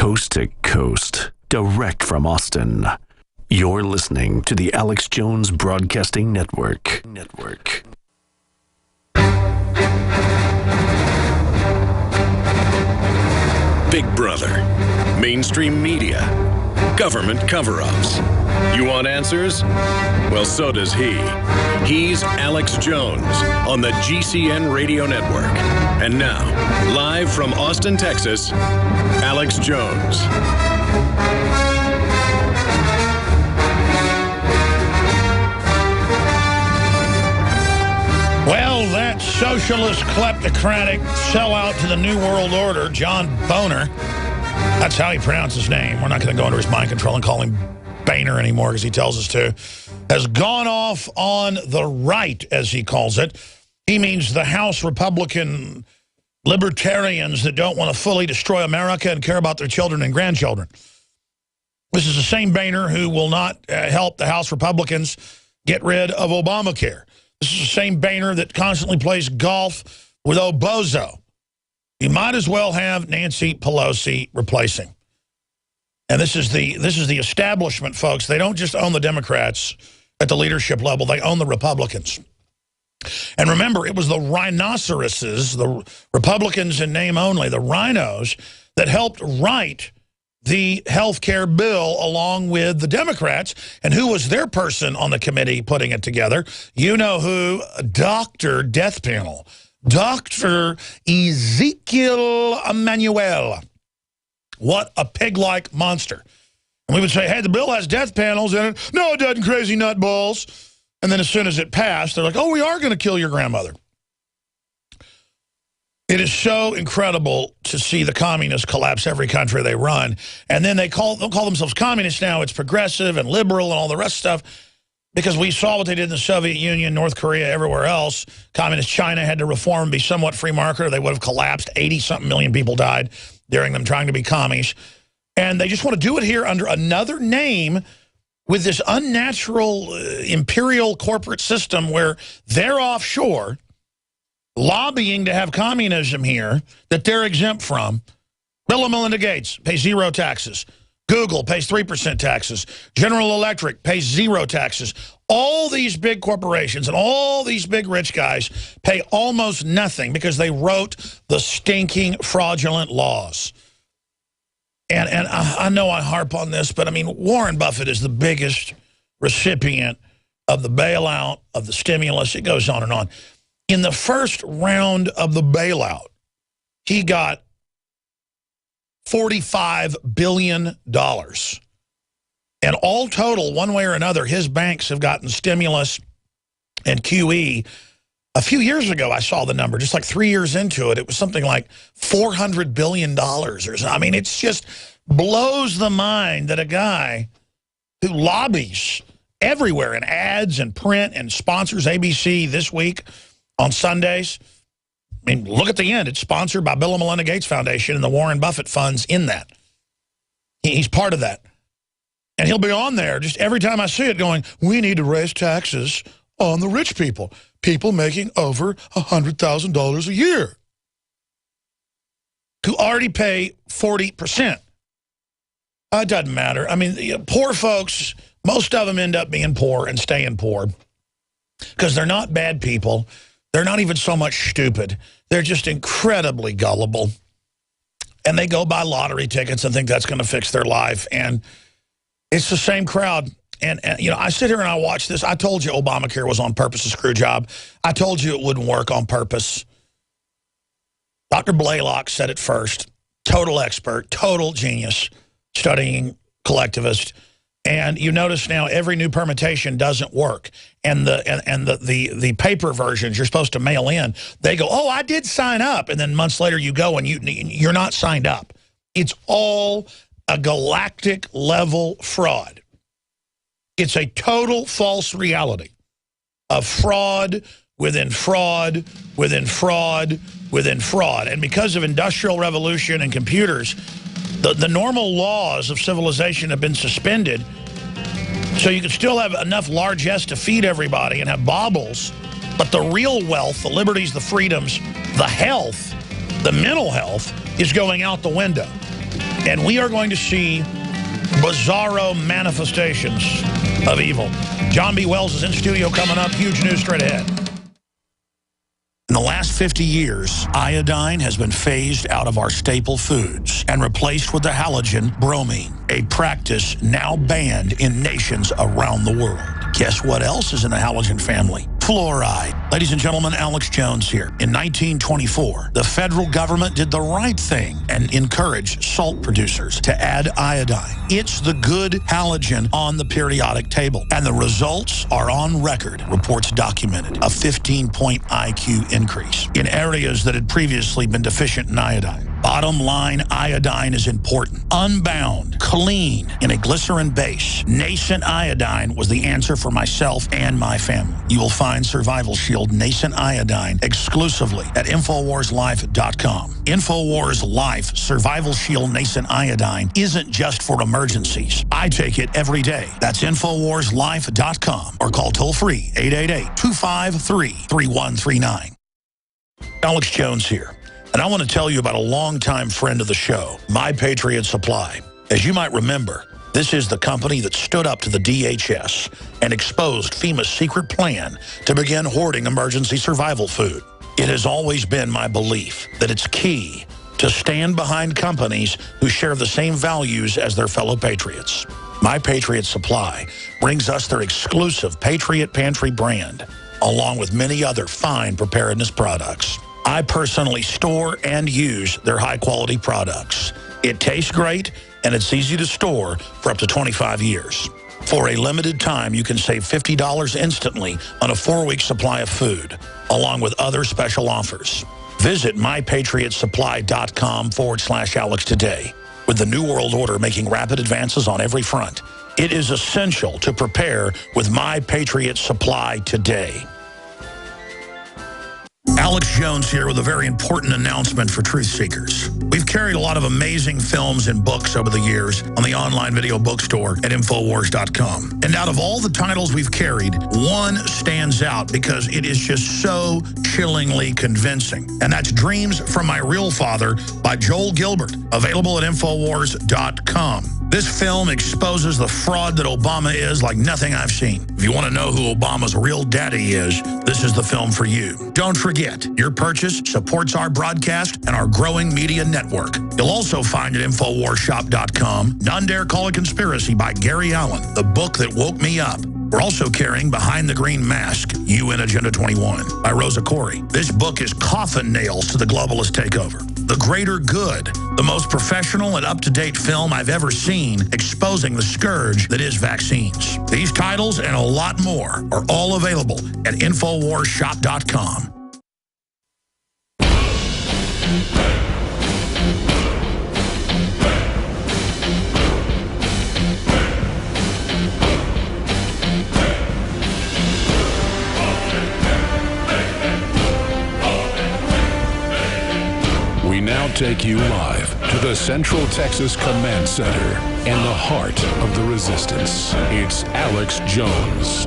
coast to coast, direct from Austin. You're listening to the Alex Jones Broadcasting Network. Big Brother, mainstream media, government cover-ups. You want answers? Well, so does he. He's Alex Jones on the GCN Radio Network. And now, live from Austin, Texas, Alex Jones. Well, that socialist, kleptocratic sellout to the New World Order, John Boehner, that's how he pronounced his name. We're not going to go into his mind control and call him Boehner anymore because he tells us to, has gone off on the right, as he calls it. He means the House Republican libertarians that don't want to fully destroy America and care about their children and grandchildren. This is the same Boehner who will not help the House Republicans get rid of Obamacare. This is the same Boehner that constantly plays golf with Obozo. You might as well have Nancy Pelosi replace him. And this is the establishment, folks. They don't just own the Democrats at the leadership level. They own the Republicans. And remember, it was the rhinoceroses, the Republicans in name only, the rhinos, that helped write the health care bill along with the Democrats. And who was their person on the committee putting it together? You know who? Dr. Death Panel. Dr. Ezekiel Emanuel. What a pig-like monster. And we would say, hey, the bill has death panels in it. No, it doesn't, crazy nutballs. And then as soon as it passed, they're like, oh, we are going to kill your grandmother. It is so incredible to see the communists collapse every country they run. And then they'll call themselves communists now. It's progressive and liberal and all the rest of stuff. Because we saw what they did in the Soviet Union, North Korea, everywhere else. Communist China had to reform and be somewhat free market, or they would have collapsed. 80-something million people died during them trying to be commies. And they just want to do it here under another name with this unnatural imperial corporate system where they're offshore lobbying to have communism here that they're exempt from. Bill and Melinda Gates pays 0 taxes. Google pays 3% taxes. General Electric pays 0 taxes. All these big corporations and all these big rich guys pay almost nothing because they wrote the stinking fraudulent laws. And I know I harp on this, but I mean, Warren Buffett is the biggest recipient of the bailout, of the stimulus. It goes on and on. In the first round of the bailout, he got $45 billion. And all total, one way or another, his banks have gotten stimulus and QE. A few years ago, I saw the number, just like 3 years into it, it was something like $400 billion or something. I mean, it's just blows the mind that a guy who lobbies everywhere in ads and print and sponsors ABC This Week on Sundays. I mean, look at the end. It's sponsored by Bill and Melinda Gates Foundation and the Warren Buffett funds in that. He's part of that. And he'll be on there just every time I see it going, we need to raise taxes on the rich people. People making over $100,000 a year who already pay 40%. It doesn't matter. I mean, poor folks, most of them end up being poor and staying poor because they're not bad people. They're not even so much stupid. They're just incredibly gullible. And they go buy lottery tickets and think that's going to fix their life. And it's the same crowd. And, you know, I sit here and I watch this. I told you Obamacare was on purpose a screw job. I told you it wouldn't work on purpose. Dr. Blaylock said it first. Total expert, total genius, studying collectivist. And you notice now every new permutation doesn't work. And the paper versions you're supposed to mail in, they go, oh, I did sign up. And then months later you go and you're not signed up. It's all a galactic level fraud. It's a total false reality of fraud within fraud within fraud within fraud. And because of industrial revolution and computers, the normal laws of civilization have been suspended. So you can still have enough largesse to feed everybody and have baubles, but the real wealth, the liberties, the freedoms, the health, the mental health is going out the window. And we are going to see bizarro manifestations of evil. John B. Wells is in studio coming up. Huge news straight ahead. In the last 50 years, iodine has been phased out of our staple foods and replaced with the halogen bromine, a practice now banned in nations around the world. Guess what else is in the halogen family? Fluoride. Ladies and gentlemen, Alex Jones here. In 1924, the federal government did the right thing and encouraged salt producers to add iodine. It's the good halogen on the periodic table, and the results are on record. Reports documented a 15-point IQ increase in areas that had previously been deficient in iodine. Bottom line, iodine is important. Unbound, clean, in a glycerin base. Nascent iodine was the answer for myself and my family. You will find Survival Shield Nascent Iodine exclusively at InfoWarsLife.com. InfoWars Life Survival Shield Nascent Iodine isn't just for emergencies. I take it every day. That's InfoWarsLife.com or call toll-free 888-253-3139. Alex Jones here. And I want to tell you about a longtime friend of the show, My Patriot Supply. As you might remember, this is the company that stood up to the DHS and exposed FEMA's secret plan to begin hoarding emergency survival food. It has always been my belief that it's key to stand behind companies who share the same values as their fellow patriots. My Patriot Supply brings us their exclusive Patriot Pantry brand, along with many other fine preparedness products. I personally store and use their high-quality products. It tastes great, and it's easy to store for up to 25 years. For a limited time, you can save $50 instantly on a 4-week supply of food, along with other special offers. Visit mypatriotsupply.com/Alex today. With the New World Order making rapid advances on every front, it is essential to prepare with My Patriot Supply today. Alex Jones here with a very important announcement for truth seekers. We've carried a lot of amazing films and books over the years on the online video bookstore at Infowars.com. And out of all the titles we've carried, one stands out because it is just so chillingly convincing. And that's Dreams from My Real Father by Joel Gilbert, available at Infowars.com. This film exposes the fraud that Obama is like nothing I've seen. If you want to know who Obama's real daddy is, this is the film for you. Don't forget, your purchase supports our broadcast and our growing media network. You'll also find at InfoWarsShop.com, None Dare Call a Conspiracy by Gary Allen, the book that woke me up. We're also carrying Behind the Green Mask, UN Agenda 21 by Rosa Corey. This book is coffin nails to the globalist takeover. The Greater Good, the most professional and up-to-date film I've ever seen exposing the scourge that is vaccines. These titles and a lot more are all available at InfoWarsShop.com. We now take you live to the Central Texas Command Center in the heart of the resistance. It's Alex Jones.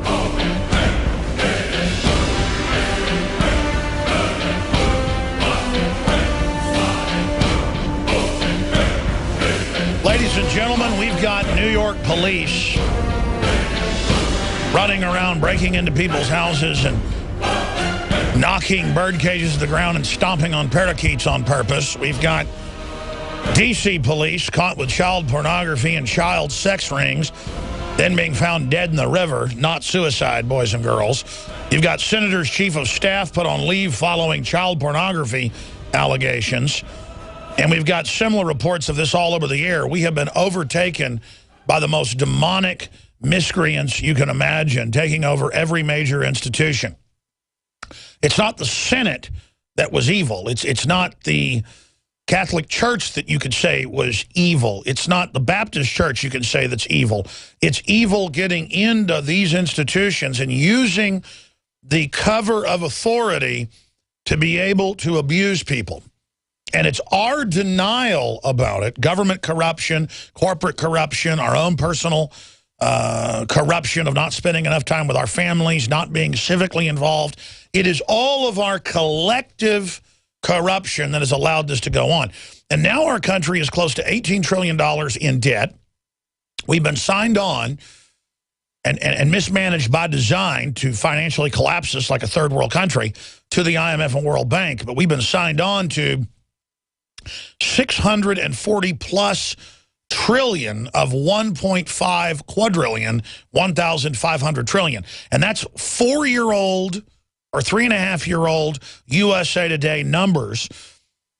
Ladies and gentlemen, we've got New York police running around, breaking into people's houses and knocking bird cages to the ground and stomping on parakeets on purpose. We've got D.C. police caught with child pornography and child sex rings, then being found dead in the river. Not suicide, boys and girls. You've got Senator's chief of staff put on leave following child pornography allegations. And we've got similar reports of this all over the air. We have been overtaken by the most demonic miscreants you can imagine, taking over every major institution. It's not the Senate that was evil. It's not the Catholic Church that you could say was evil. It's not the Baptist Church you can say that's evil. It's evil getting into these institutions and using the cover of authority to be able to abuse people. And it's our denial about it, government corruption, corporate corruption, our own personal corruption of not spending enough time with our families, not being civically involved. It is all of our collective corruption that has allowed this to go on. And now our country is close to $18 trillion in debt. We've been signed on and mismanaged by design to financially collapse us like a third world country to the IMF and World Bank. But we've been signed on to 640 plus trillion of 1.5 quadrillion, 1,500 trillion. And that's 4-year-old or 3.5-year-old USA Today numbers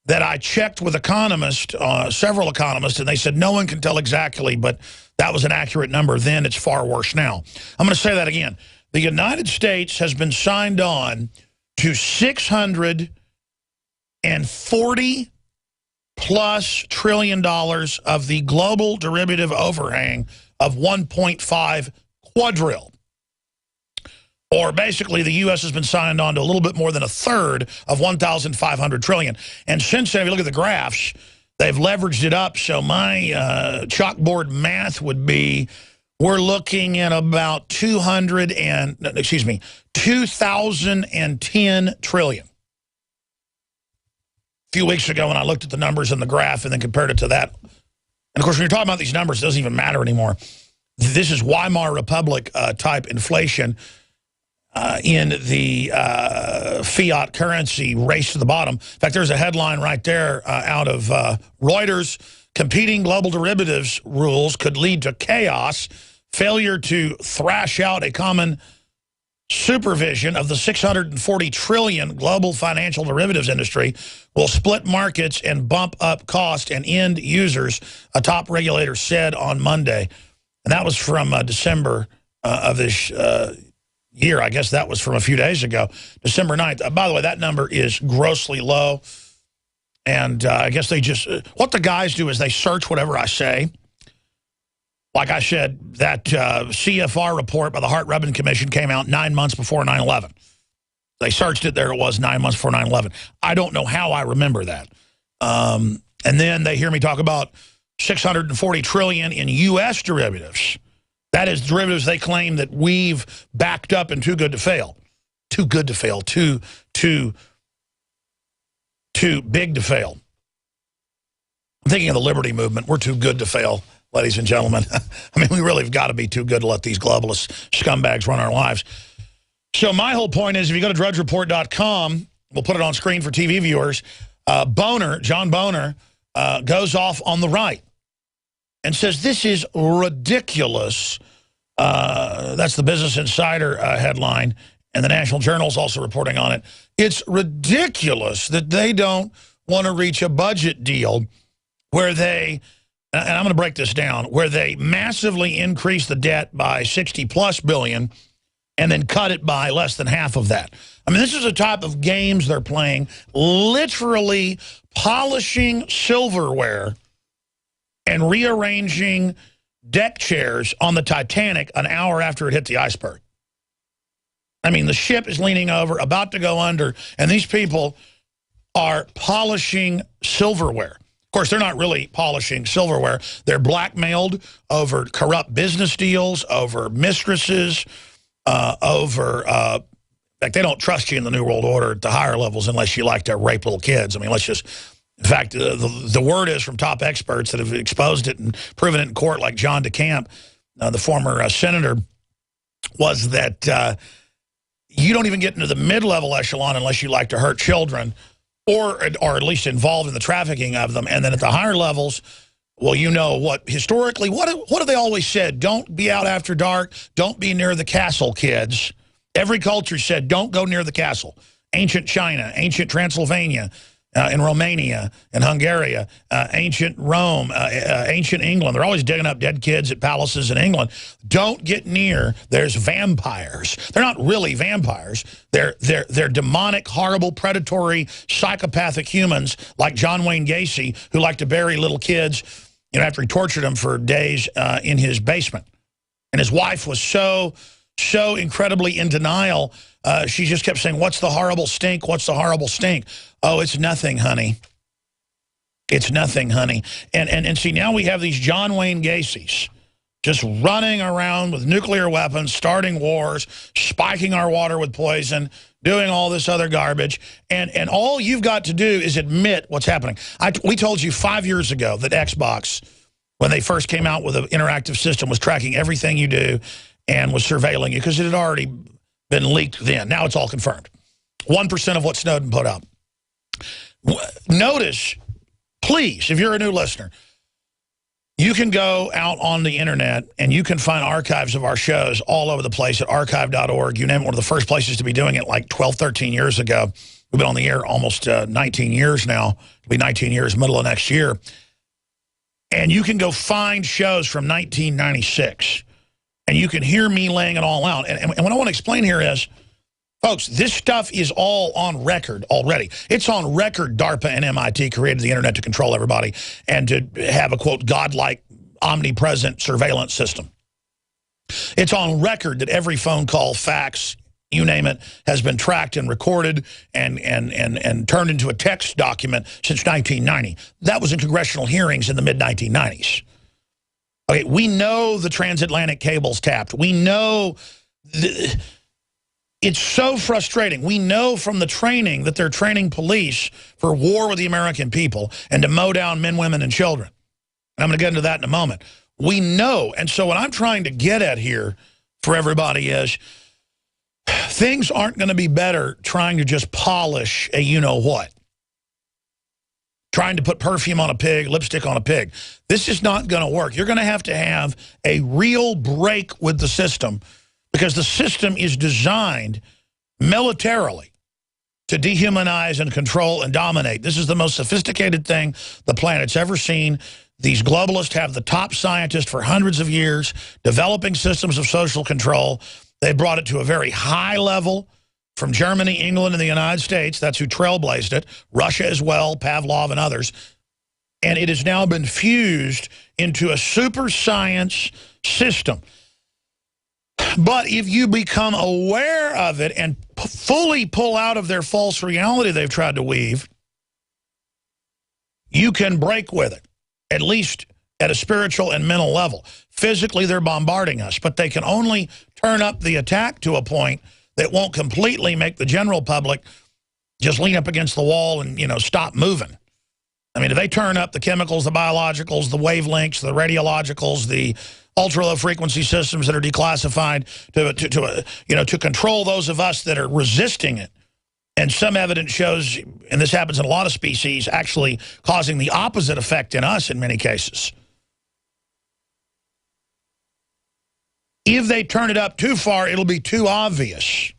that I checked with economists, several economists, and they said no one can tell exactly, but that was an accurate number then. It's far worse now. I'm going to say that again. The United States has been signed on to 640 plus trillion dollars of the global derivative overhang of 1.5 quadrillion. Or basically, the U.S. has been signed on to a little bit more than a third of 1,500 trillion. And since then, if you look at the graphs, they've leveraged it up. So my chalkboard math would be, we're looking at about 2010 trillion. A few weeks ago when I looked at the numbers in the graph and then compared it to that. And of course, when you're talking about these numbers, it doesn't even matter anymore. This is Weimar Republic type inflation. In the fiat currency race to the bottom. In fact, there's a headline right there out of Reuters. Competing global derivatives rules could lead to chaos. Failure to thrash out a common supervision of the 640 trillion global financial derivatives industry will split markets and bump up cost and end users, a top regulator said on Monday. And that was from December of this year. I guess that was from a few days ago, December 9th. By the way, that number is grossly low. And I guess they just, what the guys do is they search whatever I say. Like I said, that CFR report by the Hart-Rubin Commission came out 9 months before 9/11. They searched it, there it was 9 months before 9/11. I don't know how I remember that. And then they hear me talk about 640 trillion in U.S. derivatives. That is derivatives they claim that we've backed up and too good to fail. Too good to fail. Too big to fail. I'm thinking of the Liberty Movement. We're too good to fail, ladies and gentlemen. I mean, we really have got to be too good to let these globalist scumbags run our lives. So my whole point is, if you go to drudgereport.com, we'll put it on screen for TV viewers, John Boner, goes off on the right and says, this is ridiculous. That's the Business Insider headline, and the National Journal's also reporting on it. It's ridiculous that they don't want to reach a budget deal where they, and I'm going to break this down, where they massively increase the debt by 60+ billion and then cut it by less than half of that. I mean, this is a type of games they're playing, literally polishing silverware and rearranging deck chairs on the Titanic an hour after it hit the iceberg. I mean, the ship is leaning over, about to go under, and these people are polishing silverware. Of course, they're not really polishing silverware. They're blackmailed over corrupt business deals, over mistresses, over... in fact, they don't trust you in the New World Order at the higher levels unless you like to rape little kids. I mean, let's just... In fact, the word is from top experts that have exposed it and proven it in court, like John DeCamp, the former senator, was that you don't even get into the mid-level echelon unless you like to hurt children or at least involved in the trafficking of them. And then at the higher levels, well, you know what, historically, what have they always said? Don't be out after dark. Don't be near the castle, kids. Every culture said, don't go near the castle. Ancient China, ancient Transylvania, in Romania and Hungary, ancient Rome, ancient England. They're always digging up dead kids at palaces in England. Don't get near. There's vampires. They're not really vampires. They're demonic, horrible, predatory, psychopathic humans like John Wayne Gacy, who like to bury little kids, you know, after he tortured them for days in his basement. And his wife was so incredibly in denial. She just kept saying, what's the horrible stink? What's the horrible stink? Oh, it's nothing, honey. It's nothing, honey. And see, now we have these John Wayne Gacy's just running around with nuclear weapons, starting wars, spiking our water with poison, doing all this other garbage, and all you've got to do is admit what's happening. We told you 5 years ago that Xbox, when they first came out with an interactive system, was tracking everything you do and was surveilling you because it had already been leaked then. Now it's all confirmed. 1% of what Snowden put up. Notice, please, if you're a new listener, you can go out on the internet and you can find archives of our shows all over the place at archive.org. You name it, one of the first places to be doing it like 12, 13 years ago. We've been on the air almost 19 years now. It'll be 19 years, middle of next year. And you can go find shows from 1996. And you can hear me laying it all out. And what I want to explain here is, folks, this stuff is all on record already. It's on record DARPA and MIT created the internet to control everybody and to have a, quote, godlike, omnipresent surveillance system. It's on record that every phone call, fax, you name it, has been tracked and recorded and turned into a text document since 1990. That was in congressional hearings in the mid-1990s. Okay, we know the transatlantic cable's tapped. We know... It's so frustrating. We know from the training that they're training police for war with the American people and to mow down men, women, and children. And I'm going to get into that in a moment. We know. And so what I'm trying to get at here for everybody is things aren't going to be better trying to just polish a you-know-what. Trying to put perfume on a pig, lipstick on a pig. This is not going to work. You're going to have a real break with the system, because the system is designed militarily to dehumanize and control and dominate. This is the most sophisticated thing the planet's ever seen. These globalists have the top scientists for hundreds of years developing systems of social control. They brought it to a very high level from Germany, England, and the United States. That's who trailblazed it. Russia as well, Pavlov and others. And it has now been fused into a super science system. But if you become aware of it and fully pull out of their false reality they've tried to weave, you can break with it, at least at a spiritual and mental level. Physically, they're bombarding us, but they can only turn up the attack to a point that won't completely make the general public just lean up against the wall and, stop moving. I mean, if they turn up the chemicals, the biologicals, the wavelengths, the radiologicals, the ultra-low frequency systems that are declassified to control those of us that are resisting it. And some evidence shows, and this happens in a lot of species, actually causing the opposite effect in us in many cases. If they turn it up too far, it'll be too obvious.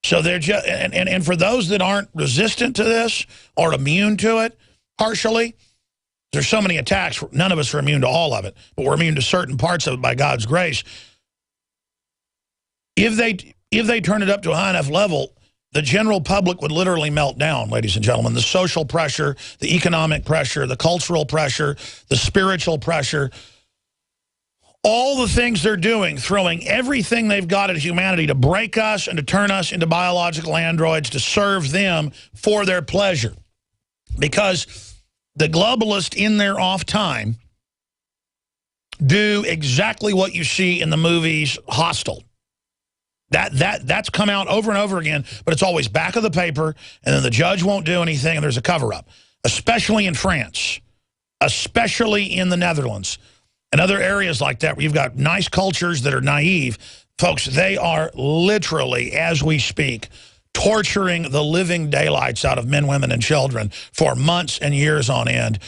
So they're just, and for those that aren't resistant to this or immune to it, partially, there's so many attacks, none of us are immune to all of it, but we're immune to certain parts of it by God's grace. If they turn it up to a high enough level, the general public would literally melt down, ladies and gentlemen. The social pressure, the economic pressure, the cultural pressure, the spiritual pressure, all the things they're doing, throwing everything they've got at humanity to break us and to turn us into biological androids to serve them for their pleasure. Because the globalists in their off time do exactly what you see in the movies Hostile. That's come out over and over again, but it's always back of the paper, and then the judge won't do anything, and there's a cover-up, especially in France, especially in the Netherlands, and other areas like that where you've got nice cultures that are naive. Folks, they are literally, as we speak, torturing the living daylights out of men, women, and children for months and years on end.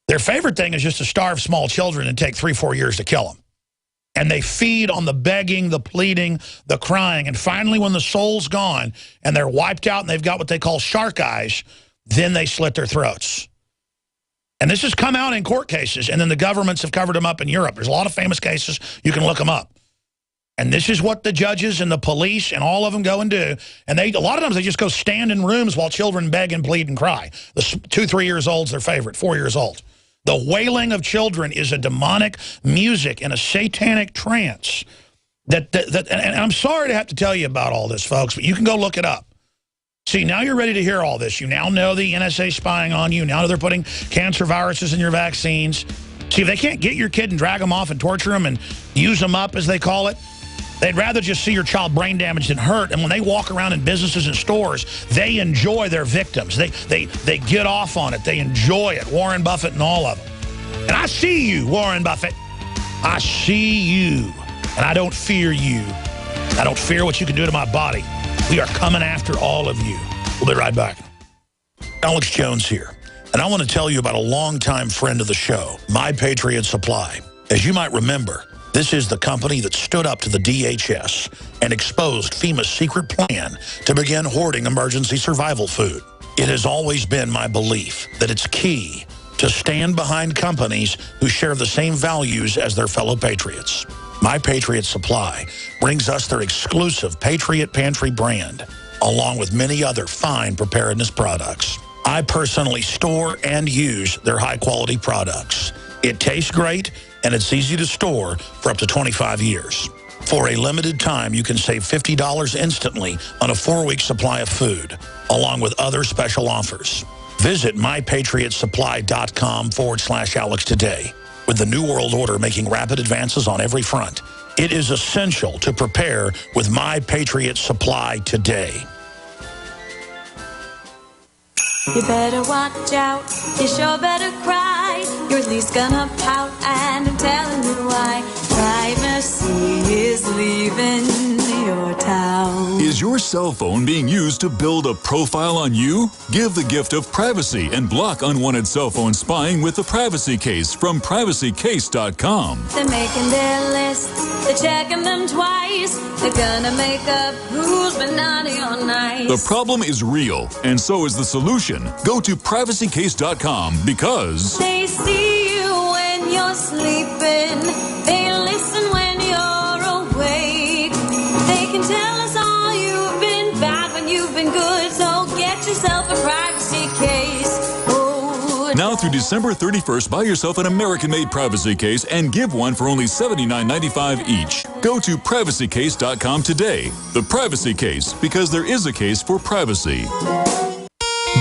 Their favorite thing is just to starve small children and take 3-4 years to kill them. And they feed on the begging, the pleading, the crying. And finally, when the soul's gone and they're wiped out and they've got what they call shark eyes, then they slit their throats. And this has come out in court cases, and then the governments have covered them up in Europe. There's a lot of famous cases. You can look them up. And this is what the judges and the police and all of them go and do. And a lot of times they just go stand in rooms while children beg and plead and cry. The 2-3 years old is their favorite, 4 years old. The wailing of children is a demonic music and a satanic trance. And I'm sorry to have to tell you about all this, folks, but you can go look it up. See, now you're ready to hear all this. You now know the NSA spying on you. Now they're putting cancer viruses in your vaccines. See, if they can't get your kid and drag them off and torture them and use them up, as they call it, They'd rather just see your child brain damaged than hurt. And when they walk around in businesses and stores, they enjoy their victims. They get off on it. They enjoy it. Warren Buffett and all of them. And I see you, Warren Buffett. I see you. And I don't fear you. I don't fear what you can do to my body. We are coming after all of you. We'll be right back. Alex Jones here. And I want to tell you about a longtime friend of the show, My Patriot Supply. As you might remember, this is the company that stood up to the DHS and exposed FEMA's secret plan to begin hoarding emergency survival food. It has always been my belief that it's key to stand behind companies who share the same values as their fellow patriots. My Patriot Supply brings us their exclusive Patriot Pantry brand, along with many other fine preparedness products. I personally store and use their high-quality products. It tastes great, and it's easy to store for up to 25 years. For a limited time, you can save $50 instantly on a 4-week supply of food, along with other special offers. Visit mypatriotsupply.com/Alex today. With the New World Order making rapid advances on every front, it is essential to prepare with My Patriot Supply today. You better watch out, you sure better cry. You're at least gonna pout, and I'm telling you why. Privacy is leaving your town. Is your cell phone being used to build a profile on you? Give the gift of privacy and block unwanted cell phone spying with the Privacy Case from PrivacyCase.com. They're making their list, they're checking them twice. They're gonna make up who's been naughty or nice. The problem is real, and so is the solution. Go to PrivacyCase.com because they see you when you're sleeping. They listen when you're awake. They can tell us all you've been bad when you've been good. So get yourself a privacy case. Oh, now through December 31st, buy yourself an American-made privacy case and give one for only $79.95 each. Go to PrivacyCase.com today. The Privacy Case, because there is a case for privacy.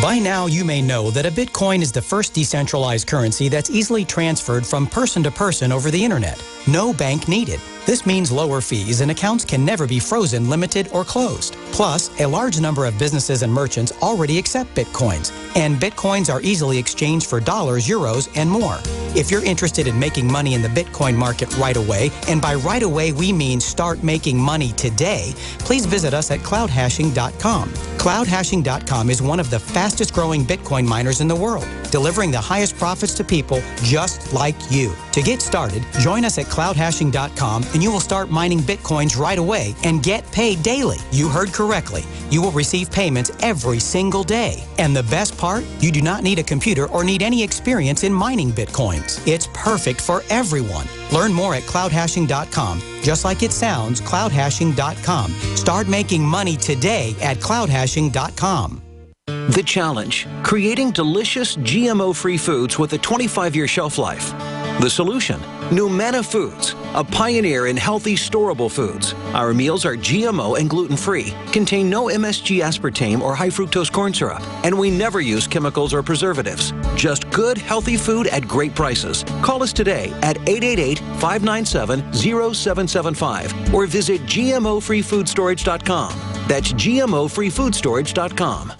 By now, you may know that a Bitcoin is the first decentralized currency that's easily transferred from person to person over the internet. No bank needed. This means lower fees and accounts can never be frozen, limited, or closed. Plus, a large number of businesses and merchants already accept Bitcoins, and Bitcoins are easily exchanged for dollars, euros, and more. If you're interested in making money in the Bitcoin market right away, and by right away we mean start making money today, please visit us at cloudhashing.com. Cloudhashing.com is one of the fastest growing Bitcoin miners in the world, delivering the highest profits to people just like you. To get started, join us at cloudhashing.com and you will start mining Bitcoins right away and get paid daily. You heard correctly. You will receive payments every single day. And the best part, you do not need a computer or need any experience in mining Bitcoins. It's perfect for everyone. Learn more at cloudhashing.com. Just like it sounds, cloudhashing.com. Start making money today at cloudhashing.com. The challenge, creating delicious GMO-free foods with a 25-year shelf life. The solution, Numana Foods, a pioneer in healthy storable foods. Our meals are GMO and gluten-free, contain no MSG aspartame or high fructose corn syrup, and we never use chemicals or preservatives. Just good, healthy food at great prices. Call us today at 888-597-0775 or visit GMOFreeFoodStorage.com. That's GMOFreeFoodStorage.com.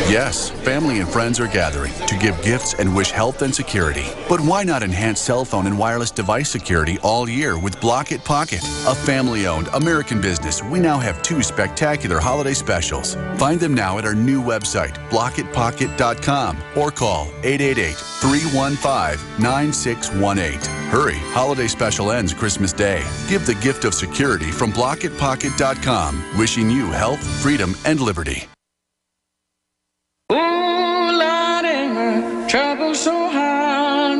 Yes, family and friends are gathering to give gifts and wish health and security. But why not enhance cell phone and wireless device security all year with Block It Pocket? A family-owned American business, we now have 2 spectacular holiday specials. Find them now at our new website, blockitpocket.com, or call 888-315-9618. Hurry, holiday special ends Christmas Day. Give the gift of security from blockitpocket.com, wishing you health, freedom, and liberty. Ooh, Lordy, my trouble so hard.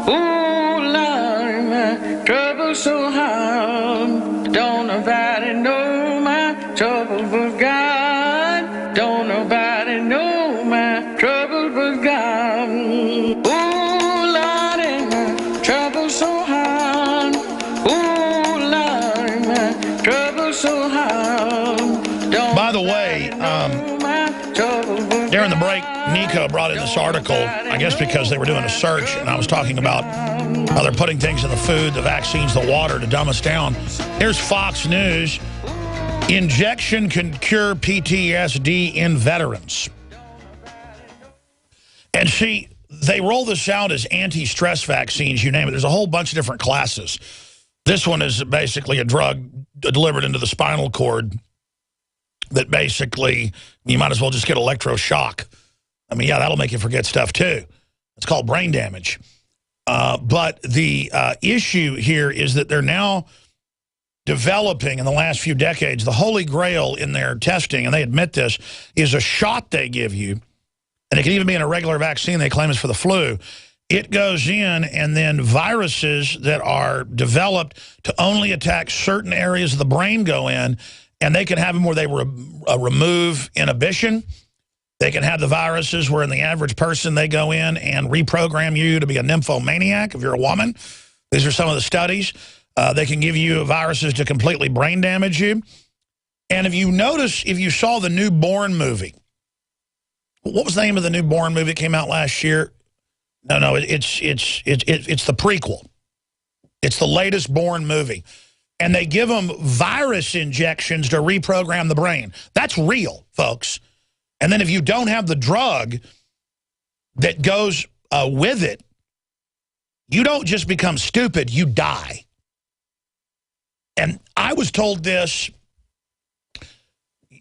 Ooh, Lordy, my trouble so hard. Don't nobody know my trouble but God. Don't nobody know my trouble but God. Ooh, Lordy, my trouble so hard. Ooh, Lordy, my trouble so hard. By the way, during the break, Nico Co brought in this article, I guess because they were doing a search, and I was talking about how they're putting things in the food, the vaccines, the water to dumb us down. Here's Fox News. Injection can cure PTSD in veterans. And see, they roll this out as anti-stress vaccines, you name it. There's a whole bunch of different classes. This one is basically a drug delivered into the spinal cord that basically, you might as well just get electroshock. I mean, yeah, that'll make you forget stuff too. It's called brain damage. But the issue here is that they're now developing, in the last few decades, the holy grail in their testing, and they admit this, is a shot they give you. And it can even be in a regular vaccine they claim is for the flu. It goes in, and then viruses that are developed to only attack certain areas of the brain go in, and they can have them where they remove inhibition. They can have the viruses where in the average person they go in and reprogram you to be a nymphomaniac if you're a woman. These are some of the studies. They can give you viruses to completely brain damage you. And if you notice, if you saw the new Bourne movie, what was the name of the new Bourne movie that came out last year? No, it's the prequel. It's the latest Bourne movie. And they give them virus injections to reprogram the brain. That's real, folks. And then if you don't have the drug that goes with it, you don't just become stupid, you die. And I was told this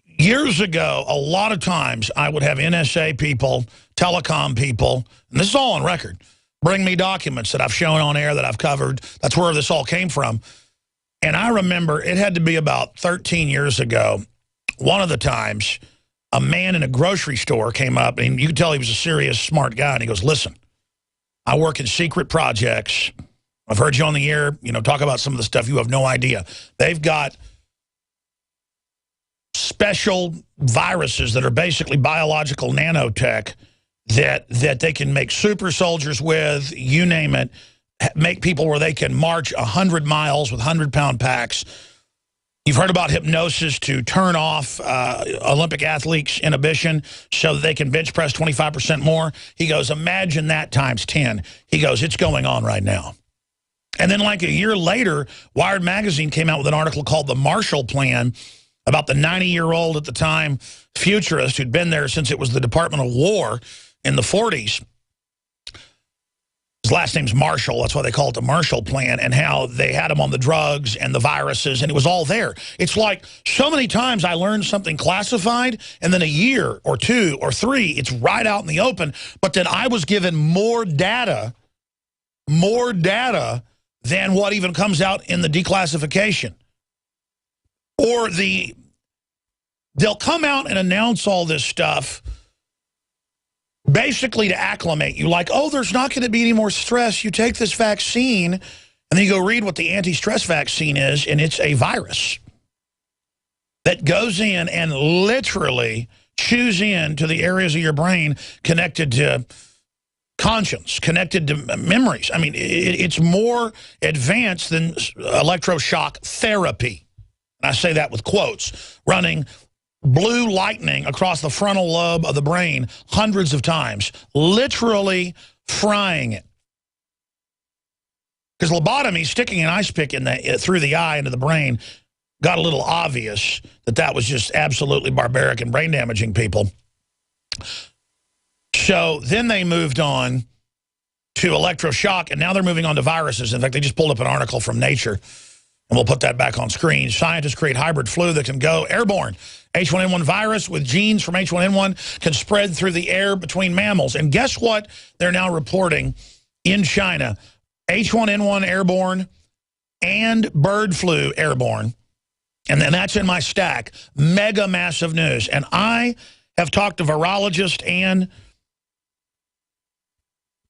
years ago. A lot of times I would have NSA people, telecom people, and this is all on record, bring me documents that I've shown on air that I've covered. That's where this all came from. And I remember it had to be about 13 years ago. One of the times, a man in a grocery store came up, and you could tell he was a serious, smart guy, and he goes, listen, I work in secret projects. I've heard you on the air, talk about some of the stuff. You have no idea. They've got special viruses that are basically biological nanotech that they can make super soldiers with, you name it, make people where they can march 100 miles with 100-pound packs. You've heard about hypnosis to turn off Olympic athletes' inhibition so that they can bench press 25% more. He goes, imagine that times 10. He goes, it's going on right now. And then like a year later, Wired Magazine came out with an article called The Marshall Plan about the 90-year-old at the time futurist who'd been there since it was the Department of War in the 40s. His last name's Marshall. That's why they call it the Marshall Plan, and how they had him on the drugs and the viruses, and it was all there. It's like so many times I learned something classified, and then a year or 2 or 3, it's right out in the open, but then I was given more data than what even comes out in the declassification. Or they'll come out and announce all this stuff basically to acclimate you, like, oh, there's not going to be any more stress. You take this vaccine, and then you go read what the anti-stress vaccine is, and it's a virus that goes in and literally chews into the areas of your brain connected to conscience, connected to memories. I mean, it's more advanced than electroshock therapy. And I say that with quotes, running blue lightning across the frontal lobe of the brain hundreds of times, literally frying it. Because lobotomy, sticking an ice pick through the eye into the brain, got a little obvious that was just absolutely barbaric and brain damaging people. So then they moved on to electroshock, and now they're moving on to viruses. In fact, they just pulled up an article from Nature, and we'll put that back on screen. Scientists create hybrid flu that can go airborne. H1N1 virus with genes from H1N1 can spread through the air between mammals. And guess what they're now reporting in China? H1N1 airborne and bird flu airborne. And then that's in my stack. Mega massive news. And I have talked to virologists and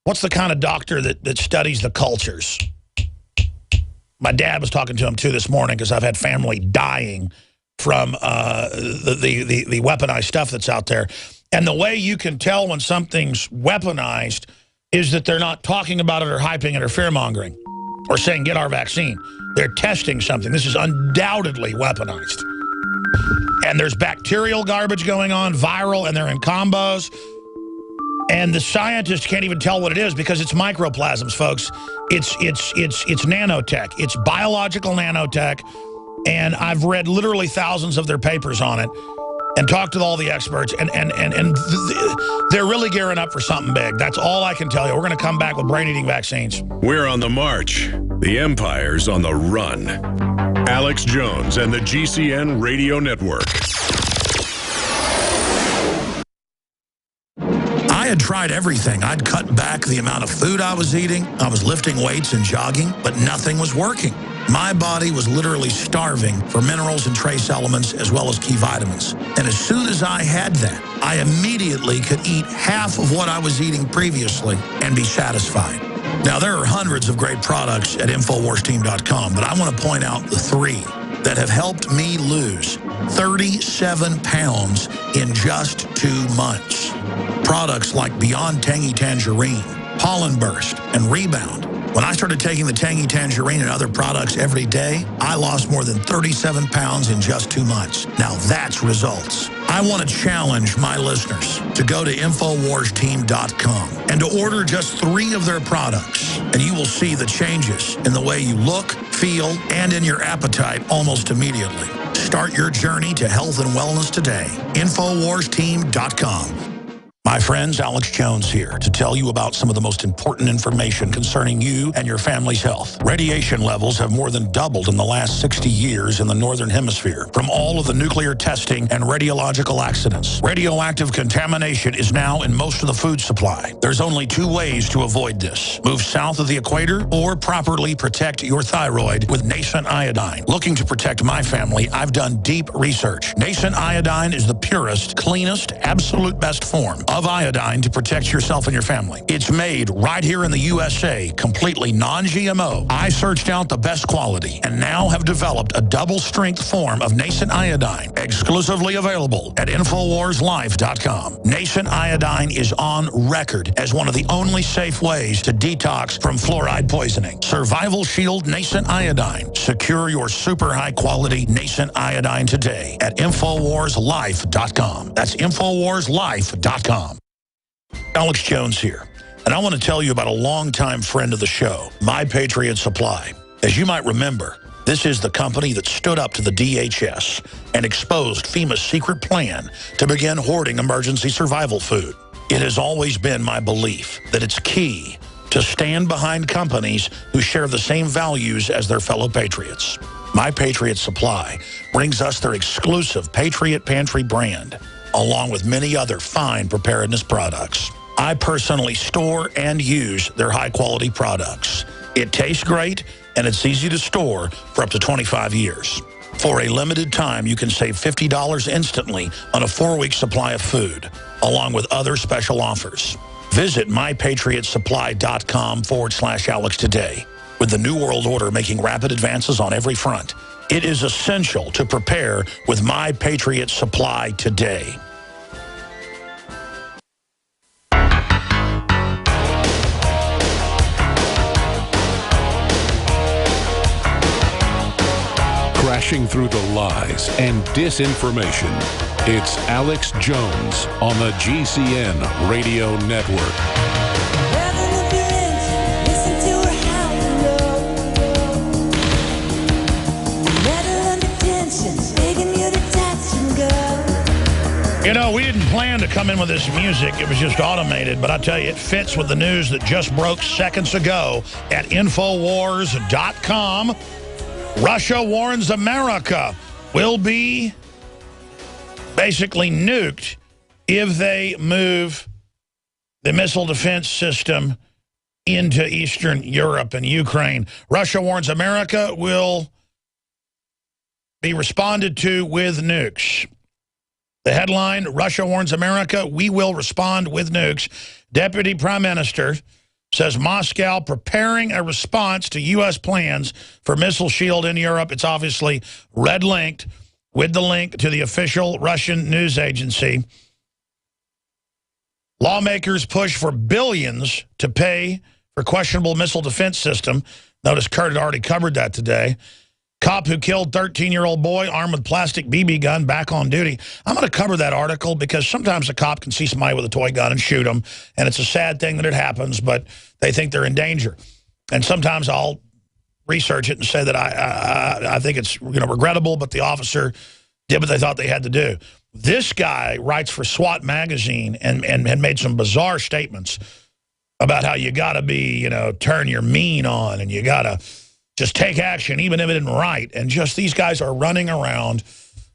what's the kind of doctor that studies the cultures? My dad was talking to him, too, this morning because I've had family dying from the weaponized stuff that's out there. And the way you can tell when something's weaponized is that they're not talking about it or hyping it or fear-mongering or saying, get our vaccine. They're testing something. This is undoubtedly weaponized. And there's bacterial garbage going on, viral, and they're in combos. And the scientists can't even tell what it is because it's microplasms, folks. It's nanotech. It's biological nanotech. And I've read literally thousands of their papers on it and talked to all the experts. And they're really gearing up for something big. That's all I can tell you. We're going to come back with brain-eating vaccines. We're on the march. The empire's on the run. Alex Jones and the GCN Radio Network. I had tried everything. I'd cut back the amount of food I was eating. I was lifting weights and jogging, but nothing was working. My body was literally starving for minerals and trace elements as well as key vitamins. And as soon as I had that, I immediately could eat half of what I was eating previously and be satisfied. Now, there are hundreds of great products at InfoWarsTeam.com, but I want to point out the 3 that have helped me lose 37 pounds in just 2 months. Products like Beyond Tangy Tangerine, Pollen Burst, and Rebound. When I started taking the Tangy Tangerine and other products every day, I lost more than 37 pounds in just 2 months. Now that's results. I want to challenge my listeners to go to InfoWarsTeam.com and to order just 3 of their products, and you will see the changes in the way you look, feel, and in your appetite almost immediately. Start your journey to health and wellness today. InfoWarsTeam.com. My friends, Alex Jones here to tell you about some of the most important information concerning you and your family's health. Radiation levels have more than doubled in the last 60 years in the Northern Hemisphere from all of the nuclear testing and radiological accidents. Radioactive contamination is now in most of the food supply. There's only 2 ways to avoid this. Move south of the equator or properly protect your thyroid with nascent iodine. Looking to protect my family, I've done deep research. Nascent iodine is the purest, cleanest, absolute best form of iodine to protect yourself and your family. It's made right here in the USA, completely non-GMO. I searched out the best quality and now have developed a double-strength form of nascent iodine, exclusively available at InfoWarsLife.com. Nascent iodine is on record as one of the only safe ways to detox from fluoride poisoning. Survival Shield Nascent Iodine. Secure your super high-quality nascent iodine today at InfoWarsLife.com. That's InfoWarsLife.com. Alex Jones here, and I want to tell you about a longtime friend of the show, My Patriot Supply. As you might remember, this is the company that stood up to the DHS and exposed FEMA's secret plan to begin hoarding emergency survival food. It has always been my belief that it's key to stand behind companies who share the same values as their fellow patriots. My Patriot Supply brings us their exclusive Patriot Pantry brand, along with many other fine preparedness products. I personally store and use their high-quality products. It tastes great, and it's easy to store for up to 25 years. For a limited time, you can save $50 instantly on a 4-week supply of food, along with other special offers. Visit mypatriotsupply.com/Alex today. With the New World Order making rapid advances on every front, it is essential to prepare with My Patriot Supply today. Crashing through the lies and disinformation, it's Alex Jones on the GCN Radio Network. You know, we didn't plan to come in with this music. It was just automated. But I tell you, it fits with the news that just broke seconds ago at Infowars.com. Russia warns America will be basically nuked if they move the missile defense system into Eastern Europe and Ukraine. Russia warns America will be responded to with nukes. The headline, Russia warns America, we will respond with nukes. Deputy Prime Minister says Moscow preparing a response to U.S. plans for missile shield in Europe. It's obviously red-linked with the link to the official Russian news agency. Lawmakers push for billions to pay for questionable missile defense system. Notice Kurt had already covered that today. Cop who killed 13-year-old boy armed with plastic BB gun back on duty. I'm going to cover that article because sometimes a cop can see somebody with a toy gun and shoot them, and it's a sad thing that it happens, but they think they're in danger. And sometimes I'll research it and say that I think it's regrettable, but the officer did what they thought they had to do. This guy writes for SWAT magazine and had made some bizarre statements about how you got to be, turn your mean on, and you got to just take action even if it isn't right. And just these guys are running around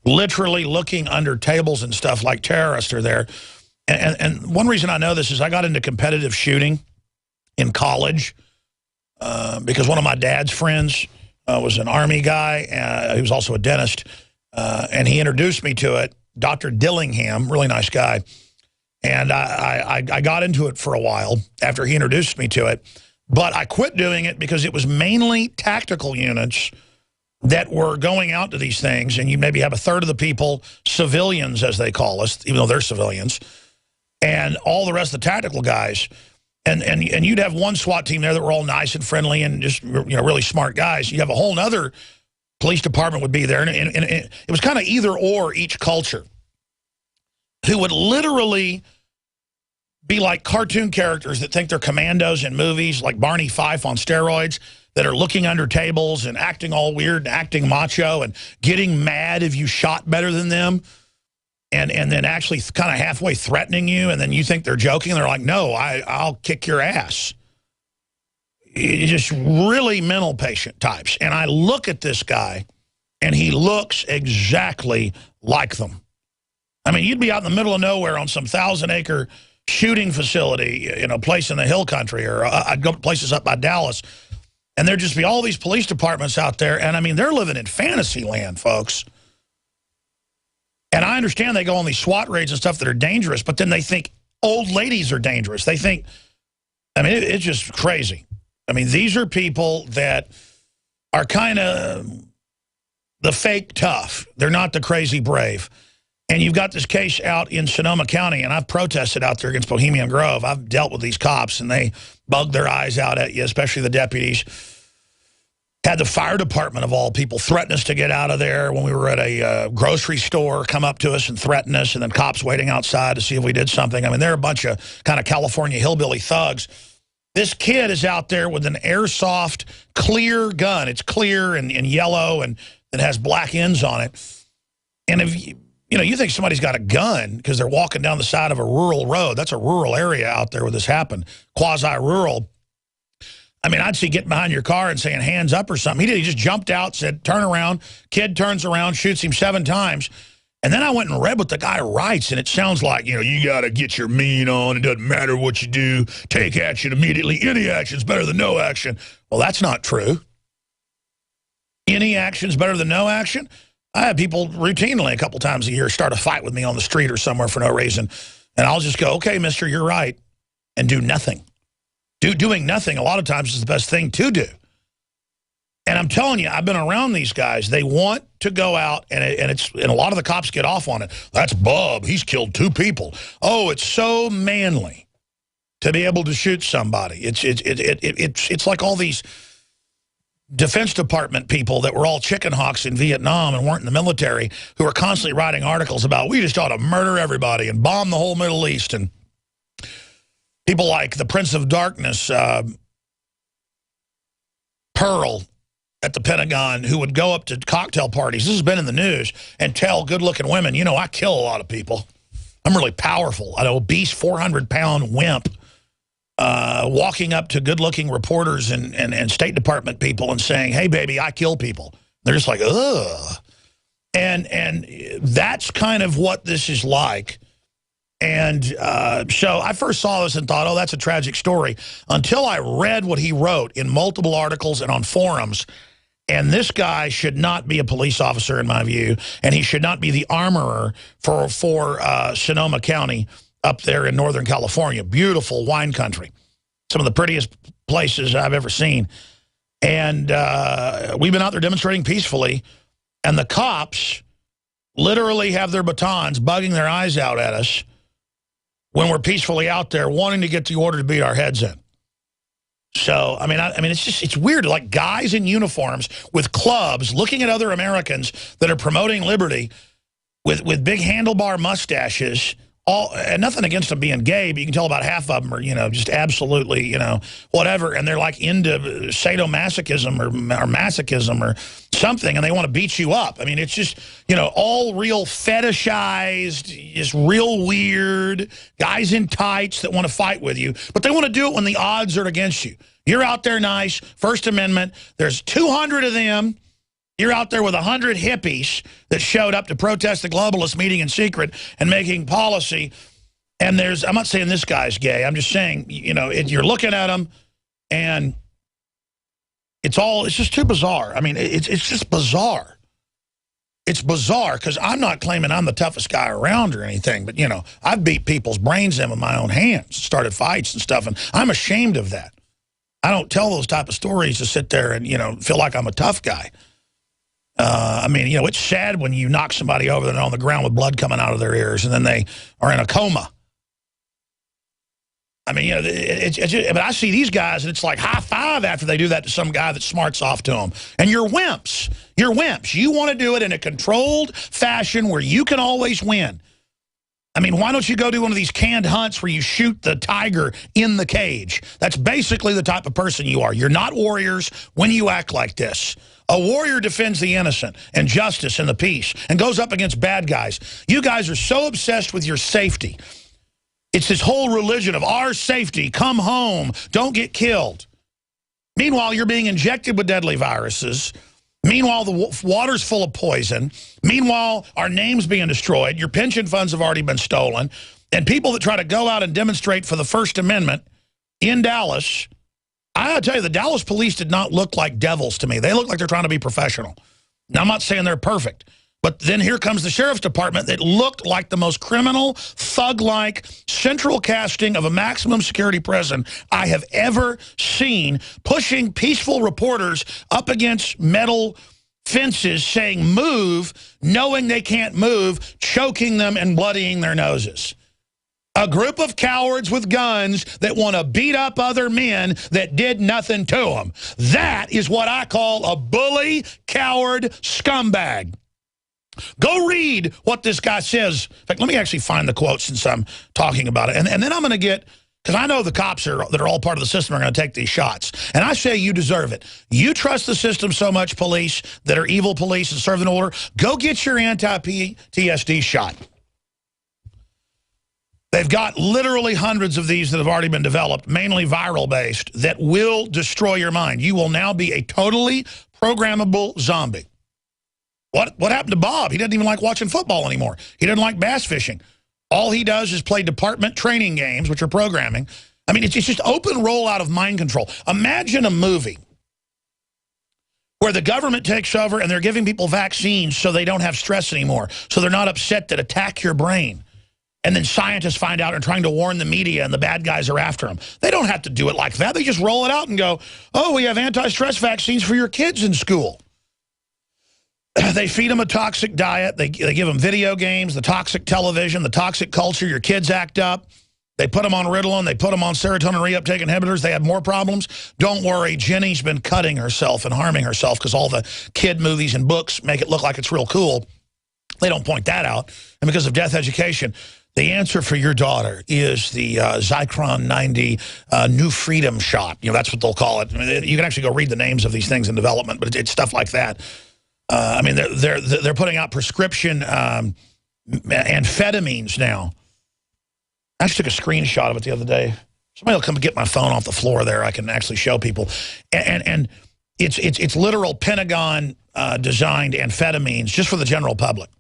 literally looking under tables and stuff like terrorists are there. And one reason I know this is I got into competitive shooting in college because one of my dad's friends was an Army guy. He was also a dentist. And he introduced me to it, Dr. Dillingham, really nice guy. And I got into it for a while after he introduced me to it. But I quit doing it because it was mainly tactical units that were going out to these things. And you maybe have a third of the people, civilians as they call us, even though they're civilians, and all the rest of the tactical guys. And you'd have one SWAT team there that were all nice and friendly and just really smart guys. You have a whole nother police department would be there. And it was kind of either or each culture, who would literally be like cartoon characters that think they're commandos in movies, like Barney Fife on steroids, that are looking under tables and acting all weird and acting macho and getting mad if you shot better than them, and then actually kind of halfway threatening you, and then you think they're joking. They're like, no, I'll kick your ass. Just really mental patient types. And I look at this guy, and he looks exactly like them. I mean, you'd be out in the middle of nowhere on some 1,000-acre shooting facility in a place in the hill country, or I'd go to places up by Dallas, and there'd just be all these police departments out there. And I mean, they're living in fantasy land, folks. And I understand they go on these SWAT raids and stuff that are dangerous, but then they think old ladies are dangerous. They think, I mean, it's just crazy. I mean, these are people that are kind of the fake tough. They're not the crazy brave. And you've got this case out in Sonoma County, and I've protested out there against Bohemian Grove. I've dealt with these cops, and they bug their eyes out at you, especially the deputies. Had the fire department, of all people, threaten us to get out of there when we were at a grocery store, come up to us and threaten us, and then cops waiting outside to see if we did something. I mean, they're a bunch of kind of California hillbilly thugs. This kid is out there with an airsoft clear gun. It's clear and yellow, and it has black ends on it. And if you think somebody's got a gun because they're walking down the side of a rural road. That's a rural area out there where this happened, quasi-rural. I mean, I'd see getting behind your car and saying hands up or something. He did. He just jumped out, said turn around. Kid turns around, shoots him 7 times. And then I went and read what the guy writes, and it sounds like, you got to get your mean on. It doesn't matter what you do. Take action immediately. Any action's better than no action. Well, that's not true. Any action's better than no action? I have people routinely a couple times a year start a fight with me on the street or somewhere for no reason. And I'll just go, okay, mister, you're right, and do nothing. Doing nothing a lot of times is the best thing to do. And I'm telling you, I've been around these guys. They want to go out, and a lot of the cops get off on it. That's Bub. He's killed 2 people. Oh, it's so manly to be able to shoot somebody. It's like all these Defense Department people that were all chicken hawks in Vietnam and weren't in the military, who are constantly writing articles about we just ought to murder everybody and bomb the whole Middle East. And people like the Prince of Darkness, Pearl, at the Pentagon, who would go up to cocktail parties, this has been in the news, and tell good-looking women, I kill a lot of people. I'm really powerful. An obese 400-pound wimp walking up to good-looking reporters and State Department people and saying, hey, baby, I kill people. They're just like, ugh. And that's kind of what this is like. And so I first saw this and thought, oh, that's a tragic story, until I read what he wrote in multiple articles and on forums. And this guy should not be a police officer, in my view, and he should not be the armorer for Sonoma County up there in Northern California. Beautiful wine country. Some of the prettiest places I've ever seen. And we've been out there demonstrating peacefully, and the cops literally have their batons bugging their eyes out at us when we're peacefully out there wanting to get the order to beat our heads in. So, I mean, it's weird. Like guys in uniforms with clubs looking at other Americans that are promoting liberty with big handlebar mustaches. And nothing against them being gay, but you can tell about half of them are, just absolutely, whatever. And they're like into sadomasochism or masochism or something, and they want to beat you up. I mean, it's just, all real fetishized, just real weird guys in tights that want to fight with you. But they want to do it when the odds are against you. You're out there nice, First Amendment. There's 200 of them. You're out there with 100 hippies that showed up to protest the globalist meeting in secret and making policy. And I'm not saying this guy's gay. I'm just saying, you're looking at him and it's just too bizarre. I mean, it's just bizarre. It's bizarre because I'm not claiming I'm the toughest guy around or anything. But, I've beat people's brains in with my own hands, started fights and stuff. And I'm ashamed of that. I don't tell those type of stories to sit there and, feel like I'm a tough guy. I mean, it's sad when you knock somebody over and they're on the ground with blood coming out of their ears and then they are in a coma. I mean, but I see these guys and it's like high five after they do that to some guy that smarts off to them. And you're wimps. You're wimps. You want to do it in a controlled fashion where you can always win. I mean, why don't you go do one of these canned hunts where you shoot the tiger in the cage? That's basically the type of person you are. You're not warriors when you act like this. A warrior defends the innocent and justice and the peace and goes up against bad guys. You guys are so obsessed with your safety. It's this whole religion of our safety. Come home. Don't get killed. Meanwhile, you're being injected with deadly viruses. Meanwhile, the water's full of poison. Meanwhile, our name's being destroyed. Your pension funds have already been stolen. And people that try to go out and demonstrate for the First Amendment in Dallas, I gotta tell you, the Dallas police did not look like devils to me. They look like they're trying to be professional. Now, I'm not saying they're perfect. But then here comes the sheriff's department that looked like the most criminal, thug-like, central casting of a maximum security prison I have ever seen, pushing peaceful reporters up against metal fences saying move, knowing they can't move, choking them and bloodying their noses. A group of cowards with guns that want to beat up other men that did nothing to them. That is what I call a bully, coward, scumbag. Go read what this guy says. In fact, let me actually find the quote since I'm talking about it. And then I'm going to get, because I know the cops that are all part of the system are going to take these shots. And I say you deserve it. You trust the system so much, police, that are evil police and serve an order. Go get your anti-PTSD shot. They've got literally hundreds of these that have already been developed, mainly viral-based, that will destroy your mind. You will now be a totally programmable zombie. What happened to Bob? He doesn't even like watching football anymore. He doesn't like bass fishing. All he does is play department training games, which are programming. I mean, it's just open rollout of mind control. Imagine a movie where the government takes over and they're giving people vaccines so they don't have stress anymore, so they're not upset that attack your brain. And then scientists find out and trying to warn the media and the bad guys are after them. They don't have to do it like that. They just roll it out and go, oh, we have anti-stress vaccines for your kids in school. They feed them a toxic diet. They give them video games, the toxic television, the toxic culture. Your kids act up. They put them on Ritalin. They put them on serotonin reuptake inhibitors. They have more problems. Don't worry. Jenny's been cutting herself and harming herself because all the kid movies and books make it look like it's real cool. They don't point that out. And because of death education, the answer for your daughter is the Zyklon 90 New Freedom shot. That's what they'll call it. I mean, you can actually go read the names of these things in development, but it's stuff like that. I mean, they're putting out prescription amphetamines now. I actually took a screenshot of it the other day. Somebody will come get my phone off the floor there. I can actually show people. And it's literal Pentagon designed amphetamines just for the general public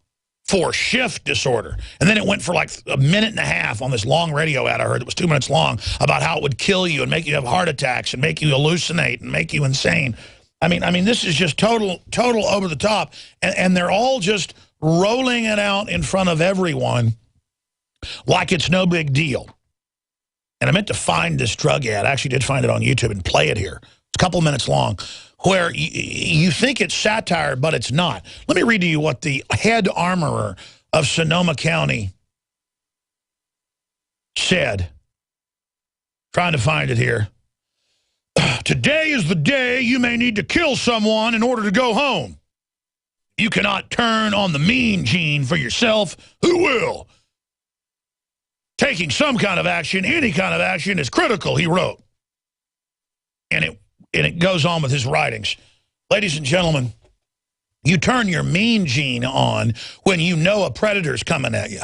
for shift disorder. And then it went for like a minute and a half on this long radio ad I heard that was 2 minutes long about how it would kill you and make you have heart attacks and make you hallucinate and make you insane. I mean, this is just total over the top, and they're all just rolling it out in front of everyone like it's no big deal. And I meant to find this drug ad. I actually did find it on YouTube and play it here. It's a couple minutes long, where you think it's satire, but it's not. Let me read to you what the head armorer of Sonoma County said. Trying to find it here. Today is the day you may need to kill someone in order to go home. You cannot turn on the mean gene for yourself. Who will? Taking some kind of action, any kind of action, is critical, he wrote. And it goes on with his writings. Ladies and gentlemen, you turn your mean gene on when you know a predator's coming at you.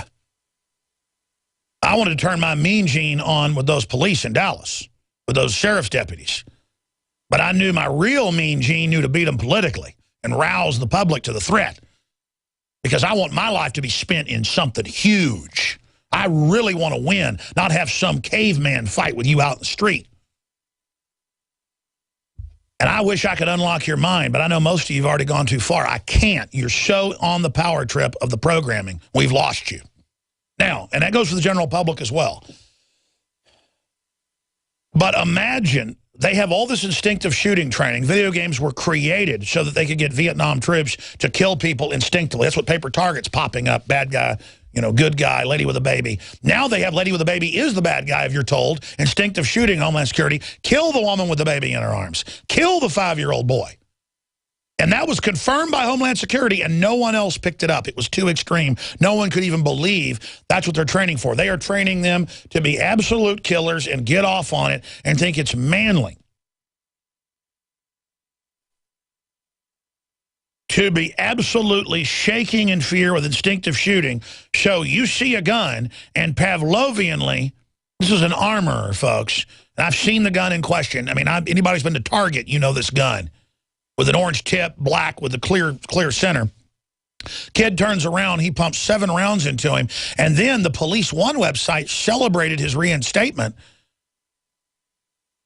I wanted to turn my mean gene on with those police in Dallas, with those sheriff's deputies. But I knew my real mean gene knew to beat them politically and rouse the public to the threat. Because I want my life to be spent in something huge. I really want to win, not have some caveman fight with you out in the street. And I wish I could unlock your mind, but I know most of you have already gone too far. I can't. You're so on the power trip of the programming. We've lost you. Now, and that goes for the general public as well. But imagine, they have all this instinctive shooting training. Video games were created so that they could get Vietnam troops to kill people instinctively. That's what Paper Target's popping up. Bad guy, you know, good guy, lady with a baby. Now they have lady with a baby is the bad guy, if you're told. Instinctive shooting, Homeland Security. Kill the woman with the baby in her arms. Kill the 5-year-old boy. And that was confirmed by Homeland Security, and no one else picked it up. It was too extreme. No one could even believe that's what they're training for. They are training them to be absolute killers and get off on it and think it's manly. To be absolutely shaking in fear with instinctive shooting. So you see a gun, and Pavlovianly, this is an armorer, folks. And I've seen the gun in question. I mean, anybody's been to Target, you know this gun. With an orange tip, black with a clear center. Kid turns around, he pumps 7 rounds into him, and then the Police One website celebrated his reinstatement.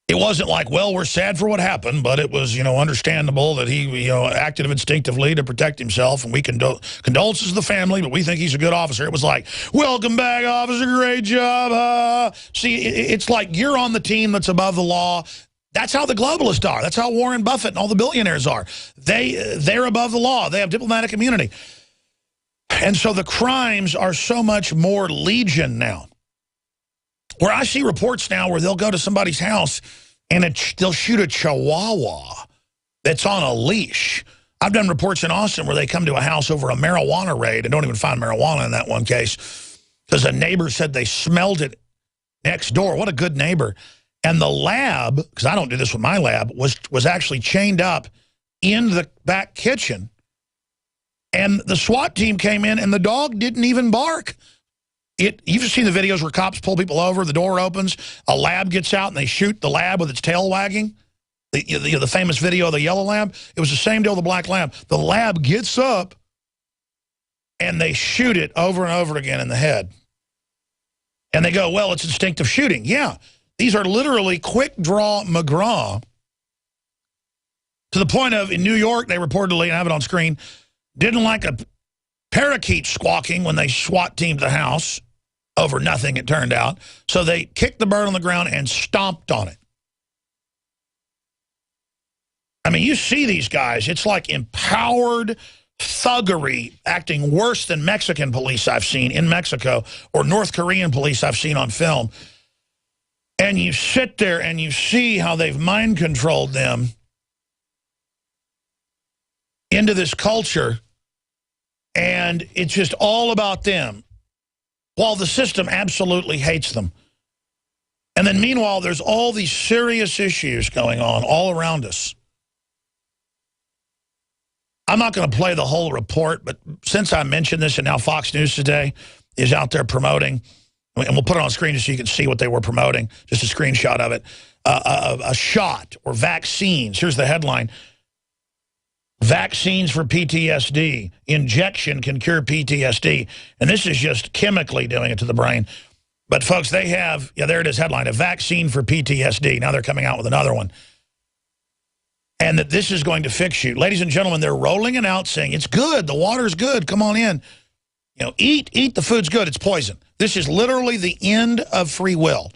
It wasn't like, well, we're sad for what happened, but it was, you know, understandable that he, you know, acted instinctively to protect himself, and we condolences to the family, but we think he's a good officer. It was like, welcome back, officer, great job. See, it's like you're on the team that's above the law. That's how the globalists are. That's how Warren Buffett and all the billionaires are. They're above the law. They have diplomatic immunity. And so the crimes are so much more legion now. Where I see reports now where they'll go to somebody's house and they'll shoot a chihuahua that's on a leash. I've done reports in Austin where they come to a house over a marijuana raid and don't even find marijuana in that one case because a neighbor said they smelled it next door. What a good neighbor. And the lab, because I don't do this with my lab, was actually chained up in the back kitchen. And the SWAT team came in, and the dog didn't even bark. You've seen the videos where cops pull people over, the door opens, a lab gets out, and they shoot the lab with its tail wagging. The famous video of the yellow lab. It was the same deal with the black lab. The lab gets up, and they shoot it over and over again in the head. And they go, well, it's instinctive shooting. Yeah. These are literally quick draw McGraw to the point of, in New York, they reportedly, and I have it on screen, didn't like a parakeet squawking when they SWAT teamed the house over nothing, it turned out. So they kicked the bird on the ground and stomped on it. I mean, you see these guys. It's like empowered thuggery acting worse than Mexican police I've seen in Mexico or North Korean police I've seen on film. And you sit there and you see how they've mind-controlled them into this culture, and it's just all about them, while the system absolutely hates them. And then meanwhile, there's all these serious issues going on all around us. I'm not going to play the whole report, but since I mentioned this, and now Fox News Today is out there promoting, and we'll put it on screen just so you can see what they were promoting, just a screenshot of it. A shot or vaccines. Here's the headline. Vaccines for PTSD. Injection can cure PTSD. And this is just chemically doing it to the brain. But, folks, they have, yeah, there it is, headline, a vaccine for PTSD. Now they're coming out with another one. And that this is going to fix you. Ladies and gentlemen, they're rolling it out saying, it's good, the water's good, come on in. You know, eat, the food's good, it's poison. This is literally the end of free will.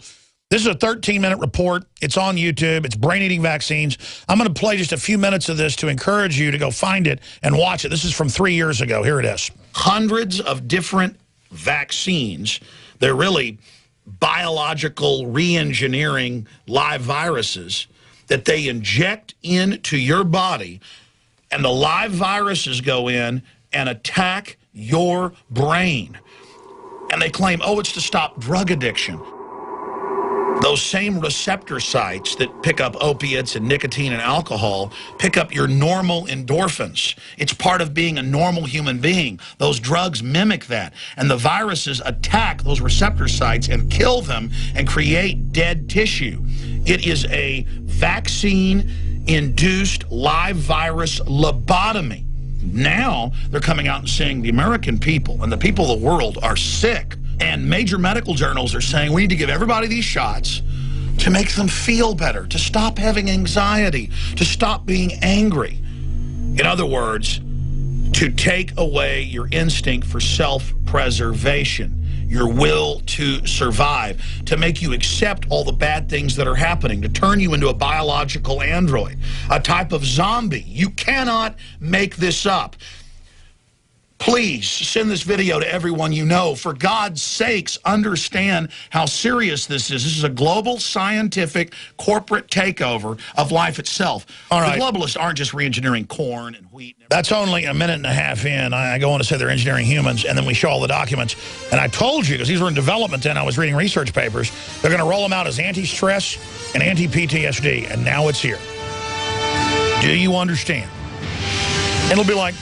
This is a 13-minute report. It's on YouTube. It's brain-eating vaccines. I'm going to play just a few minutes of this to encourage you to go find it and watch it. This is from 3 years ago. Here it is. Hundreds of different vaccines. They're really biological re-engineering live viruses that they inject into your body, and the live viruses go in and attack your brain. And they claim, oh, it's to stop drug addiction. Those same receptor sites that pick up opiates and nicotine and alcohol pick up your normal endorphins. It's part of being a normal human being. Those drugs mimic that. And the viruses attack those receptor sites and kill them and create dead tissue. It is a vaccine-induced live virus lobotomy. Now they're coming out and saying the American people and the people of the world are sick. And major medical journals are saying we need to give everybody these shots to make them feel better, to stop having anxiety, to stop being angry. In other words, to take away your instinct for self-preservation, your will to survive, to make you accept all the bad things that are happening, to turn you into a biological android, a type of zombie. You cannot make this up. Please send this video to everyone you know. For God's sakes, understand how serious this is. This is a global, scientific, corporate takeover of life itself. All right. The globalists aren't just re-engineering corn and wheat. That's only a minute and a half in. I go on to say they're engineering humans, and then we show all the documents. And I told you, because these were in development then, I was reading research papers, they're going to roll them out as anti-stress and anti-PTSD, and now it's here. Do you understand? It'll be like,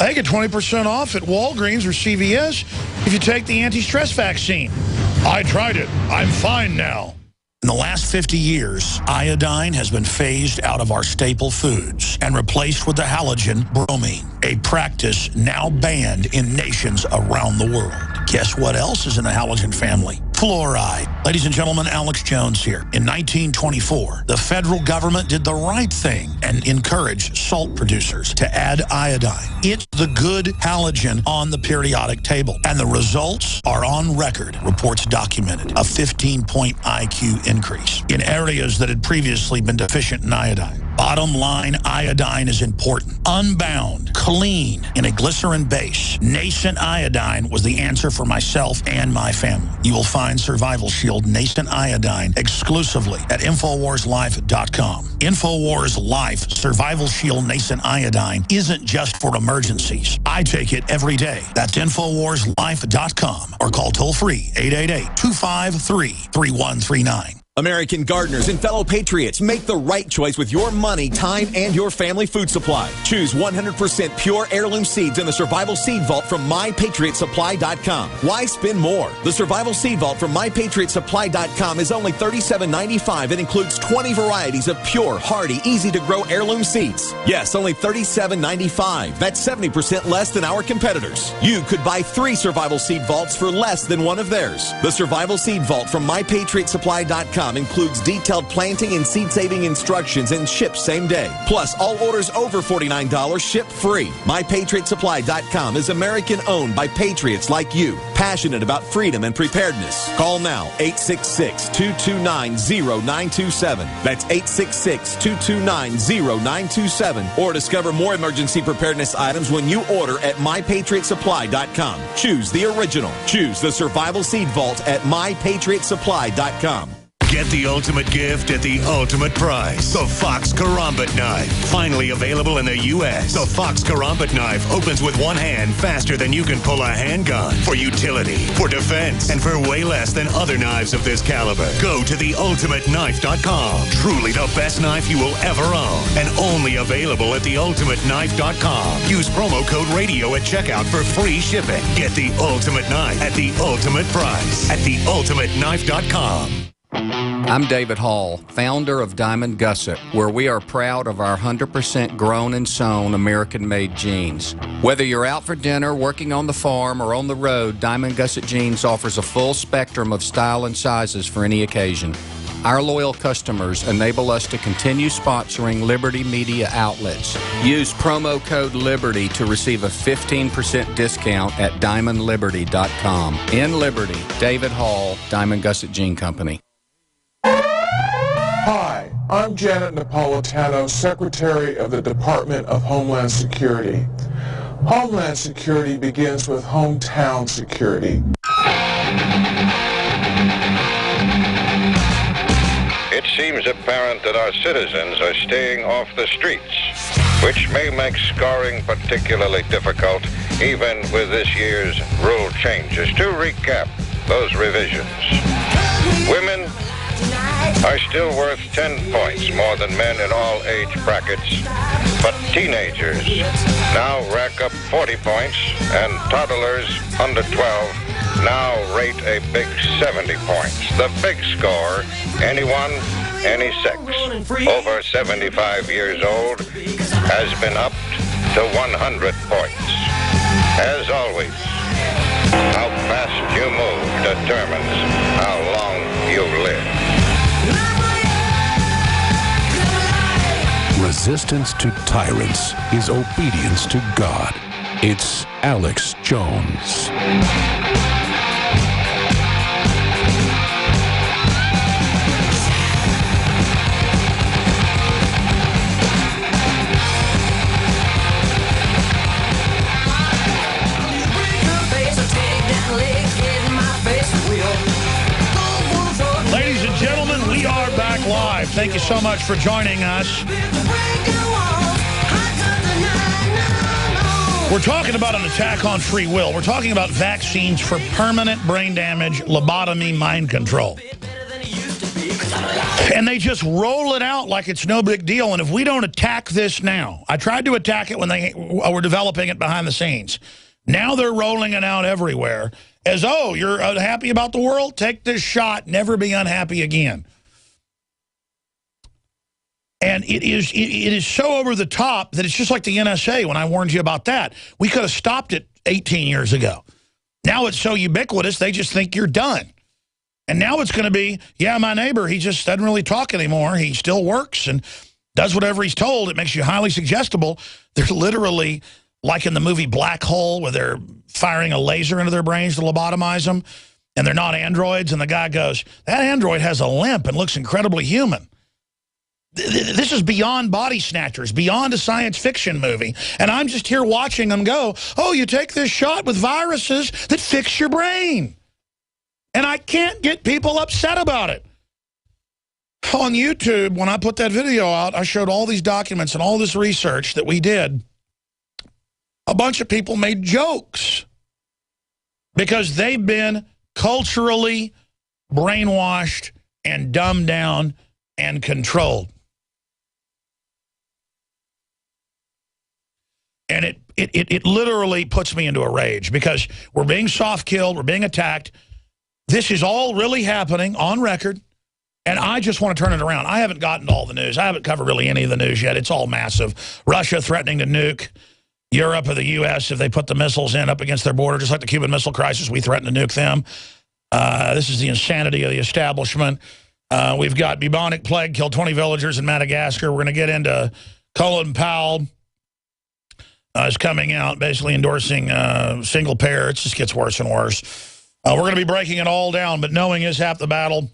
I get 20% off at Walgreens or CVS if you take the anti-stress vaccine. I tried it. I'm fine now. In the last 50 years, iodine has been phased out of our staple foods and replaced with the halogen bromine, a practice now banned in nations around the world. Guess what else is in the halogen family? Fluoride. Ladies and gentlemen, Alex Jones here. In 1924, the federal government did the right thing and encouraged salt producers to add iodine. It's the good halogen on the periodic table, and the results are on record. Reports documented a 15-point IQ increase in areas that had previously been deficient in iodine. Bottom line, iodine is important. Unbound, clean, in a glycerin base. Nascent iodine was the answer for myself and my family. You will find Survival Shield Nascent Iodine exclusively at InfoWarsLife.com. InfoWars Life Survival Shield Nascent Iodine isn't just for emergencies. I take it every day. That's InfoWarsLife.com or call toll-free 888-253-3139. American gardeners and fellow patriots, make the right choice with your money, time, and your family food supply. Choose 100% pure heirloom seeds in the Survival Seed Vault from MyPatriotSupply.com. Why spend more? The Survival Seed Vault from MyPatriotSupply.com is only $37.95 and includes 20 varieties of pure, hardy, easy-to-grow heirloom seeds. Yes, only $37.95. That's 70% less than our competitors. You could buy 3 Survival Seed Vaults for less than one of theirs. The Survival Seed Vault from MyPatriotSupply.com includes detailed planting and seed-saving instructions and ships same day. Plus, all orders over $49 ship free. MyPatriotSupply.com is American-owned by patriots like you, passionate about freedom and preparedness. Call now, 866-229-0927. That's 866-229-0927. Or discover more emergency preparedness items when you order at MyPatriotSupply.com. Choose the original. Choose the Survival Seed Vault at MyPatriotSupply.com. Get the ultimate gift at the ultimate price. The Fox Karambit Knife. Finally available in the U.S. The Fox Karambit Knife opens with one hand faster than you can pull a handgun. For utility, for defense, and for way less than other knives of this caliber. Go to theultimateknife.com. Truly the best knife you will ever own. And only available at theultimateknife.com. Use promo code RADIO at checkout for free shipping. Get the ultimate knife at the ultimate price at theultimateknife.com. I'm David Hall, founder of Diamond Gusset, where we are proud of our 100% grown and sewn American-made jeans. Whether you're out for dinner, working on the farm, or on the road, Diamond Gusset Jeans offers a full spectrum of style and sizes for any occasion. Our loyal customers enable us to continue sponsoring Liberty Media outlets. Use promo code LIBERTY to receive a 15% discount at DiamondLiberty.com. In Liberty, David Hall, Diamond Gusset Jean Company. Hi, I'm Janet Napolitano, Secretary of the Department of Homeland Security. Homeland Security begins with hometown security. It's seems apparent that our citizens are staying off the streets, which may make scoring particularly difficult, even with this year's rule changes. To recap those revisions, women are still worth 10 points more than men in all age brackets, but teenagers now rack up 40 points, and toddlers under 12 now rate a big 70 points. The big score, anyone, any sex, over 75 years old, has been upped to 100 points. As always, how fast you move determines how long you live. Resistance to tyrants is obedience to God. It's Alex Jones. Ladies and gentlemen, we are back live. Thank you so much for joining us. We're talking about an attack on free will. We're talking about vaccines for permanent brain damage, lobotomy, mind control. And they just roll it out like it's no big deal. And if we don't attack this now, I tried to attack it when they were developing it behind the scenes. Now they're rolling it out everywhere as, oh, you're unhappy about the world? Take this shot. Never be unhappy again. And it is so over the top that it's just like the NSA when I warned you about that. We could have stopped it 18 years ago. Now it's so ubiquitous, they just think you're done. And now it's going to be, yeah, my neighbor, he just doesn't really talk anymore. He still works and does whatever he's told. It makes you highly suggestible. They're literally, like in the movie Black Hole, where they're firing a laser into their brains to lobotomize them, and they're not androids, and the guy goes, that android has a limp and looks incredibly human. This is beyond Body Snatchers, beyond a science fiction movie. And I'm just here watching them go, oh, you take this shot with viruses that fix your brain. And I can't get people upset about it. On YouTube, when I put that video out, I showed all these documents and all this research that we did. A bunch of people made jokes because they've been culturally brainwashed and dumbed down and controlled. And it literally puts me into a rage because we're being soft-killed, we're being attacked. This is all really happening on record, and I just want to turn it around. I haven't gotten to all the news. I haven't covered really any of the news yet. It's all massive. Russia threatening to nuke Europe or the U.S. if they put the missiles in up against their border, just like the Cuban Missile Crisis. We threatened to nuke them. This is the insanity of the establishment. We've got bubonic plague, killed 20 villagers in Madagascar. We're going to get into Colin Powell is coming out, basically endorsing single payer. It just gets worse and worse. We're going to be breaking it all down, but knowing is half the battle.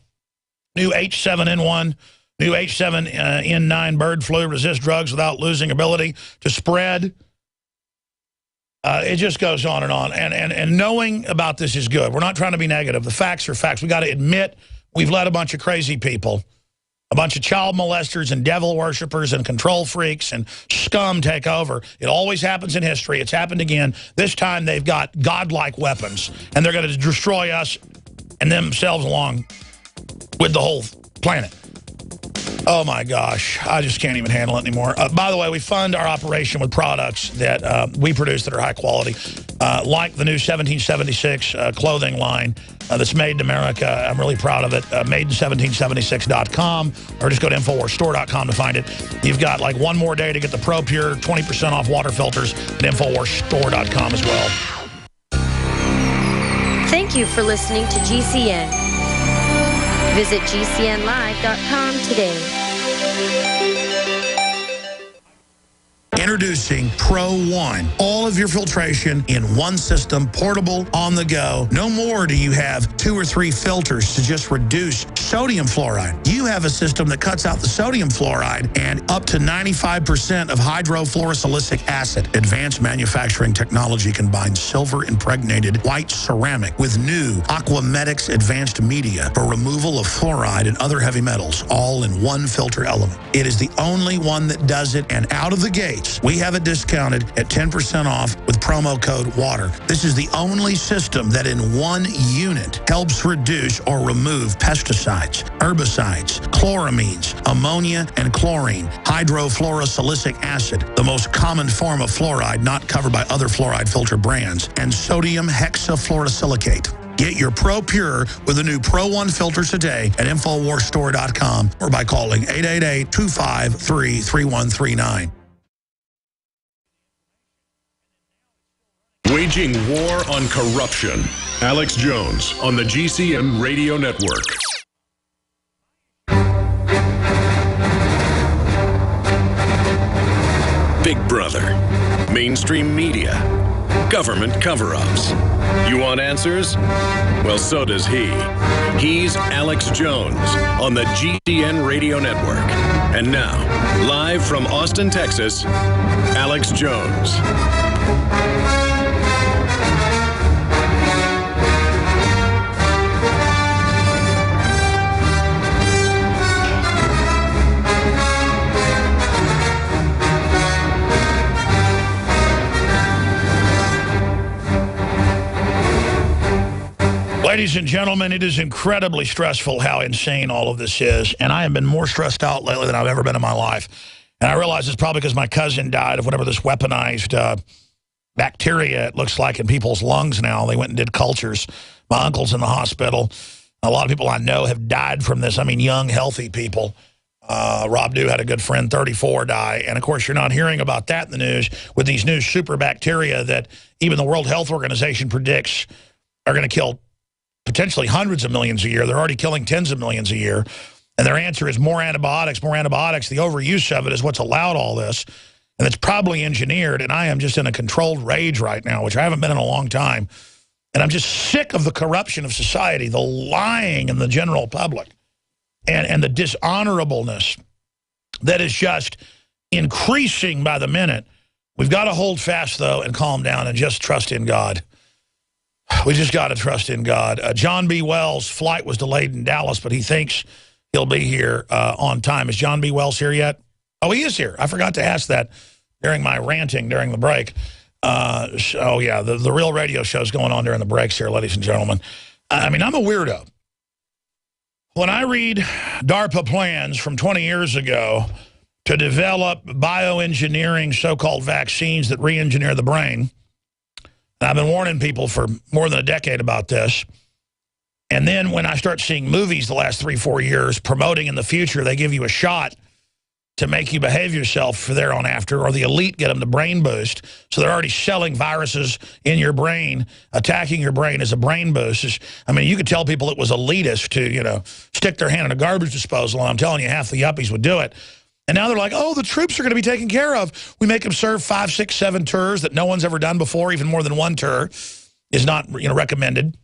New H7N1, new H7N9 bird flu resist drugs without losing ability to spread. It just goes on and on. And knowing about this is good. We're not trying to be negative. The facts are facts. We got to admit we've let a bunch of crazy people, a bunch of child molesters and devil worshipers and control freaks and scum take over. It always happens in history. It's happened again. This time they've got godlike weapons, and they're going to destroy us and themselves along with the whole planet. Oh, my gosh. I just can't even handle it anymore. By the way, we fund our operation with products that we produce that are high quality, like the new 1776 clothing line that's made in America. I'm really proud of it. Made1776.com, or just go to InfoWarsStore.com to find it. You've got like one more day to get the Pro Pure 20% off water filters at InfoWarsStore.com as well. Thank you for listening to GCN. Visit GCNlive.com today. Introducing Pro One. All of your filtration in one system, portable, on the go. No more do you have 2 or 3 filters to just reduce sodium fluoride. You have a system that cuts out the sodium fluoride and up to 95% of hydrofluorosilicic acid. Advanced manufacturing technology combines silver-impregnated white ceramic with new Aquamedics advanced media for removal of fluoride and other heavy metals, all in one filter element. It is the only one that does it, and out of the gates, we have it discounted at 10% off with promo code WATER. This is the only system that in one unit helps reduce or remove pesticides, herbicides, chloramines, ammonia, and chlorine, hydrofluorosilicic acid, the most common form of fluoride not covered by other fluoride filter brands, and sodium hexafluorosilicate. Get your Pro Pure with the new Pro 1 filters today at InfoWarsStore.com or by calling 888-253-3139. Waging war on corruption. Alex Jones on the GCN Radio Network. Big Brother, mainstream media, government cover-ups. You want answers? Well, so does he. He's Alex Jones on the GCN Radio Network. And now, live from Austin, Texas, Alex Jones. Ladies and gentlemen, it is incredibly stressful how insane all of this is, and I have been more stressed out lately than I've ever been in my life. And I realize it's probably because my cousin died of whatever this weaponized bacteria it looks like in people's lungs now. They went and did cultures. My uncle's in the hospital. A lot of people I know have died from this. I mean, young, healthy people. Rob Dew had a good friend, 34, die. And, of course, you're not hearing about that in the news with these new super bacteria that even the World Health Organization predicts are going to kill potentially hundreds of millions a year. They're already killing tens of millions a year. And their answer is more antibiotics, more antibiotics. The overuse of it is what's allowed all this. And it's probably engineered. And I am just in a controlled rage right now, which I haven't been in a long time. And I'm just sick of the corruption of society, the lying in the general public, and the dishonorableness that is just increasing by the minute. We've got to hold fast, though, and calm down and just trust in God. We just got to trust in God. John B. Wells' flight was delayed in Dallas, but he thinks he'll be here on time. Is John B. Wells here yet? Oh, he is here. I forgot to ask that during my ranting during the break. So, yeah, the real radio show's going on during the breaks here, ladies and gentlemen. I mean, I'm a weirdo. When I read DARPA plans from 20 years ago to develop bioengineering so-called vaccines that re-engineer the brain, and I've been warning people for more than a decade about this. And then when I start seeing movies the last 3-4 years promoting in the future, they give you a shot to make you behave yourself for there on after, or the elite get them the brain boost. So they're already selling viruses in your brain, attacking your brain as a brain boost. I mean, you could tell people it was elitist to, you know, stick their hand in a garbage disposal, and I'm telling you, half the yuppies would do it. And now they're like, oh, the troops are going to be taken care of. We make them serve 5, 6, 7 tours that no one's ever done before. Even more than one tour is not, you know, recommended.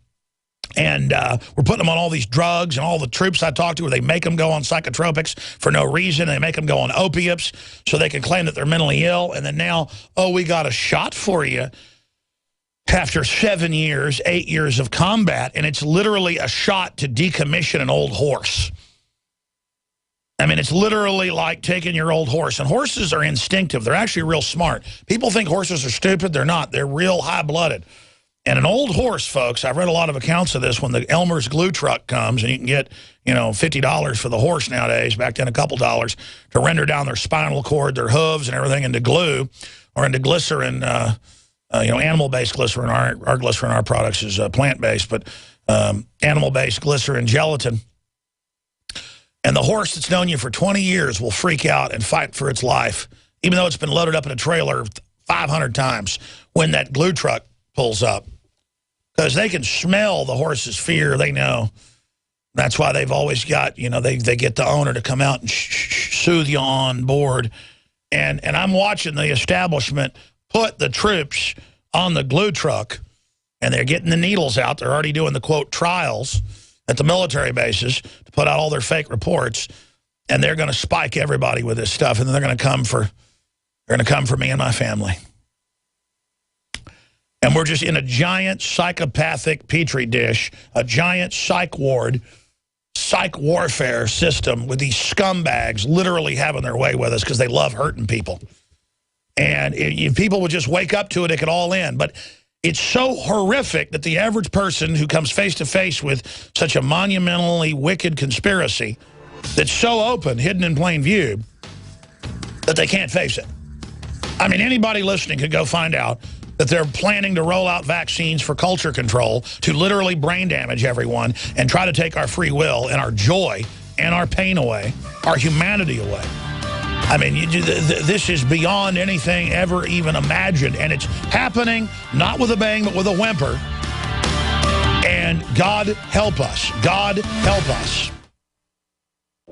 And we're putting them on all these drugs, and all the troops I talk to, where they make them go on psychotropics for no reason. They make them go on opiates so they can claim that they're mentally ill. And then now, oh, we got a shot for you after 7 years, 8 years of combat. And it's literally a shot to decommission an old horse. I mean, it's literally like taking your old horse. And horses are instinctive. They're actually real smart. People think horses are stupid. They're not. They're real high-blooded. And an old horse, folks, I've read a lot of accounts of this, when the Elmer's glue truck comes, and you can get, you know, $50 for the horse nowadays, back then a couple dollars, to render down their spinal cord, their hooves and everything into glue or into glycerin, you know, animal-based glycerin. Our glycerin, our products, is plant-based, but animal-based glycerin gelatin. And the horse that's known you for 20 years will freak out and fight for its life, even though it's been loaded up in a trailer 500 times when that glue truck pulls up. Because they can smell the horse's fear. They know. That's why they've always got, you know, they get the owner to come out and soothe you on board. And I'm watching the establishment put the troops on the glue truck, and they're getting the needles out. They're already doing the, quote, trials. at the military bases to put out all their fake reports, and they're going to spike everybody with this stuff, and then they're going to come for me and my family. And we're just in a giant psychopathic petri dish, a giant psych ward, psych warfare system with these scumbags literally having their way with us because they love hurting people. And if people would just wake up to it, it could all end. But it's so horrific that the average person who comes face to face with such a monumentally wicked conspiracy that's so open, hidden in plain view, that they can't face it. I mean, anybody listening could go find out that they're planning to roll out vaccines for culture control to literally brain damage everyone and try to take our free will and our joy and our pain away, our humanity away. I mean, this is beyond anything ever even imagined, and it's happening not with a bang but with a whimper. And God help us. God help us.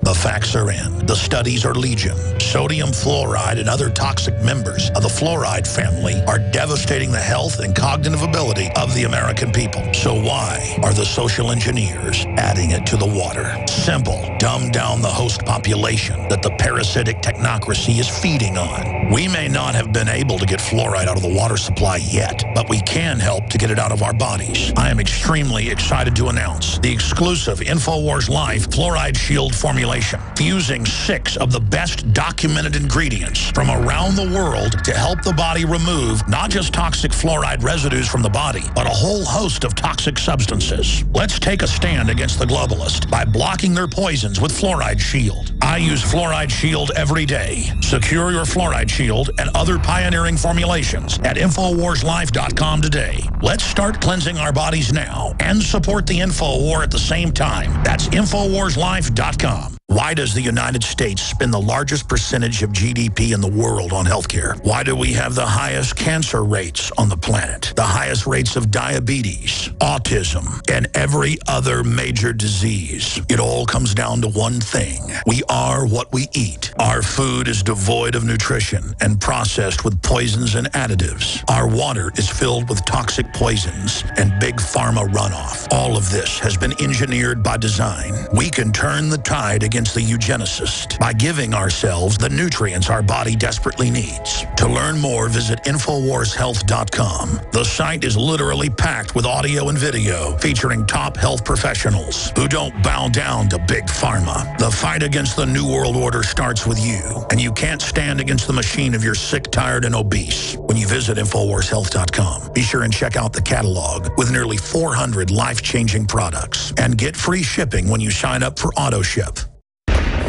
The facts are in. The studies are legion. Sodium fluoride and other toxic members of the fluoride family are devastating the health and cognitive ability of the American people. So why are the social engineers adding it to the water? Simple. Dumb down the host population that the parasitic technocracy is feeding on. We may not have been able to get fluoride out of the water supply yet, but we can help to get it out of our bodies. I am extremely excited to announce the exclusive InfoWars Life Fluoride Shield formulation, fusing 6 of the best documented ingredients from around the world to help the body remove not just toxic fluoride residues from the body, but a whole host of toxic substances. Let's take a stand against the globalists by blocking their poisons with Fluoride Shield. I use Fluoride Shield every day. Secure your Fluoride Shield and other pioneering formulations at InfoWarsLife.com today. Let's start cleansing our bodies now and support the InfoWar at the same time. That's InfoWarsLife.com. Why does the United States spend the largest percentage of GDP in the world on healthcare? Why do we have the highest cancer rates on the planet, the highest rates of diabetes, autism, and every other major disease? It all comes down to one thing. We are what we eat. Our food is devoid of nutrition and processed with poisons and additives. Our water is filled with toxic poisons and big pharma runoff. All of this has been engineered by design. We can turn the tide against the eugenicist by giving ourselves the nutrients our body desperately needs. To learn more, visit InfoWarsHealth.com. The site is literally packed with audio and video featuring top health professionals who don't bow down to big pharma. The fight against the New World Order starts with you, and you can't stand against the machine if you're sick, tired, and obese. When you visit InfoWarsHealth.com, be sure and check out the catalog with nearly 400 life-changing products and get free shipping when you sign up for AutoShip.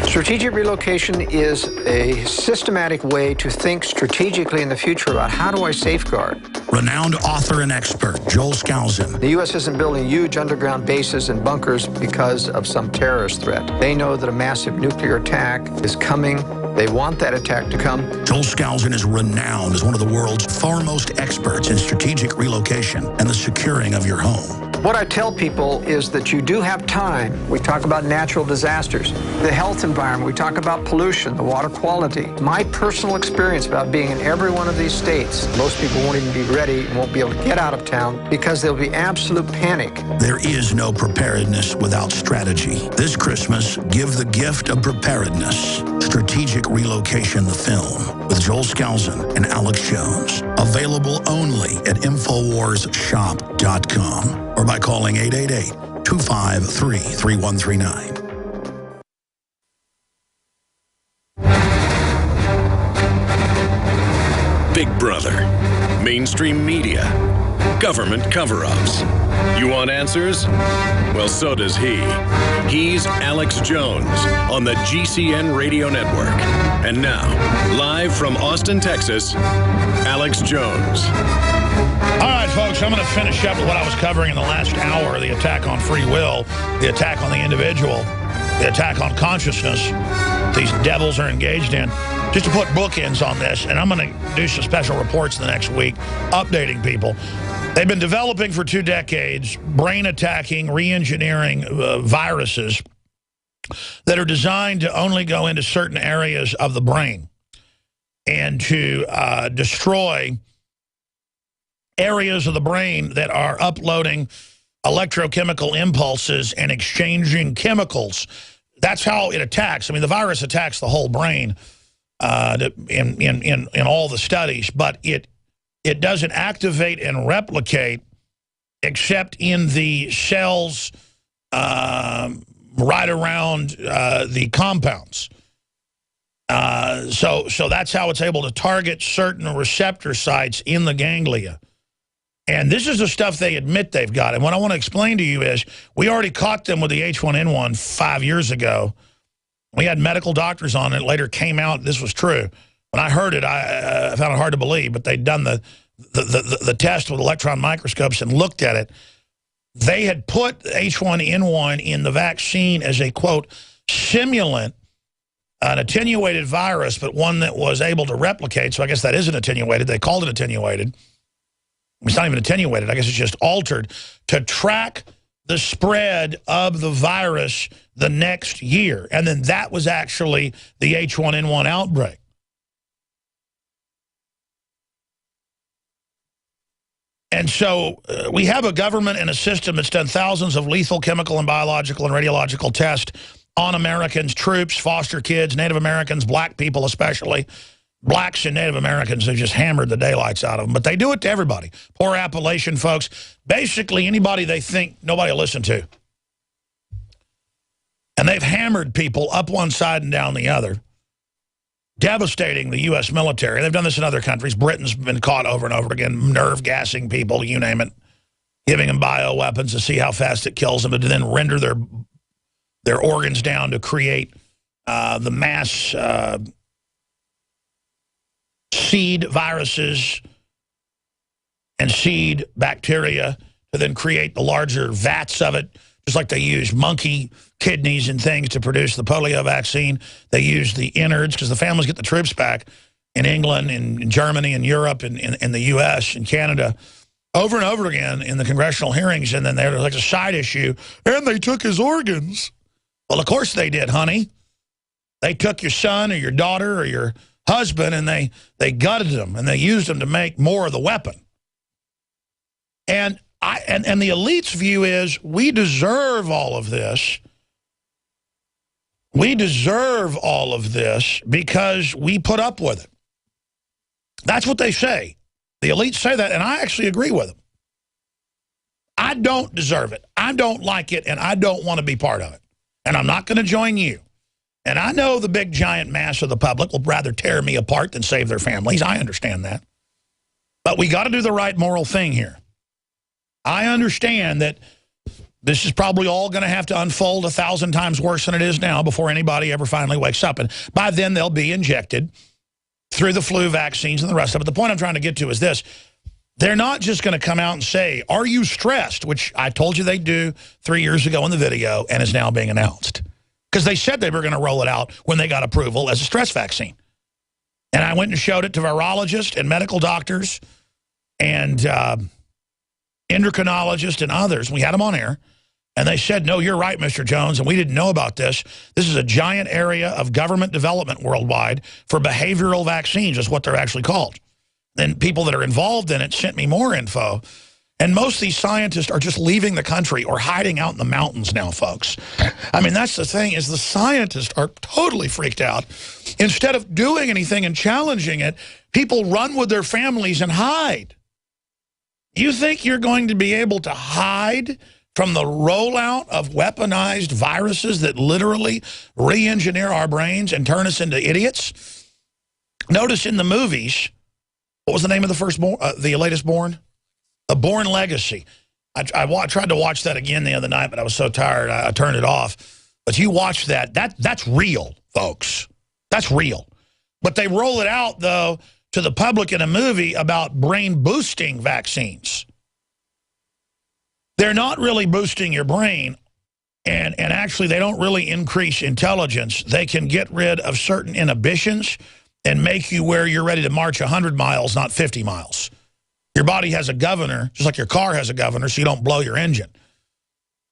Strategic relocation is a systematic way to think strategically in the future about how do I safeguard. Renowned author and expert Joel Skousen. The U.S. isn't building huge underground bases and bunkers because of some terrorist threat. They know that a massive nuclear attack is coming. They want that attack to come. Joel Skousen is renowned as one of the world's foremost experts in strategic relocation and the securing of your home. What I tell people is that you do have time. We talk about natural disasters, the health environment. We talk about pollution, the water quality. My personal experience about being in every one of these states, most people won't even be ready and won't be able to get out of town because there'll be absolute panic. There is no preparedness without strategy. This Christmas, give the gift of preparedness. Strategic Relocation, the film, with Joel Skousen and Alex Jones. Available only at InfoWarsShop.com or by calling 888-253-3139. Big Brother, mainstream media, government cover-ups. You want answers? Well, so does he. He's Alex Jones on the GCN Radio Network. And now, live from Austin, Texas, Alex Jones. All right, folks, I'm going to finish up with what I was covering in the last hour, the attack on free will, the attack on the individual, the attack on consciousness these devils are engaged in. Just to put bookends on this, and I'm going to do some special reports the next week, updating people. They've been developing for 2 decades brain-attacking, re-engineering viruses that are designed to only go into certain areas of the brain and to destroy areas of the brain that are uploading electrochemical impulses and exchanging chemicals. That's how it attacks. I mean, the virus attacks the whole brain in all the studies, but it doesn't activate and replicate except in the cells right around the compounds. So that's how it's able to target certain receptor sites in the ganglia. And this is the stuff they admit they've got. And what I want to explain to you is we already caught them with the H1N1 5 years ago. We had medical doctors on it. It later came out this was true. When I heard it, I found it hard to believe, but they'd done the test with electron microscopes and looked at it. They had put H1N1 in the vaccine as a, quote, simulant, an attenuated virus, but one that was able to replicate. So I guess that isn't attenuated. They called it attenuated. It's not even attenuated. I guess it's just altered to track the spread of the virus the next year. And then that was actually the H1N1 outbreak. And so we have a government and a system that's done thousands of lethal chemical and biological and radiological tests on Americans, troops, foster kids, Native Americans, black people especially. Blacks and Native Americans have just hammered the daylights out of them. But they do it to everybody. Poor Appalachian folks. Basically anybody they think nobody will listen to. And they've hammered people up one side and down the other. Devastating the U.S. military. They've done this in other countries. Britain's been caught over and over again, nerve gassing people, you name it, giving them bioweapons to see how fast it kills them, to then render their organs down to create the mass seed viruses and seed bacteria to then create the larger vats of it, just like they use monkey kidneys and things to produce the polio vaccine. They use the innards because the families get the troops back in England, in Germany, in Europe, in the U.S., and Canada, over and over again in the congressional hearings, and then there's like a side issue, and they took his organs. Well, of course they did, honey. They took your son or your daughter or your husband, and they gutted them, and they used them to make more of the weapon. And the elite's view is we deserve all of this. We deserve all of this because we put up with it. That's what they say. The elites say that, and I actually agree with them. I don't deserve it. I don't like it, and I don't want to be part of it. And I'm not going to join you. And I know the big giant mass of the public will rather tear me apart than save their families. I understand that. But we got to do the right moral thing here. I understand that this is probably all going to have to unfold 1,000 times worse than it is now before anybody ever finally wakes up. And by then, they'll be injected through the flu vaccines and the rest of it. The point I'm trying to get to is this. They're not just going to come out and say, are you stressed? Which I told you they'd do 3 years ago in the video and is now being announced. Because they said they were going to roll it out when they got approval as a stress vaccine. And I went and showed it to virologists and medical doctors and endocrinologists and others. We had them on air. And they said, no, you're right, Mr. Jones, and we didn't know about this. This is a giant area of government development worldwide for behavioral vaccines, is what they're actually called. Then people that are involved in it sent me more info. And most of these scientists are just leaving the country or hiding out in the mountains now, folks. I mean, that's the thing, is the scientists are totally freaked out. Instead of doing anything and challenging it, people run with their families and hide. You think you're going to be able to hide from the rollout of weaponized viruses that literally re-engineer our brains and turn us into idiots? Notice in the movies, what was the name of the latest Born? A Born Legacy. I tried to watch that again the other night, but I was so tired I turned it off. But you watch that's real, folks. That's real. But they roll it out, though, to the public in a movie about brain-boosting vaccines. They're not really boosting your brain, and actually they don't really increase intelligence. They can get rid of certain inhibitions and make you where you're ready to march 100 miles, not 50 miles. Your body has a governor, just like your car has a governor, so you don't blow your engine.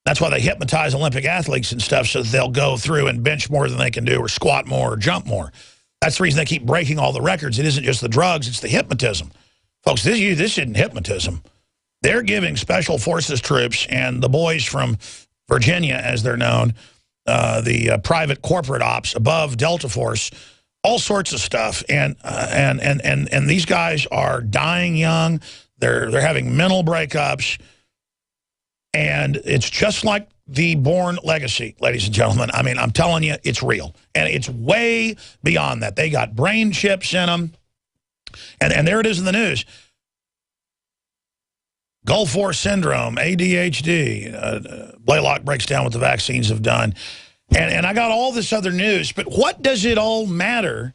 That's why they hypnotize Olympic athletes and stuff, so that they'll go through and bench more than they can do or squat more or jump more. That's the reason they keep breaking all the records. It isn't just the drugs, it's the hypnotism. Folks, this isn't hypnotism. They're giving Special Forces troops and the boys from Virginia, as they're known, the private corporate ops above Delta Force, all sorts of stuff. And these guys are dying young. They're having mental breakups. And it's just like the Bourne legacy, ladies and gentlemen. I mean, I'm telling you, it's real. And it's way beyond that. They got brain chips in them. And there it is in the news. Gulf War syndrome, ADHD. Blaylock breaks down what the vaccines have done. And I got all this other news. But what does it all matter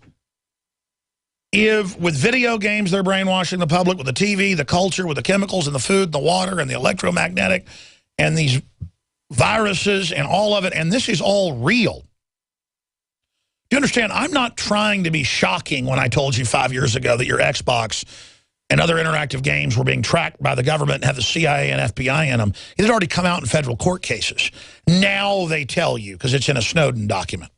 if with video games they're brainwashing the public, with the TV, the culture, with the chemicals and the food, the water, and the electromagnetic, and these viruses and all of it, and this is all real. Do you understand? I'm not trying to be shocking when I told you 5 years ago that your Xbox and other interactive games were being tracked by the government and have the CIA and FBI in them. It had already come out in federal court cases. Now they tell you, because it's in a Snowden document.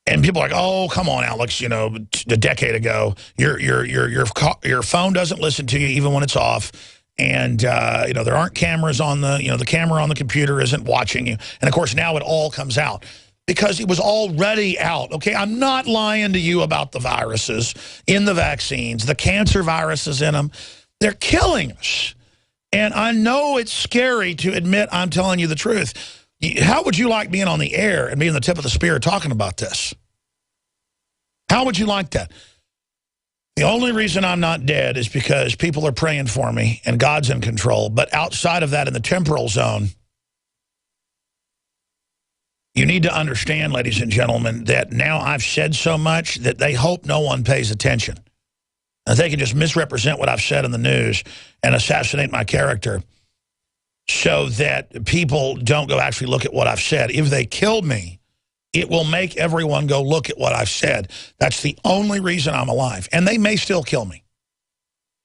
And people are like, oh, come on, Alex, you know, a decade ago, your phone doesn't listen to you even when it's off. And, you know, there aren't cameras on the, you know, the camera on the computer isn't watching you. And, of course, now it all comes out because it was already out. Okay, I'm not lying to you about the viruses in the vaccines, the cancer viruses in them. They're killing us. And I know it's scary to admit I'm telling you the truth. How would you like being on the air and being the tip of the spear talking about this? How would you like that? The only reason I'm not dead is because people are praying for me and God's in control. But outside of that, in the temporal zone, you need to understand, ladies and gentlemen, that now I've said so much that they hope no one pays attention. And they can just misrepresent what I've said in the news and assassinate my character so that people don't go actually look at what I've said. If they kill me, it will make everyone go look at what I've said. That's the only reason I'm alive. And they may still kill me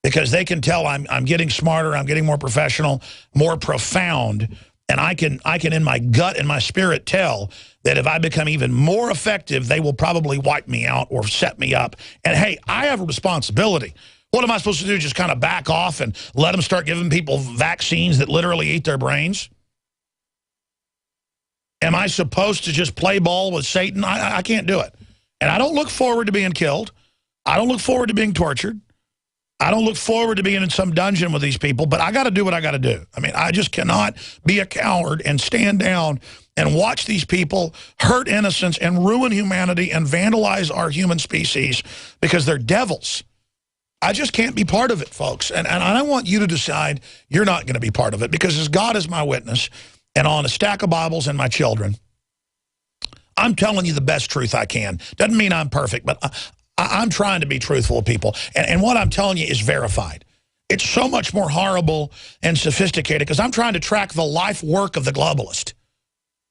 because they can tell I'm getting smarter, I'm getting more professional, more profound, and I can in my gut and my spirit tell that if I become even more effective, they will probably wipe me out or set me up. And hey, I have a responsibility. What am I supposed to do? Just kind of back off and let them start giving people vaccines that literally eat their brains? Am I supposed to just play ball with Satan? I can't do it. And I don't look forward to being killed. I don't look forward to being tortured. I don't look forward to being in some dungeon with these people, but I got to do what I got to do. I mean, I just cannot be a coward and stand down and watch these people hurt innocents and ruin humanity and vandalize our human species because they're devils. I just can't be part of it, folks. And I want you to decide you're not going to be part of it because as God is my witness and on a stack of Bibles and my children, I'm telling you the best truth I can. Doesn't mean I'm perfect, but I'm trying to be truthful with people. And what I'm telling you is verified. It's so much more horrible and sophisticated because I'm trying to track the life work of the globalist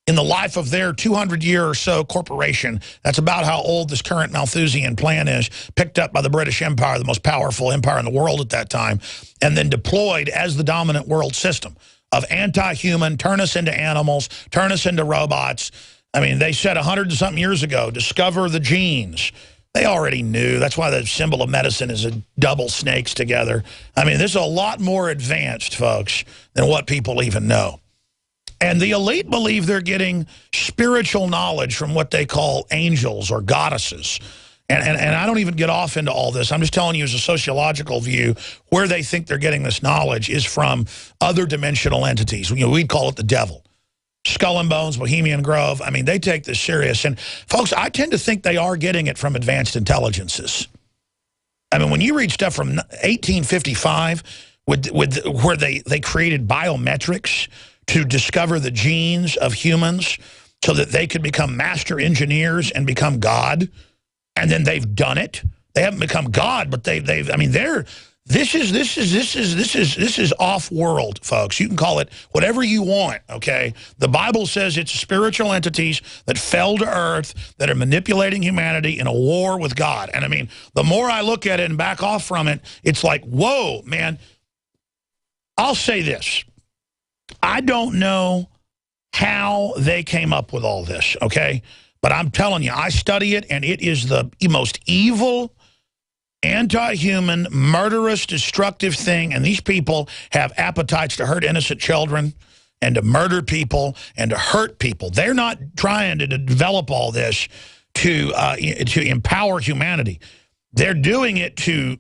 in the life of their 200-year or so corporation. That's about how old this current Malthusian plan is, picked up by the British Empire, the most powerful empire in the world at that time, and then deployed as the dominant world system of anti-human, turn us into animals, turn us into robots. I mean, they said 100-something years ago, discover the genes. They already knew. That's why the symbol of medicine is a double snakes together. I mean, this is a lot more advanced, folks, than what people even know. And the elite believe they're getting spiritual knowledge from what they call angels or goddesses. And I don't even get off into all this. I'm just telling you as a sociological view, where they think they're getting this knowledge is from other dimensional entities. You know, we'd call it the devil. Skull and Bones, Bohemian Grove. I mean, they take this serious. And, folks, I tend to think they are getting it from advanced intelligences. I mean, when you read stuff from 1855 where they created biometrics to discover the genes of humans so that they could become master engineers and become God, and then they've done it. They haven't become God, but they've I mean, this is off-world, folks. You can call it whatever you want, okay? The Bible says it's spiritual entities that fell to earth that are manipulating humanity in a war with God. And, I mean, the more I look at it and back off from it, it's like, whoa, man. I'll say this. I don't know how they came up with all this, okay? But I'm telling you, I study it, and it is the most evil anti-human, murderous, destructive thing, and these people have appetites to hurt innocent children and to murder people and to hurt people. They're not trying to develop all this to empower humanity. They're doing it to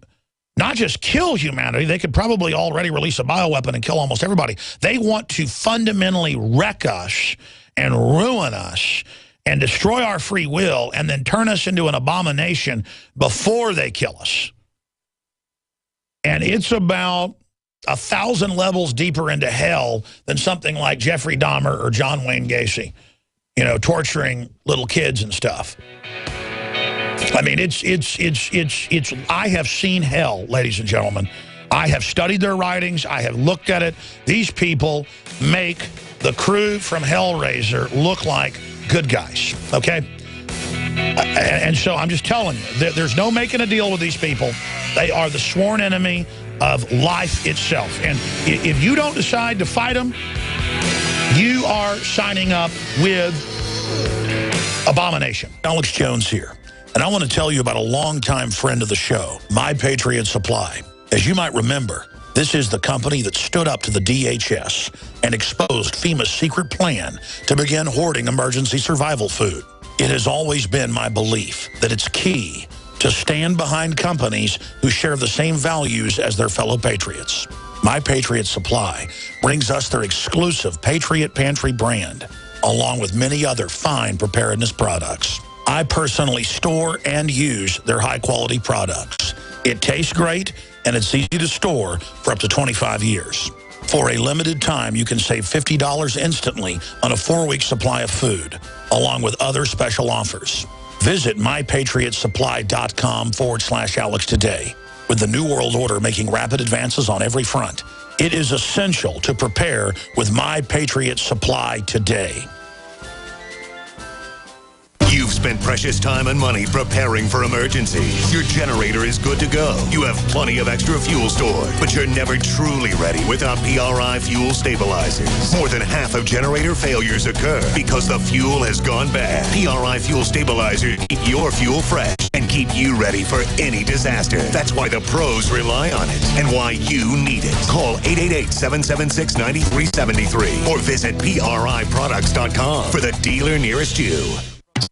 not just kill humanity. They could probably already release a bioweapon and kill almost everybody. They want to fundamentally wreck us and ruin us and destroy our free will and then turn us into an abomination before they kill us. And it's about 1,000 levels deeper into hell than something like Jeffrey Dahmer or John Wayne Gacy, you know, torturing little kids and stuff. I mean, I have seen hell, ladies and gentlemen. I have studied their writings. I have looked at it. These people make the crew from Hellraiser look like good guys, okay? And so I'm just telling you, there's no making a deal with these people. They are the sworn enemy of life itself. And if you don't decide to fight them, you are signing up with abomination. Alex Jones here. And I want to tell you about a longtime friend of the show, My Patriot Supply. As you might remember, this is the company that stood up to the DHS and exposed FEMA's secret plan to begin hoarding emergency survival food. It has always been my belief that it's key to stand behind companies who share the same values as their fellow patriots. My Patriot Supply brings us their exclusive Patriot Pantry brand, along with many other fine preparedness products. I personally store and use their high-quality products. It tastes great, and it's easy to store for up to 25 years. For a limited time, you can save $50 instantly on a 4-week supply of food, along with other special offers. Visit mypatriotsupply.com/Alex today. With the New World Order making rapid advances on every front, it is essential to prepare with My Patriot Supply today. You've spent precious time and money preparing for emergencies. Your generator is good to go. You have plenty of extra fuel stored, but you're never truly ready without PRI fuel stabilizers. More than half of generator failures occur because the fuel has gone bad. PRI fuel stabilizers keep your fuel fresh and keep you ready for any disaster. That's why the pros rely on it and why you need it. Call 888-776-9373 or visit PRIproducts.com for the dealer nearest you.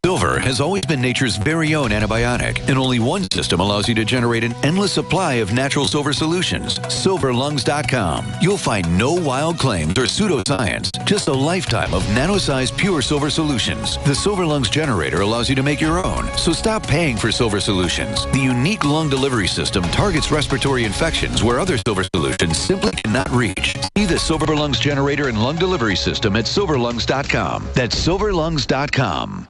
Silver has always been nature's very own antibiotic, and only one system allows you to generate an endless supply of natural silver solutions. Silverlungs.com. You'll find no wild claims or pseudoscience, just a lifetime of nano-sized pure silver solutions. The Silver Lungs generator allows you to make your own, so stop paying for silver solutions. The unique lung delivery system targets respiratory infections where other silver solutions simply cannot reach. See the Silver Lungs generator and lung delivery system at silverlungs.com. That's silverlungs.com.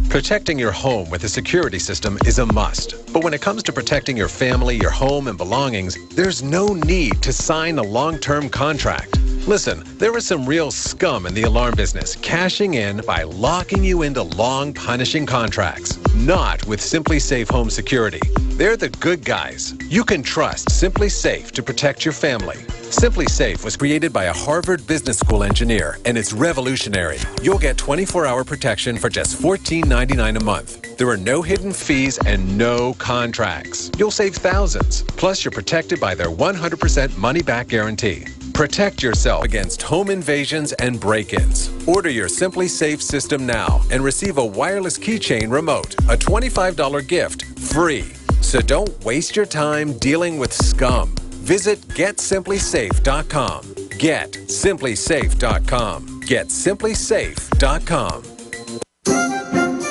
Protecting your home with a security system is a must. But when it comes to protecting your family, your home, and belongings, there's no need to sign a long-term contract. Listen, there is some real scum in the alarm business, cashing in by locking you into long, punishing contracts. Not with Simply Safe Home Security. They're the good guys. You can trust Simply Safe to protect your family. Simply Safe was created by a Harvard Business School engineer, and it's revolutionary. You'll get 24-hour protection for just $14.99 a month. There are no hidden fees and no contracts. You'll save thousands. Plus, you're protected by their 100% money-back guarantee. Protect yourself against home invasions and break-ins. Order your Simply Safe system now and receive a wireless keychain remote, a $25 gift, free. So don't waste your time dealing with scum. Visit GetSimplySafe.com. GetSimplySafe.com. GetSimplySafe.com.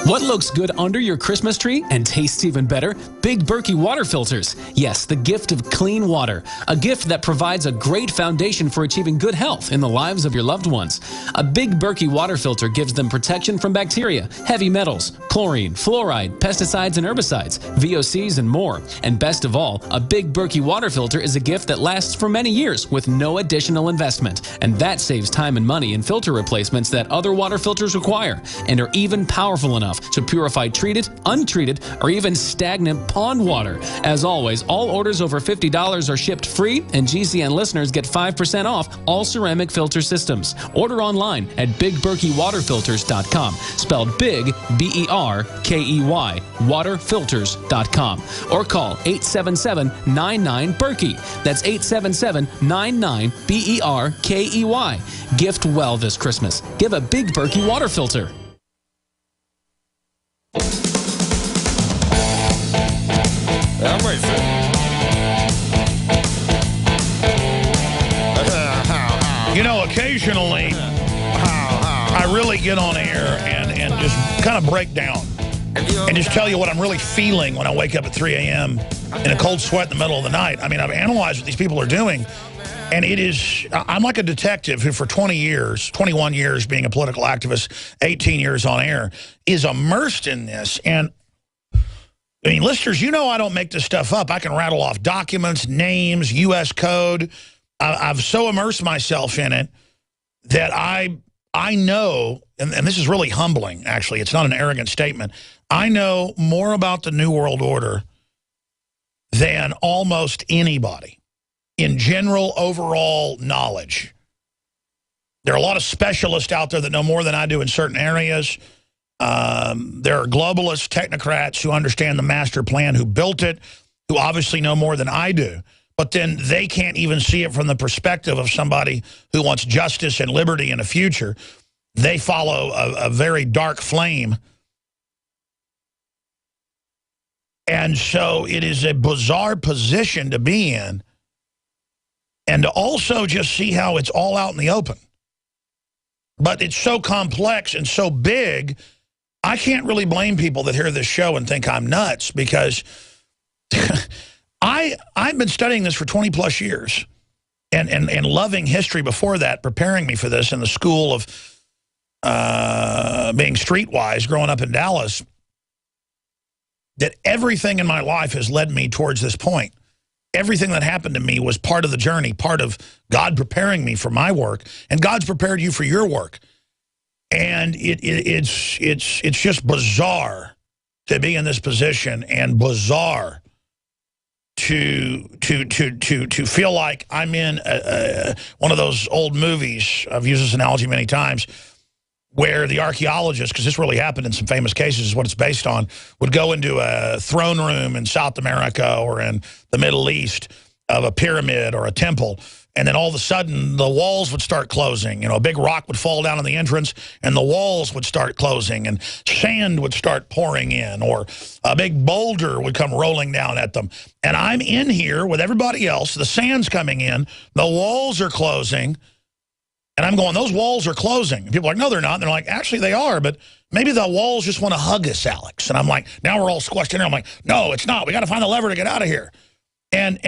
What looks good under your Christmas tree and tastes even better? Big Berkey water filters. Yes, the gift of clean water. A gift that provides a great foundation for achieving good health in the lives of your loved ones. A Big Berkey water filter gives them protection from bacteria, heavy metals, chlorine, fluoride, pesticides and herbicides, VOCs and more. And best of all, a Big Berkey water filter is a gift that lasts for many years with no additional investment. And that saves time and money in filter replacements that other water filters require and are even powerful enough enough to purify treated, untreated, or even stagnant pond water. As always, all orders over $50 are shipped free, and GCN listeners get 5% off all ceramic filter systems. Order online at BigBerkeyWaterFilters.com, spelled Big, B-E-R-K-E-Y, waterfilters.com, or call 877-99-BERKEY. That's 877-99-BERKEY. Gift well this Christmas. Give a Big Berkey water filter. I'm ready, sir. You know, occasionally, I really get on air and just kind of break down and just tell you what I'm really feeling when I wake up at 3 a.m. in a cold sweat in the middle of the night. I mean, I've analyzed what these people are doing, and it is, I'm like a detective who for 20 years, 21 years being a political activist, 18 years on air, is immersed in this. And I mean, listeners, you know I don't make this stuff up. I can rattle off documents, names, U.S. code. I've so immersed myself in it that I know, and this is really humbling, actually. It's not an arrogant statement. I know more about the New World Order than almost anybody in general overall knowledge. There are a lot of specialists out there that know more than I do in certain areas. There are globalists, technocrats who understand the master plan, who built it, who obviously know more than I do. But then they can't even see it from the perspective of somebody who wants justice and liberty and a future. They follow a very dark flame. And so it is a bizarre position to be in. And to also just see how it's all out in the open. But it's so complex and so big, I can't really blame people that hear this show and think I'm nuts, because I've been studying this for 20-plus years and loving history before that, preparing me for this in the school of being streetwise growing up in Dallas, that everything in my life has led me towards this point. Everything that happened to me was part of the journey, part of God preparing me for my work, and God's prepared you for your work. And it's just bizarre to be in this position, and bizarre to feel like I'm in one of those old movies. I've used this analogy many times, where the archaeologists, because this really happened in some famous cases, is what it's based on, would go into a throne room in South America or in the Middle East of a pyramid or a temple, and then all of a sudden the walls would start closing. You know, a big rock would fall down on the entrance and the walls would start closing, and sand would start pouring in, or a big boulder would come rolling down at them. And I'm in here with everybody else, the sand's coming in, the walls are closing, and I'm going, those walls are closing. And people are like, no, they're not. And they're like, actually, they are, but maybe the walls just want to hug us, Alex. And I'm like, now we're all squashed in there. I'm like, no, it's not. We got to find the lever to get out of here. And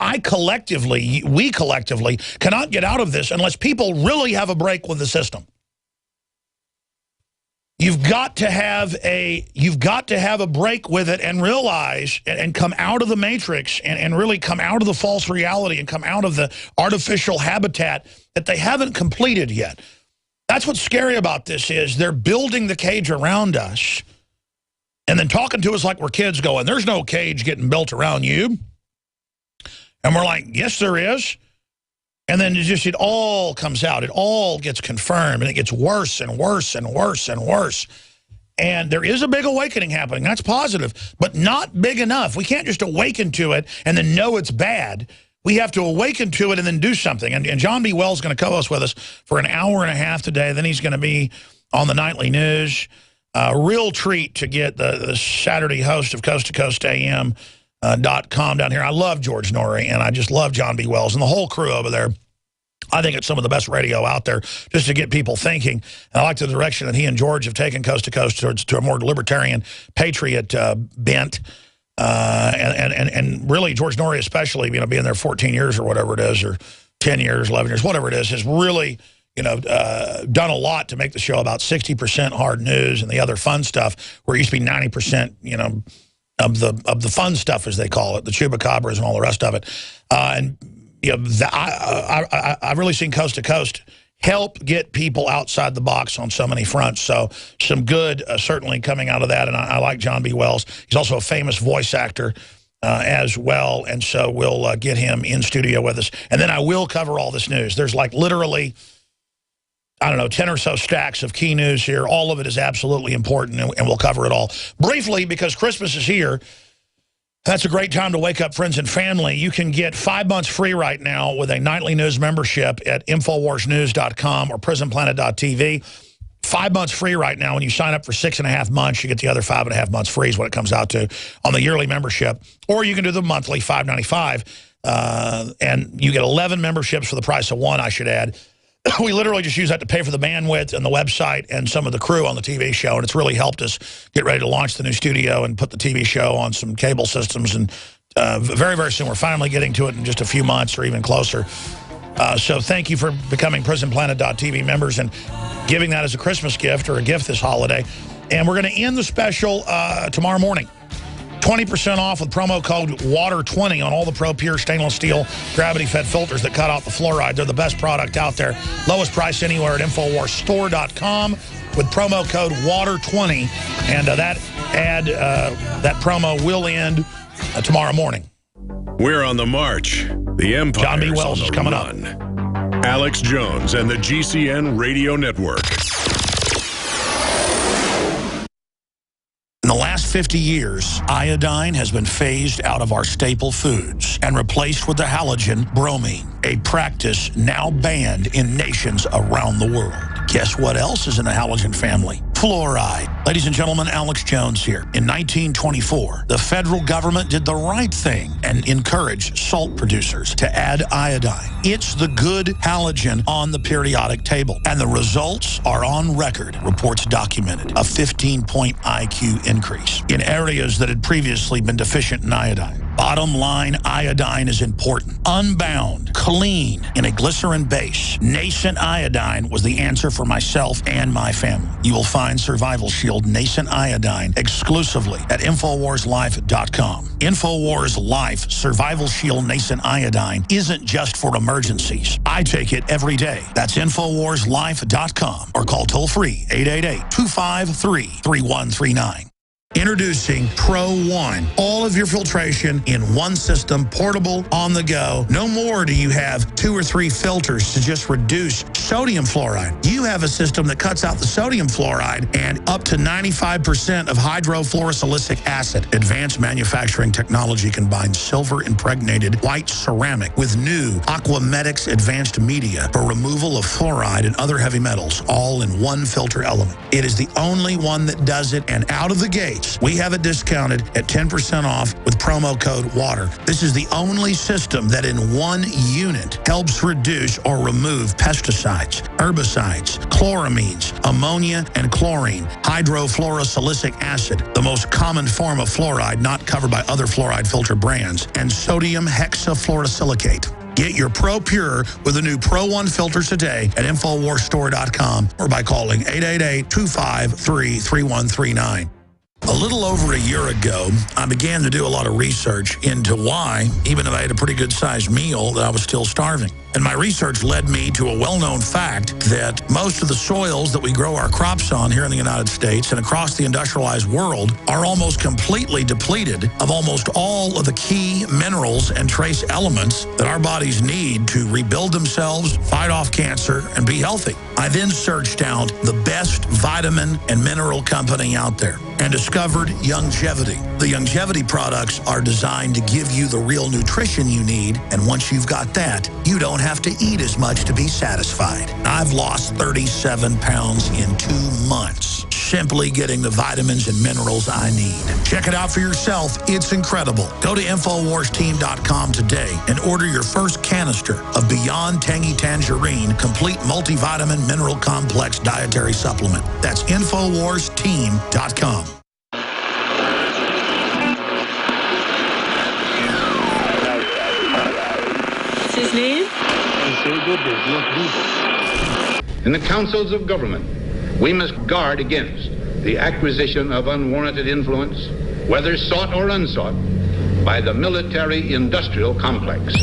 we collectively cannot get out of this unless people really have a break with the system. You've got to have a break with it and realize and come out of the matrix and really come out of the false reality and come out of the artificial habitat that they haven't completed yet. That's what's scary about this, is they're building the cage around us and then talking to us like we're kids, going, there's no cage getting built around you. And we're like, yes, there is. And then it all comes out. It all gets confirmed, and it gets worse and worse and worse and worse. And there is a big awakening happening. That's positive, but not big enough. We can't just awaken to it and then know it's bad. We have to awaken to it and then do something. And John B. Wells is going to co-host with us for an hour and a half today. Then he's going to be on the nightly news. Real treat to get the Saturday host of Coast to Coast AM. .com down here. I love George Norrie, and I just love John B. Wells and the whole crew over there. I think it's some of the best radio out there, just to get people thinking. And I like the direction that he and George have taken Coast to Coast to a more libertarian, patriot bent. And really, George Norrie especially, being there 14 years or whatever it is, or 10 years, 11 years, whatever it is, has really, done a lot to make the show about 60% hard news and the other fun stuff, where it used to be 90%, of the fun stuff, as they call it, the chupacabras and all the rest of it. I've really seen Coast to Coast help get people outside the box on so many fronts. So some good certainly coming out of that, and I like John B. Wells. He's also a famous voice actor as well, and so we'll get him in studio with us. And then I will cover all this news. There's like literally, I don't know, 10 or so stacks of key news here. All of it is absolutely important, and we'll cover it all. Briefly, because Christmas is here, that's a great time to wake up friends and family. You can get 5 months free right now with a nightly news membership at InfoWarsNews.com or PrisonPlanet.tv. 5 months free right now. When you sign up for 6.5 months, you get the other 5.5 months free is what it comes out to on the yearly membership. Or you can do the monthly, $5.95, and you get 11 memberships for the price of one, I should add. We literally just use that to pay for the bandwidth and the website and some of the crew on the TV show, and it's really helped us get ready to launch the new studio and put the TV show on some cable systems. And very, very soon, we're finally getting to it in just a few months or even closer. So thank you for becoming PrisonPlanet.tv members and giving that as a Christmas gift or a gift this holiday. And we're going to end the special tomorrow morning. 20% off with promo code WATER20 on all the ProPure stainless steel gravity-fed filters that cut out the fluoride. They're the best product out there. Lowest price anywhere at InfoWarsStore.com with promo code WATER20. And that promo will end tomorrow morning. We're on the march. The Empire. John B. Wells is coming up. Alex Jones and the GCN Radio Network. In the last 50 years, iodine has been phased out of our staple foods and replaced with the halogen bromine, a practice now banned in nations around the world. Guess what else is in the halogen family? Fluoride. Ladies and gentlemen, Alex Jones here. In 1924, the federal government did the right thing and encouraged salt producers to add iodine. It's the good halogen on the periodic table, and the results are on record. Reports documented a 15-point IQ increase in areas that had previously been deficient in iodine. Bottom line, iodine is important. Unbound, clean, in a glycerin base. Nascent iodine was the answer for myself and my family. You will find Survival Shield Nascent Iodine exclusively at InfoWarsLife.com. InfoWars Life Survival Shield Nascent Iodine isn't just for emergencies. I take it every day. That's InfoWarsLife.com or call toll-free 888-253-3139. Introducing Pro One. All of your filtration in one system, portable, on the go. No more do you have 2 or 3 filters to just reduce sodium fluoride. You have a system that cuts out the sodium fluoride and up to 95% of hydrofluorosilicic acid. Advanced manufacturing technology combines silver-impregnated white ceramic with new Aquamedics advanced media for removal of fluoride and other heavy metals, all in one filter element. It is the only one that does it, and out of the gate, we have it discounted at 10% off with promo code WATER. This is the only system that in one unit helps reduce or remove pesticides, herbicides, chloramines, ammonia, and chlorine, hydrofluorosilicic acid, the most common form of fluoride not covered by other fluoride filter brands, and sodium hexafluorosilicate. Get your Pro Pure with the new Pro One filters today at InfoWarsStore.com or by calling 888-253-3139. A little over a year ago, I began to do a lot of research into why, even if I had a pretty good-sized meal, that I was still starving. And my research led me to a well-known fact that most of the soils that we grow our crops on here in the United States and across the industrialized world are almost completely depleted of almost all of the key minerals and trace elements that our bodies need to rebuild themselves, fight off cancer, and be healthy. I then searched out the best vitamin and mineral company out there and discovered Youngevity. The Youngevity products are designed to give you the real nutrition you need, and once you've got that, you don't have to eat as much to be satisfied. I've lost 37 pounds in 2 months, simply getting the vitamins and minerals I need. Check it out for yourself. It's incredible. Go to InfoWarsTeam.com today and order your first canister of Beyond Tangy Tangerine Complete Multivitamin Mineral Complex Dietary Supplement. That's InfoWarsTeam.com. What's his name? In the councils of government, we must guard against the acquisition of unwarranted influence, whether sought or unsought, by the military-industrial complex.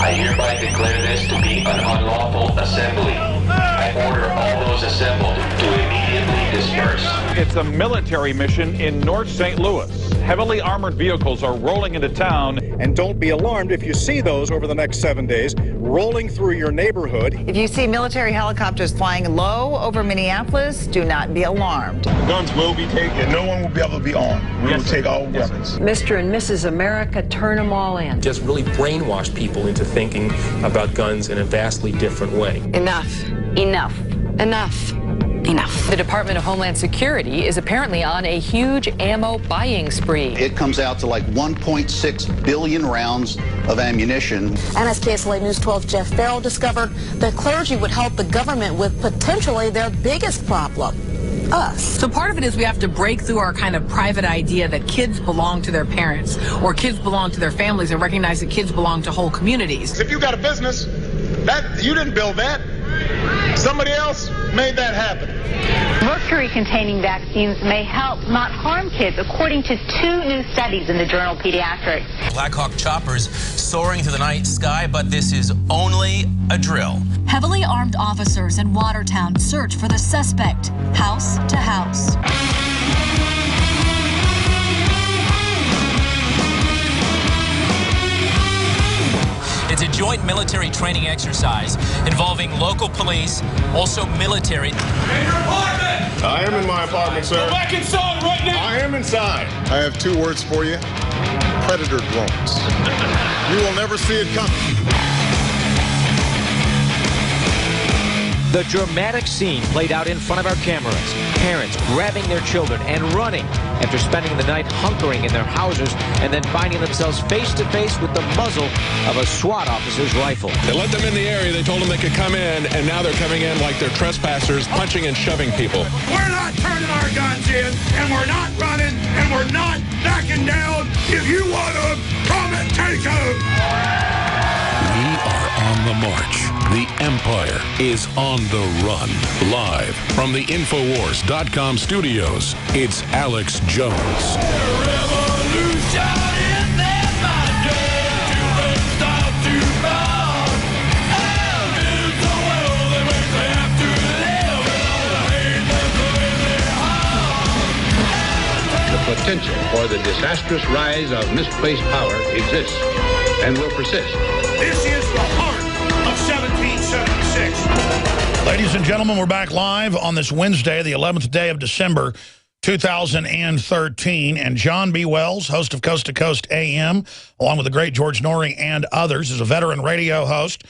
I hereby declare this to be an unlawful assembly. I order all those assembled to immediately disperse. It's a military mission in North St. Louis. Heavily armored vehicles are rolling into town. And don't be alarmed if you see those over the next 7 days rolling through your neighborhood. If you see military helicopters flying low over Minneapolis, do not be alarmed. Guns will be taken. No one will be able to be armed. We will take all weapons. Mr. and Mrs. America, turn them all in. Just really brainwash people into thinking about guns in a vastly different way. Enough. Enough. Enough. Enough. The Department of Homeland Security is apparently on a huge ammo buying spree. It comes out to like 1.6 billion rounds of ammunition. And as KSLA News 12 Jeff Farrell discovered, the clergy would help the government with potentially their biggest problem, us. So part of it is we have to break through our kind of private idea that kids belong to their parents or kids belong to their families and recognize that kids belong to whole communities. If you got a business, that you didn't build that. Somebody else made that happen. Mercury-containing vaccines may help, not harm kids, according to 2 new studies in the journal Pediatrics. Black Hawk choppers soaring through the night sky, but this is only a drill. Heavily armed officers in Watertown search for the suspect, house to house. It's a joint military training exercise involving local police, also military. In your apartment! I am in my apartment, sir. Go back inside right now! I am inside. I have 2 words for you. Predator drones. You will never see it coming. The dramatic scene played out in front of our cameras. Parents grabbing their children and running after spending the night hunkering in their houses and then finding themselves face to face with the muzzle of a SWAT officer's rifle. They let them in the area. They told them they could come in, and now they're coming in like they're trespassers, punching and shoving people. We're not turning our guns in, and we're not running, and we're not backing down. If you want them, come and take them. We are on the march. The Empire is on the run. Live from the Infowars.com studios, it's Alex Jones. The potential for the disastrous rise of misplaced power exists and will persist. This is the heart of 1776. Ladies and gentlemen, we're back live on this Wednesday, the 11th day of December, 2013. And John B. Wells, host of Coast to Coast AM, along with the great George Norrie and others, is a veteran radio host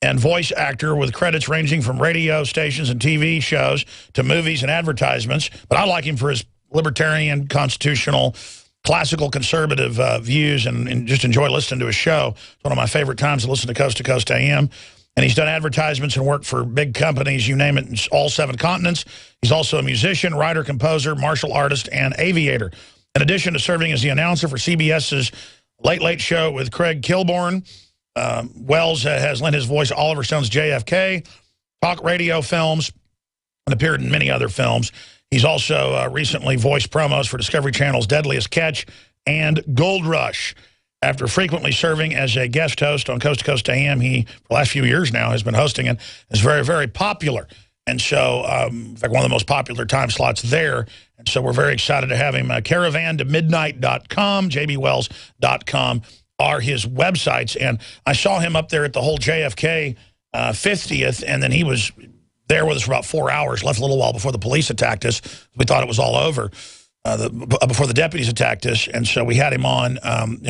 and voice actor with credits ranging from radio stations and TV shows to movies and advertisements. But I like him for his libertarian, constitutional, classical conservative views and just enjoy listening to his show. It's one of my favorite times to listen to Coast AM. And he's done advertisements and worked for big companies, you name it, in all 7 continents. He's also a musician, writer, composer, martial artist, and aviator. In addition to serving as the announcer for CBS's Late Late Show with Craig Kilborn, Wells has lent his voice to Oliver Stone's JFK, talk radio films, and appeared in many other films. He's also recently voiced promos for Discovery Channel's Deadliest Catch and Gold Rush. After frequently serving as a guest host on Coast to Coast AM, he, for the last few years now, has been hosting and is very, very popular. And so, in fact, one of the most popular time slots there. And so we're very excited to have him. caravantomidnight.com, jbwells.com are his websites. And I saw him up there at the whole JFK 50th, and then he was there with us for about 4 hours, left a little while before the police attacked us. We thought it was all over. Before the deputies attacked us, and so we had him on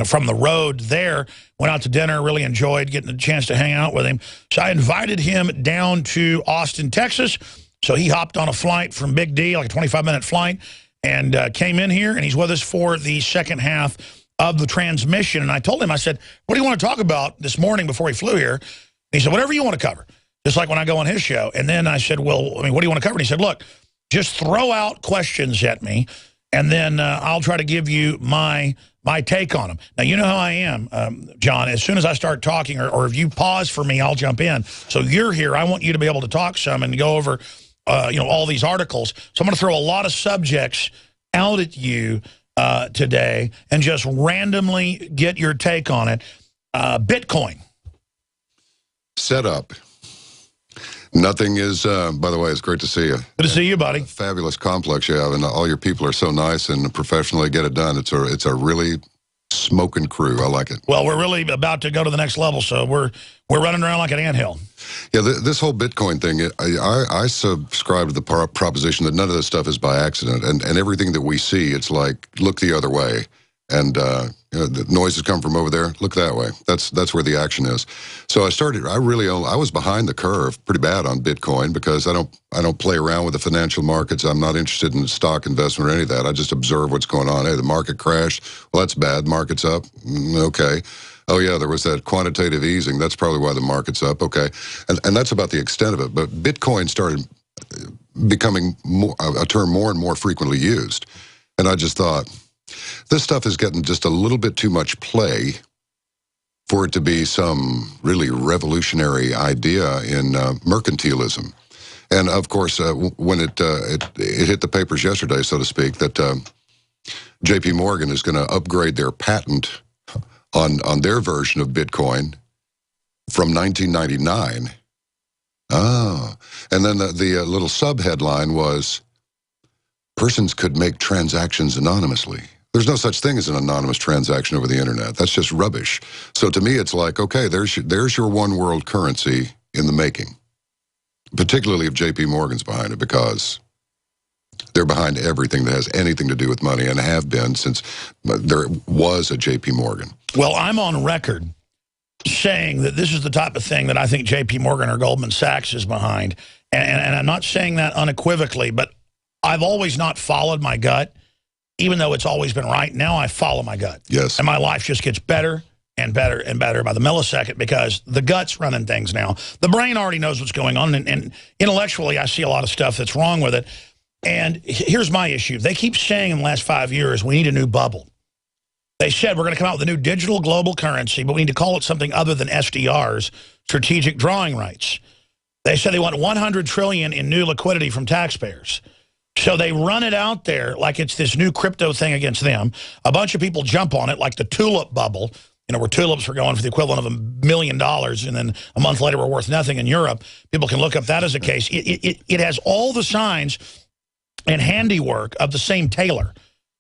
from the road there, went out to dinner, really enjoyed getting a chance to hang out with him. So I invited him down to Austin, Texas, so he hopped on a flight from Big D, like a 25-minute flight, and came in here, and he's with us for the second half of the transmission. And I told him, I said, what do you want to talk about this morning before he flew here? And he said, whatever you want to cover, just like when I go on his show. And then I said, well, I mean, what do you want to cover? And he said, look, just throw out questions at me, and then I'll try to give you my take on them. Now, you know how I am, John. As soon as I start talking, or if you pause for me, I'll jump in. So you're here. I want you to be able to talk some and go over, all these articles. So I'm going to throw a lot of subjects out at you today and just randomly get your take on it. Bitcoin. set up. Nothing is, by the way, it's great to see you. Good to see you, buddy. Fabulous complex you have, and all your people are so nice and professionally get it done. It's a really smoking crew. I like it. Well, we're really about to go to the next level, so we're running around like an anthill. Yeah, this whole Bitcoin thing, I subscribe to the proposition that none of this stuff is by accident, and everything that we see, it's like, look the other way. And the noises come from over there. Look that way. That's where the action is. So I was behind the curve pretty bad on Bitcoin because I don't play around with the financial markets. I'm not interested in stock investment or any of that. I just observe what's going on. Hey, the market crashed. Well, that's bad. Market's up. Okay. Oh yeah, there was that quantitative easing. That's probably why the market's up. Okay, and that's about the extent of it. But Bitcoin started becoming a term more and more frequently used, and I just thought, this stuff is getting just a little bit too much play for it to be some really revolutionary idea in mercantilism. And of course, when it hit the papers yesterday, so to speak, that J.P. Morgan is going to upgrade their patent on their version of Bitcoin from 1999. Oh, and then the little sub-headline was, persons could make transactions anonymously. There's no such thing as an anonymous transaction over the internet. That's just rubbish. So to me, it's like, okay, there's your one world currency in the making. Particularly if J.P. Morgan's behind it, because they're behind everything that has anything to do with money and have been since there was a J.P. Morgan. Well, I'm on record saying that this is the type of thing that I think J.P. Morgan or Goldman Sachs is behind. And I'm not saying that unequivocally, but I've always not followed my gut, even though it's always been right. Now I follow my gut. Yes. And my life just gets better and better and better by the millisecond because the gut's running things now. The brain already knows what's going on, and intellectually I see a lot of stuff that's wrong with it. And here's my issue. They keep saying in the last 5 years, we need a new bubble. They said we're going to come out with a new digital global currency, but we need to call it something other than SDRs, strategic drawing rights. They said they want $100 trillion in new liquidity from taxpayers. So they run it out there like it's this new crypto thing against them. A bunch of people jump on it like the tulip bubble, where tulips were going for the equivalent of $1 million, and then a month later were worth nothing in Europe. People can look up that as a case. It has all the signs and handiwork of the same tailor.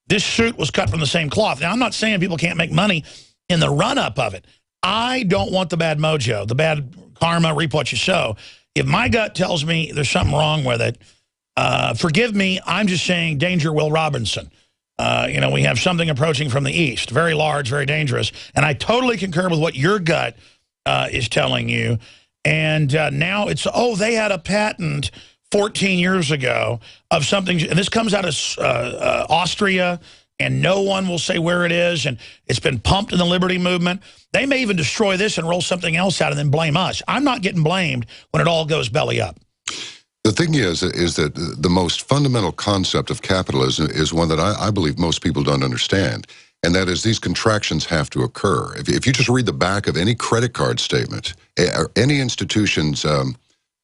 This suit was cut from the same cloth. Now, I'm not saying people can't make money in the run-up of it. I don't want the bad mojo, the bad karma, reap what you sow. If my gut tells me there's something wrong with it, forgive me, I'm just saying danger, Will Robinson. We have something approaching from the east, very large, very dangerous. And I totally concur with what your gut is telling you. And now it's, they had a patent 14 years ago of something, and this comes out of Austria, and no one will say where it is, and it's been pumped in the liberty movement. They may even destroy this and roll something else out and then blame us. I'm not getting blamed when it all goes belly up. The thing is that the most fundamental concept of capitalism is one that I believe most people don't understand, and that is these contractions have to occur. If you just read the back of any credit card statement, or any institution's,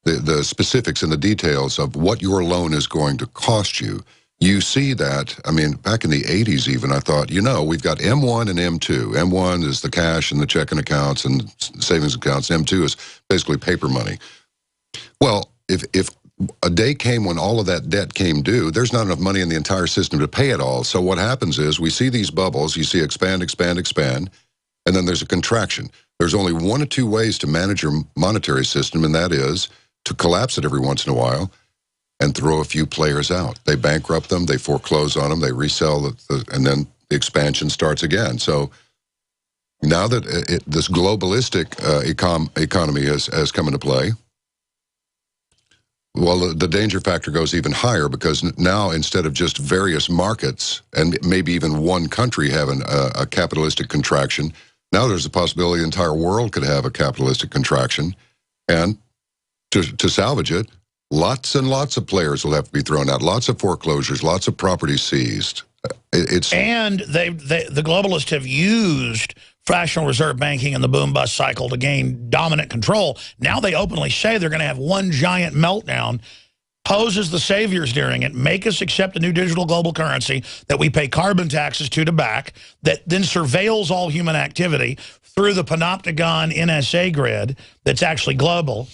the specifics and the details of what your loan is going to cost you, you see that, I mean, back in the 80s even, I thought, we've got M1 and M2. M1 is the cash and the checking accounts and savings accounts. M2 is basically paper money. Well, if a day came when all of that debt came due, there's not enough money in the entire system to pay it all. So what happens is we see these bubbles, you see expand, expand, expand, and then there's a contraction. There's only one of two ways to manage your monetary system, and that is to collapse it every once in a while and throw a few players out. They bankrupt them, they foreclose on them, they resell, and then the expansion starts again. So now that this globalistic economy has come into play, well, the danger factor goes even higher, because now instead of just various markets and maybe even one country having a capitalistic contraction, now there's a possibility the entire world could have a capitalistic contraction. And to salvage it, lots and lots of players will have to be thrown out, lots of foreclosures, lots of properties seized. And the globalists have used fractional reserve banking and the boom-bust cycle to gain dominant control. Now they openly say they're going to have one giant meltdown, pose as the saviors during it, make us accept a new digital global currency that we pay carbon taxes to back, that then surveils all human activity through the Panopticon NSA grid that's actually global.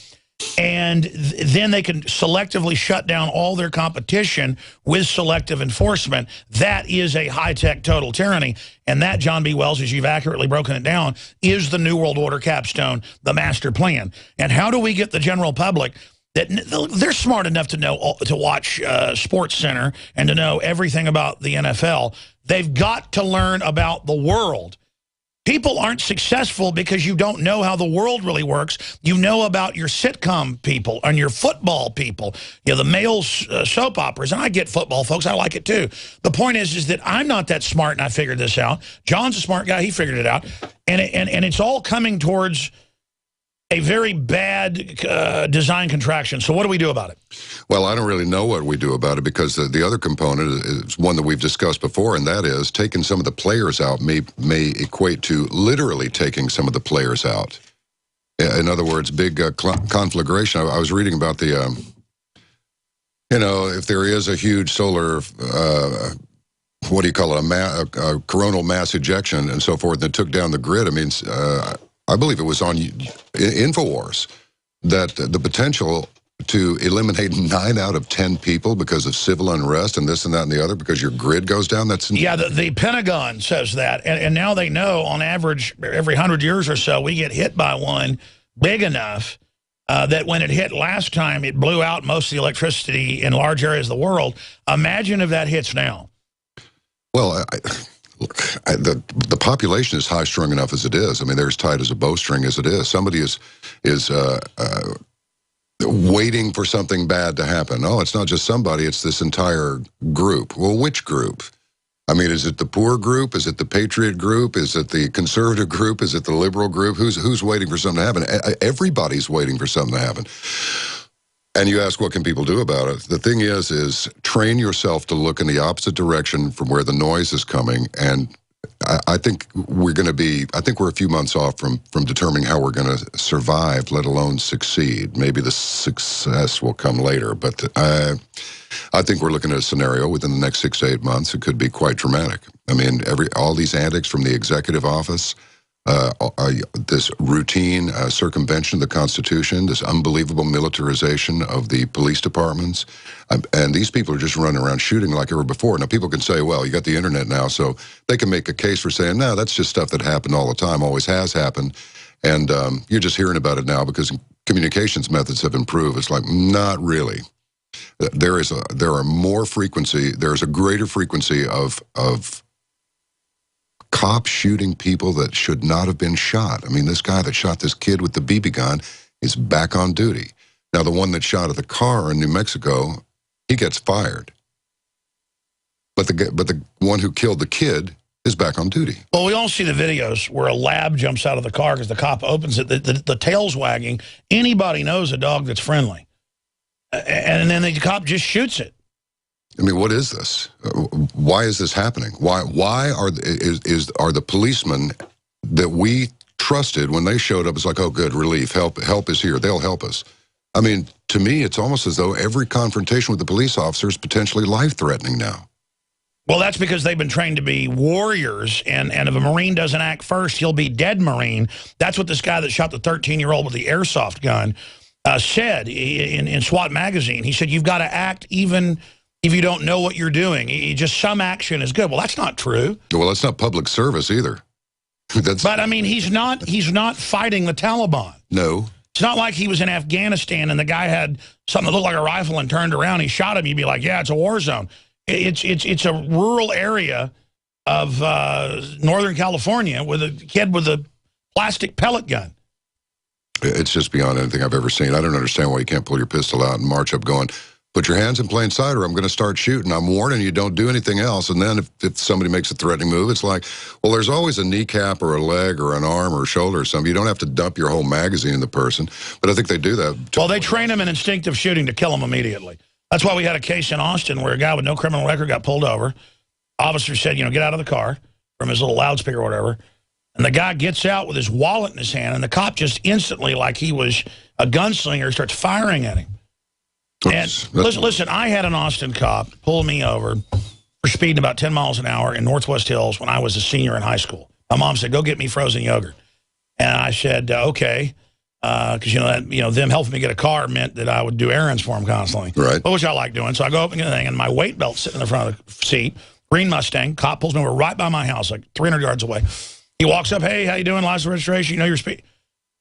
And then they can selectively shut down all their competition with selective enforcement. That is a high-tech total tyranny. And that, John B. Wells, as you've accurately broken it down, is the New World Order capstone, the master plan. And how do we get the general public that they're smart enough to know to watch Sports Center and to know everything about the NFL? They've got to learn about the world. People aren't successful because you don't know how the world really works. You know about your sitcom people and your football people, you know, the male soap operas. And I get football, folks. I like it, too. The point is that I'm not that smart, and I figured this out. John's a smart guy. He figured it out. And it's all coming towards a very bad design contraction. So what do we do about it? Well, I don't really know what we do about it, because the other component is one that we've discussed before, and that is taking some of the players out may equate to literally taking some of the players out. In other words, big conflagration. I was reading about the, you know, if there is a huge solar, what do you call it, a coronal mass ejection and so forth that took down the grid. I mean, I believe it was on InfoWars that the potential to eliminate 9 out of 10 people because of civil unrest and this and that and the other because your grid goes down. That's yeah, the Pentagon says that. And now they know on average every 100 years or so we get hit by one big enough that when it hit last time, it blew out most of the electricity in large areas of the world. Imagine if that hits now. Well, look, the population is high-strung enough as it is. I mean, they're as tight as a bowstring as it is. Somebody is waiting for something bad to happen. Oh, it's not just somebody, it's this entire group. Well, which group? I mean, is it the poor group? Is it the patriot group? Is it the conservative group? Is it the liberal group? Who's waiting for something to happen? Everybody's waiting for something to happen. And you ask, what can people do about it? The thing is train yourself to look in the opposite direction from where the noise is coming. And I think we're going to be, I think we're a few months off from determining how we're going to survive, let alone succeed. Maybe the success will come later. But I think we're looking at a scenario within the next 6 to 8 months. It could be quite dramatic. I mean, all these antics from the executive office, this routine circumvention of the Constitution, this unbelievable militarization of the police departments, and these people are just running around shooting like ever before. Now, people can say, well, you got the internet now, so they can make a case for saying, no, that's just stuff that happened all the time, always has happened, and you're just hearing about it now because communications methods have improved. It's like, not really. There's a greater frequency of cops shooting people that should not have been shot. I mean, this guy that shot this kid with the BB gun is back on duty. Now, the one that shot at the car in New Mexico, he gets fired. But the one who killed the kid is back on duty. Well, we all see the videos where a lab jumps out of the car because the cop opens it. The tail's wagging. Anybody knows a dog that's friendly. And then the cop just shoots it. I mean, what is this? Why is this happening? Why are the policemen that we trusted when they showed up? It's like, oh, good, relief, help is here. They'll help us. I mean, to me, it's almost as though every confrontation with the police officer is potentially life-threatening now. Well, that's because they've been trained to be warriors, and if a Marine doesn't act first, he'll be dead Marine. That's what this guy that shot the 13-year-old with the airsoft gun said in SWAT magazine. He said, you've got to act even if you don't know what you're doing. Just some action is good. Well, that's not true. Well, that's not public service either. But, I mean, he's not fighting the Taliban. No. It's not like he was in Afghanistan and the guy had something that looked like a rifle and turned around. He shot him. You'd be like, yeah, it's a war zone. It's a rural area of Northern California with a kid with a plastic pellet gun. It's just beyond anything I've ever seen. I don't understand why you can't pull your pistol out and march up going, put your hands in plain sight or I'm going to start shooting. I'm warning you, don't do anything else. And then if somebody makes a threatening move, it's like, well, there's always a kneecap or a leg or an arm or a shoulder or something. You don't have to dump your whole magazine in the person. But I think they do that. Well, they train them in instinctive shooting to kill them immediately. That's why we had a case in Austin where a guy with no criminal record got pulled over. Officer said, get out of the car from his little loudspeaker or whatever. And the guy gets out with his wallet in his hand, and the cop just instantly, like he was a gunslinger, starts firing at him. And listen, I had an Austin cop pull me over for speeding about 10 miles an hour in Northwest Hills when I was a senior in high school. My mom said, go get me frozen yogurt. And I said, okay. Because, them helping me get a car meant that I would do errands for them constantly. Right. Which I like doing. So I go up and get the thing, and my weight belt's sitting in the front of the seat. Green Mustang. Cop pulls me over right by my house, like 300 yards away. He walks up, hey, how you doing? License registration, you know your speed.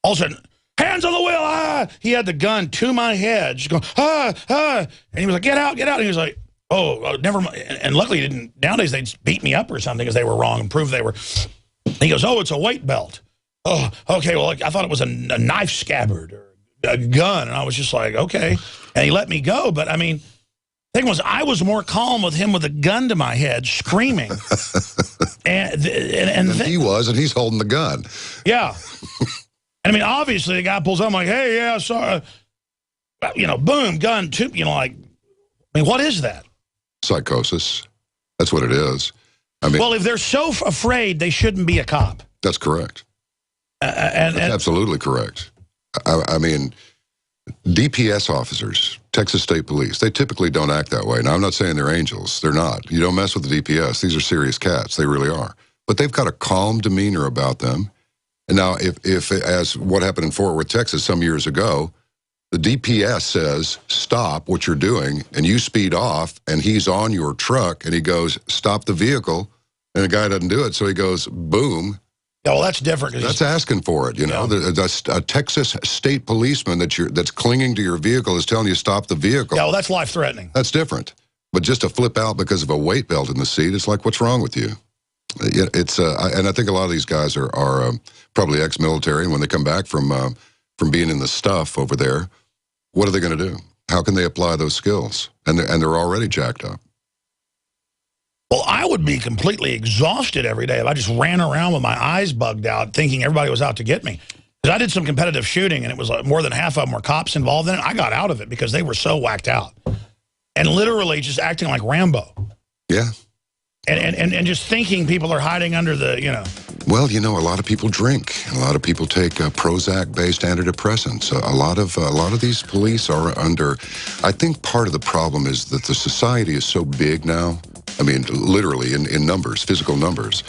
All of a sudden, hands on the wheel, ah! He had the gun to my head, just going, ah, ah. And he was like, get out, get out. And he was like, oh, never mind. And luckily, he didn't. Nowadays, they'd beat me up or something because they were wrong and prove they were. And he goes, oh, it's a weight belt. Oh, okay, well, I thought it was a knife scabbard or a gun. And I was just like, okay. And he let me go. But, I mean, the thing was, I was more calm with him with a gun to my head, screaming. and he was, and he's holding the gun. Yeah. And, I mean, obviously, the guy pulls up, I'm like, hey, yeah, sorry. Boom, gun, like, I mean, what is that? Psychosis. That's what it is. I mean, well, if they're so afraid, they shouldn't be a cop. That's correct. That's absolutely correct. I mean, DPS officers, Texas State Police, they typically don't act that way. Now, I'm not saying they're angels. They're not. You don't mess with the DPS. These are serious cats. They really are. But they've got a calm demeanor about them. And now, if as what happened in Fort Worth, Texas, some years ago, the DPS says, stop what you're doing, and you speed off, and he's on your truck, and he goes, stop the vehicle, and the guy doesn't do it, so he goes, boom. Yeah, well, that's different. That's asking for it, A Texas state policeman that's clinging to your vehicle is telling you stop the vehicle. Yeah, well, that's life-threatening. That's different. But just to flip out because of a weight belt in the seat, it's like, what's wrong with you? It's and I think a lot of these guys are probably ex-military, and when they come back from being in the stuff over there, what are they going to do? How can they apply those skills? And they're already jacked up. Well, I would be completely exhausted every day if I just ran around with my eyes bugged out thinking everybody was out to get me. Because I did some competitive shooting, and it was like more than half of them were cops involved in it. I got out of it because they were so whacked out. And literally just acting like Rambo. Yeah. And just thinking people are hiding under the, Well, a lot of people drink. A lot of people take Prozac-based antidepressants. A lot of these police are under. I think part of the problem is that the society is so big now. I mean, literally in numbers, physical numbers,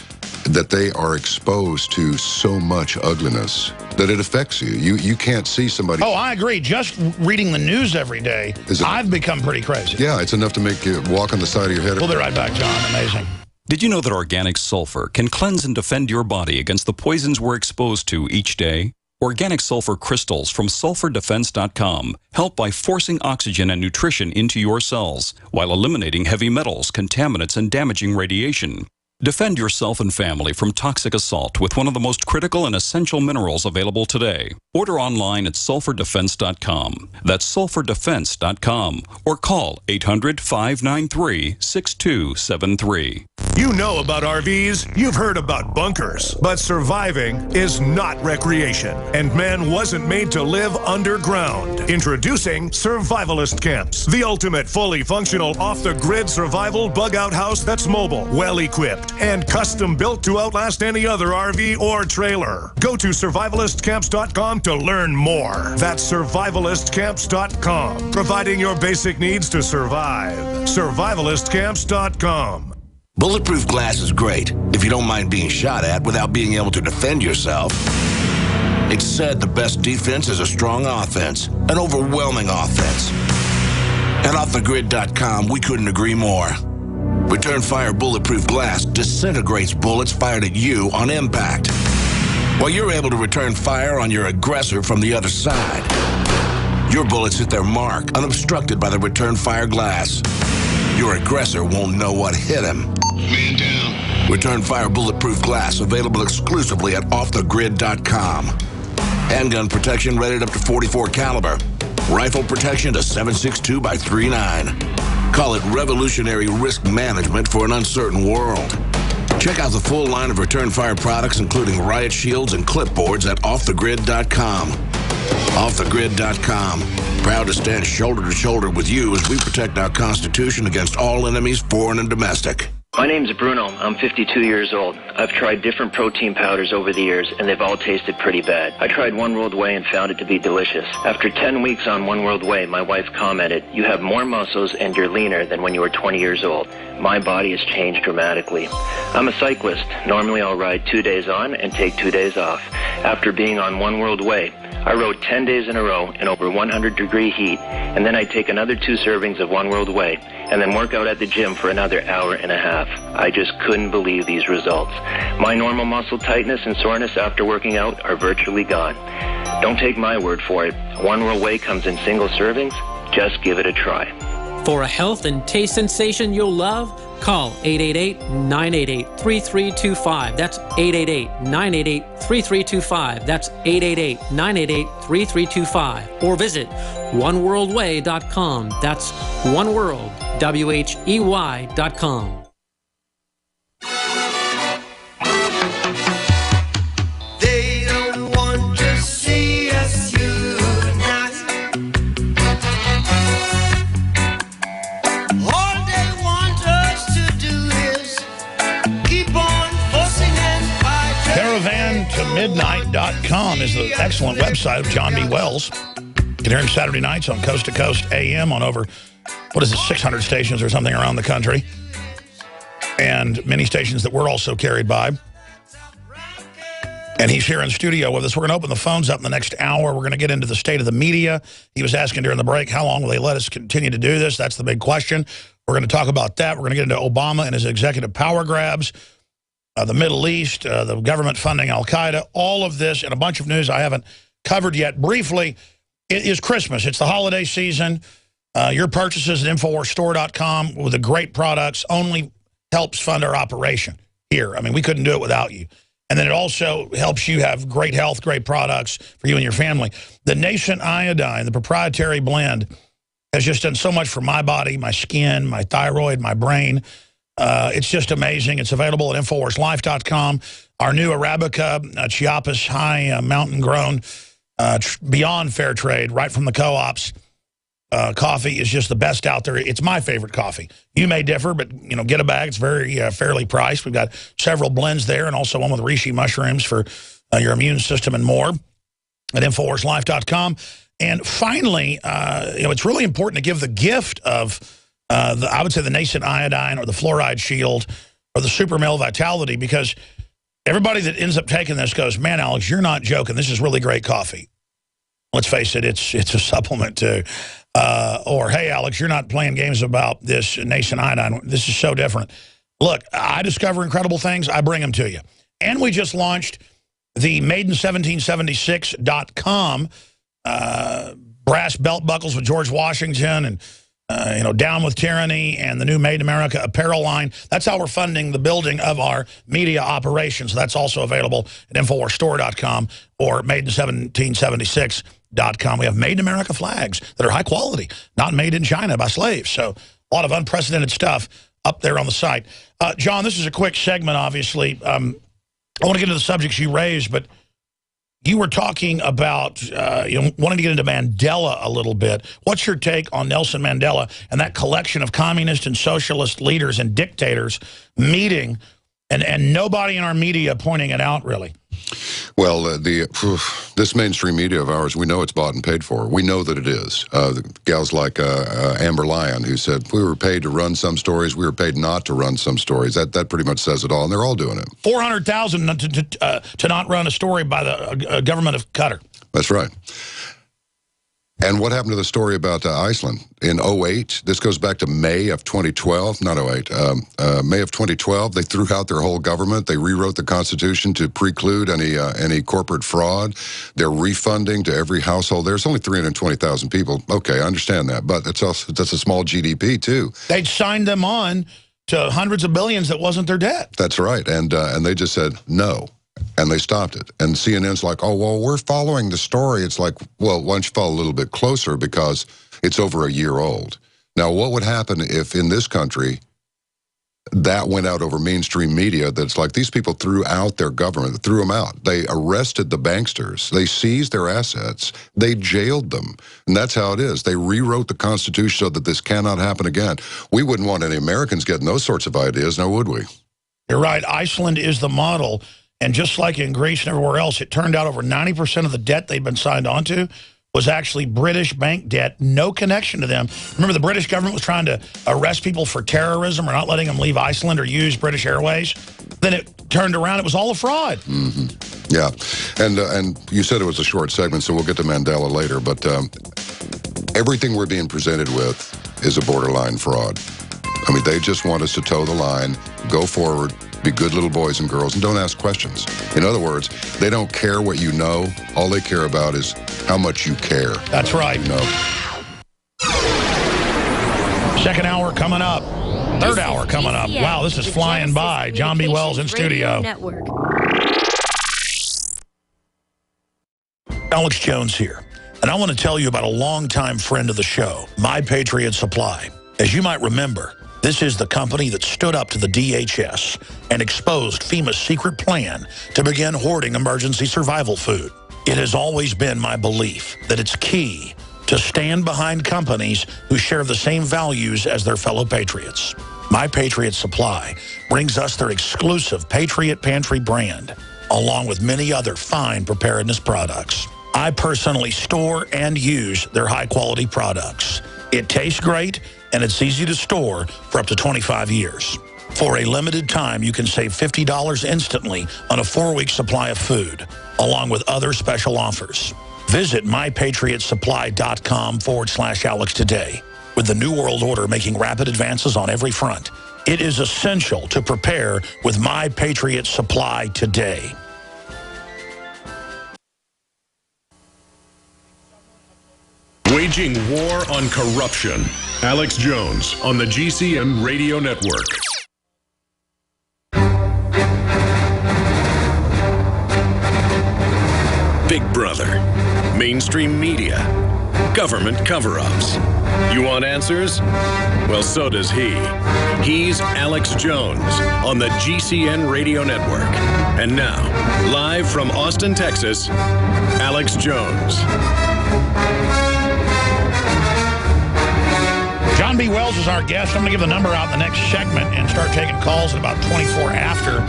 that they are exposed to so much ugliness that it affects you. You can't see somebody. Oh, I agree. Just reading the news every day, I've become pretty crazy. Yeah, it's enough to make you walk on the side of your head. We'll be right back, John. Amazing. Did you know that organic sulfur can cleanse and defend your body against the poisons we're exposed to each day? Organic sulfur crystals from sulfurdefense.com help by forcing oxygen and nutrition into your cells while eliminating heavy metals, contaminants, and damaging radiation. Defend yourself and family from toxic assault with one of the most critical and essential minerals available today. Order online at sulfurdefense.com. That's sulfurdefense.com. Or call 800-593-6273. You know about RVs, you've heard about bunkers, but surviving is not recreation, and man wasn't made to live underground. Introducing Survivalist Camps, the ultimate fully functional off-the-grid survival bug-out house that's mobile, well-equipped, and custom-built to outlast any other RV or trailer. Go to survivalistcamps.com to learn more. That's survivalistcamps.com, providing your basic needs to survive. Survivalistcamps.com. Bulletproof glass is great if you don't mind being shot at without being able to defend yourself. It's said the best defense is a strong offense, an overwhelming offense. At offthegrid.com, we couldn't agree more. Return Fire Bulletproof Glass disintegrates bullets fired at you on impact, while you're able to return fire on your aggressor from the other side. Your bullets hit their mark, unobstructed by the return fire glass. Your aggressor won't know what hit him. Man down. Return Fire Bulletproof Glass, available exclusively at offthegrid.com. Handgun protection rated up to .44 caliber. Rifle protection to 7.62 by 3.9. Call it revolutionary risk management for an uncertain world. Check out the full line of Return Fire products, including riot shields and clipboards at offthegrid.com. Offthegrid.com. Proud to stand shoulder to shoulder with you as we protect our Constitution against all enemies, foreign and domestic. My name's Bruno. I'm 52 years old. I've tried different protein powders over the years, and they've all tasted pretty bad. I tried One World Whey and found it to be delicious. After 10 weeks on One World Whey, my wife commented, "You have more muscles and you're leaner than when you were 20 years old." My body has changed dramatically. I'm a cyclist. Normally I'll ride 2 days on and take 2 days off. After being on One World Whey, I rode 10 days in a row in over 100-degree heat, and then I'd take another 2 servings of One World Whey, and then work out at the gym for another hour and a half. I just couldn't believe these results. My normal muscle tightness and soreness after working out are virtually gone. Don't take my word for it. One World Whey comes in single servings. Just give it a try. For a health and taste sensation you'll love, call 888-988-3325. That's 888-988-3325. That's 888-988-3325. Or visit oneworldwhey.com. That's oneworldwhey.com. They don't want to see us unite. All they want us to do is keep on forcing and fighting. CaravanToMidnight.com is the excellent website of John B. Wells. You can hear him Saturday nights on Coast to Coast AM on over, 600 stations or something around the country. And many stations that we're also carried by. And he's here in studio with us. We're going to open the phones up in the next hour. We're going to get into the state of the media. He was asking during the break, how long will they let us continue to do this? That's the big question. We're going to talk about that. We're going to get into Obama and his executive power grabs, the Middle East, the government funding Al-Qaeda, all of this, and a bunch of news I haven't covered yet. Briefly, it is Christmas. It's the holiday season. Your purchases at InfoWarsStore.com with the great products only helps fund our operation here. I mean, we couldn't do it without you. And then it also helps you have great health, great products for you and your family. The Nascent Iodine, the proprietary blend, has just done so much for my body, my skin, my thyroid, my brain. It's just amazing. It's available at InfoWarsLife.com. Our new Arabica, Chiapas high mountain grown, beyond fair trade, right from the co-ops. Coffee is just the best out there. It's my favorite coffee. You may differ, but get a bag. It's very fairly priced. We've got several blends there, and also one with reishi mushrooms for your immune system and more at InfoWarsLife.com. And finally, it's really important to give the gift of I would say the Nascent Iodine or the Fluoride Shield or the Super Male Vitality, because everybody that ends up taking this goes, "Man, Alex, you're not joking. This is really great coffee." Let's face it, it's a supplement too. Or, "Hey, Alex, you're not playing games about this Nascent Iodine. This is so different." Look, I discover incredible things. I bring them to you. And we just launched the Maiden1776.com brass belt buckles with George Washington and, Down with Tyranny and the new Made in America apparel line. That's how we're funding the building of our media operations. So that's also available at InfoWarsStore.com or Maiden1776.com. We have Made in America flags that are high quality, not made in China by slaves. So a lot of unprecedented stuff up there on the site. John, this is a quick segment, obviously. I want to get into the subjects you raised, but you were talking about wanting to get into Mandela a little bit. What's your take on Nelson Mandela and that collection of communist and socialist leaders and dictators meeting and nobody in our media pointing it out, really? Well, this mainstream media of ours, we know it's bought and paid for. We know that it is. The gals like Amber Lyon, who said, "We were paid to run some stories. We were paid not to run some stories." That pretty much says it all, and they're all doing it. $400,000 to not run a story by the government of Qatar. That's right. And what happened to the story about Iceland in 08? This goes back to May of 2012, not 08, May of 2012. They threw out their whole government. They rewrote the Constitution to preclude any corporate fraud. They're refunding to every household. There's only 320,000 people. Okay, I understand that, but that's a small GDP too. They'd signed them on to hundreds of billions that wasn't their debt. That's right, and they just said no. And they stopped it. And CNN's like, "Oh, well, we're following the story." It's like, well, why don't you follow a little bit closer, because it's over a year old. Now, what would happen if in this country that went out over mainstream media. That's like these people threw out their government, threw them out. They arrested the banksters. They seized their assets. They jailed them. And that's how it is. They rewrote the Constitution so that this cannot happen again. We wouldn't want any Americans getting those sorts of ideas, now would we? You're right. Iceland is the model. And just like in Greece and everywhere else, it turned out over 90% of the debt they'd been signed onto was actually British bank debt, no connection to them. Remember, the British government was trying to arrest people for terrorism or not letting them leave Iceland or use British Airways. Then it turned around. It was all a fraud. Mm-hmm. Yeah. And you said it was a short segment, so we'll get to Mandela later. But everything we're being presented with is a borderline fraud. I mean, they just want us to toe the line, go forward, be good little boys and girls, and don't ask questions. In other words, they don't care what you know. All they care about is how much you care. That's right. You know? Second hour coming up. Third hour coming up. Wow, this is flying by. John B. Wells in studio. Alex Jones here. And I want to tell you about a longtime friend of the show, My Patriot Supply. As you might remember, this is the company that stood up to the DHS and exposed FEMA's secret plan to begin hoarding emergency survival food. It has always been my belief that it's key to stand behind companies who share the same values as their fellow patriots. My Patriot Supply brings us their exclusive Patriot Pantry brand, along with many other fine preparedness products. I personally store and use their high-quality products. It tastes great, and it's easy to store for up to 25 years. For a limited time, you can save $50 instantly on a 4-week supply of food, along with other special offers. Visit mypatriotsupply.com/Alex today. With the New World Order making rapid advances on every front, it is essential to prepare with My Patriot Supply today. Waging war on corruption. Alex Jones on the GCN Radio Network. Big Brother, mainstream media, government cover-ups. You want answers? Well, so does he. He's Alex Jones on the GCN Radio Network. And now, live from Austin, Texas, Alex Jones. John B. Wells is our guest. I'm going to give the number out in the next segment and start taking calls at about 24 after.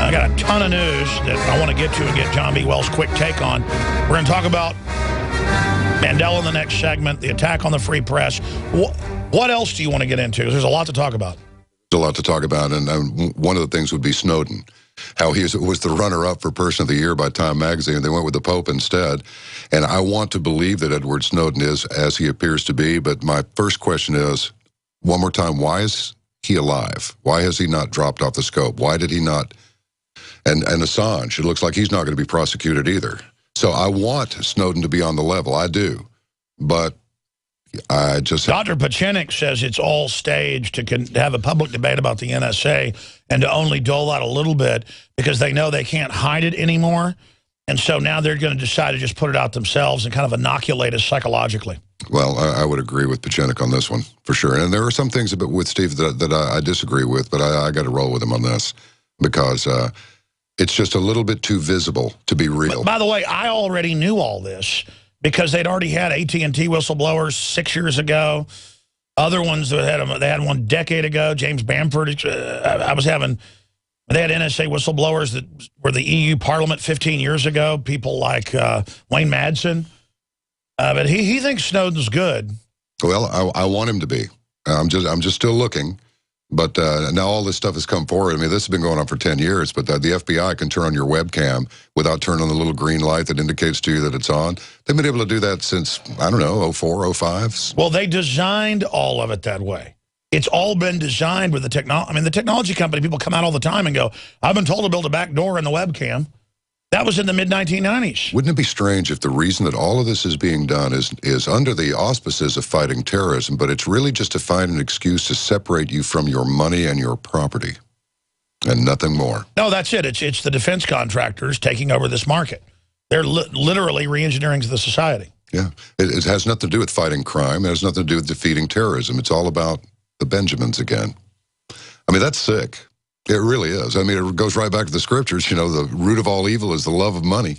I got a ton of news that I want to get to and get John B. Wells' quick take on. We're going to talk about Mandela in the next segment, the attack on the free press. What else do you want to get into? There's a lot to talk about. There's a lot to talk about, and one of the things would be Snowden. How he was the runner-up for Person of the Year by Time Magazine. They went with the Pope instead. And I want to believe that Edward Snowden is as he appears to be, but my first question is, one more time, why is he alive? Why has he not dropped off the scope? Why did he not? And Assange, it looks like he's not going to be prosecuted either. So I want Snowden to be on the level. I do. But I just... Dr. Pachenik says it's all staged to have a public debate about the NSA and to only dole out a little bit because they know they can't hide it anymore. And so now they're going to decide to just put it out themselves and kind of inoculate us psychologically. Well, I would agree with Pachenik on this one, for sure. And there are some things with Steve that I disagree with, but I got to roll with him on this because it's just a little bit too visible to be real. But by the way, I already knew all this because they'd already had AT&T whistleblowers 6 years ago. Other ones that they had one decade ago. James Bamford. They had NSA whistleblowers that were the EU Parliament 15 years ago. People like Wayne Madsen. But he thinks Snowden's good. Well, I want him to be. I'm just still looking. But now all this stuff has come forward. I mean, this has been going on for 10 years, but the FBI can turn on your webcam without turning on the little green light that indicates to you that it's on. They've been able to do that since, I don't know, 04, 05. Well, they designed all of it that way. It's all been designed with the technology. I mean, the technology company, people come out all the time and go, I've been told to build a back door in the webcam. That was in the mid-1990s. Wouldn't it be strange if the reason that all of this is being done is under the auspices of fighting terrorism, but it's really just to find an excuse to separate you from your money and your property and nothing more? No, that's it. It's the defense contractors taking over this market. They're literally re-engineering the society. Yeah. It has nothing to do with fighting crime. It has nothing to do with defeating terrorism. It's all about the Benjamins again. I mean, that's sick. It really is. I mean, it goes right back to the scriptures. You know, the root of all evil is the love of money.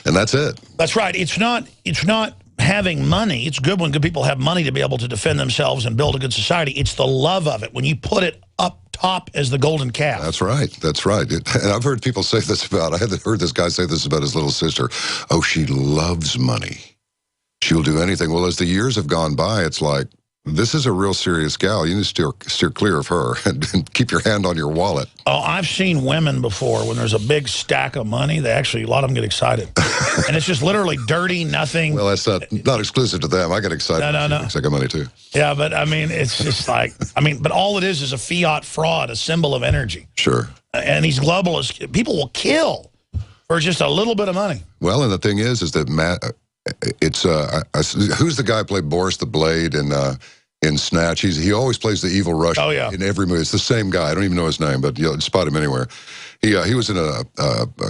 And that's it. That's right. It's not having money. It's good when good people have money to be able to defend themselves and build a good society. It's the love of it. When you put it up top as the golden calf. That's right. That's right. And I've heard people say this about, I had heard this guy say this about his little sister. Oh, she loves money. She'll do anything. Well, as the years have gone by, it's like, this is a real serious gal. You need to steer clear of her and keep your hand on your wallet. Oh, I've seen women before when there's a big stack of money. They actually, a lot of them get excited. And it's just literally dirty, nothing. Well, that's not exclusive to them. I get excited. No. I got money too. Yeah, but I mean, it's just like, but all it is a fiat fraud, a symbol of energy. Sure. And these globalists, people will kill for just a little bit of money. Well, and the thing is that it's who's the guy who played Boris the Blade in Snatch? He always plays the evil Russian. Oh, yeah. In every movie. It's the same guy. I don't even know his name, but you'll spot him anywhere. He was in a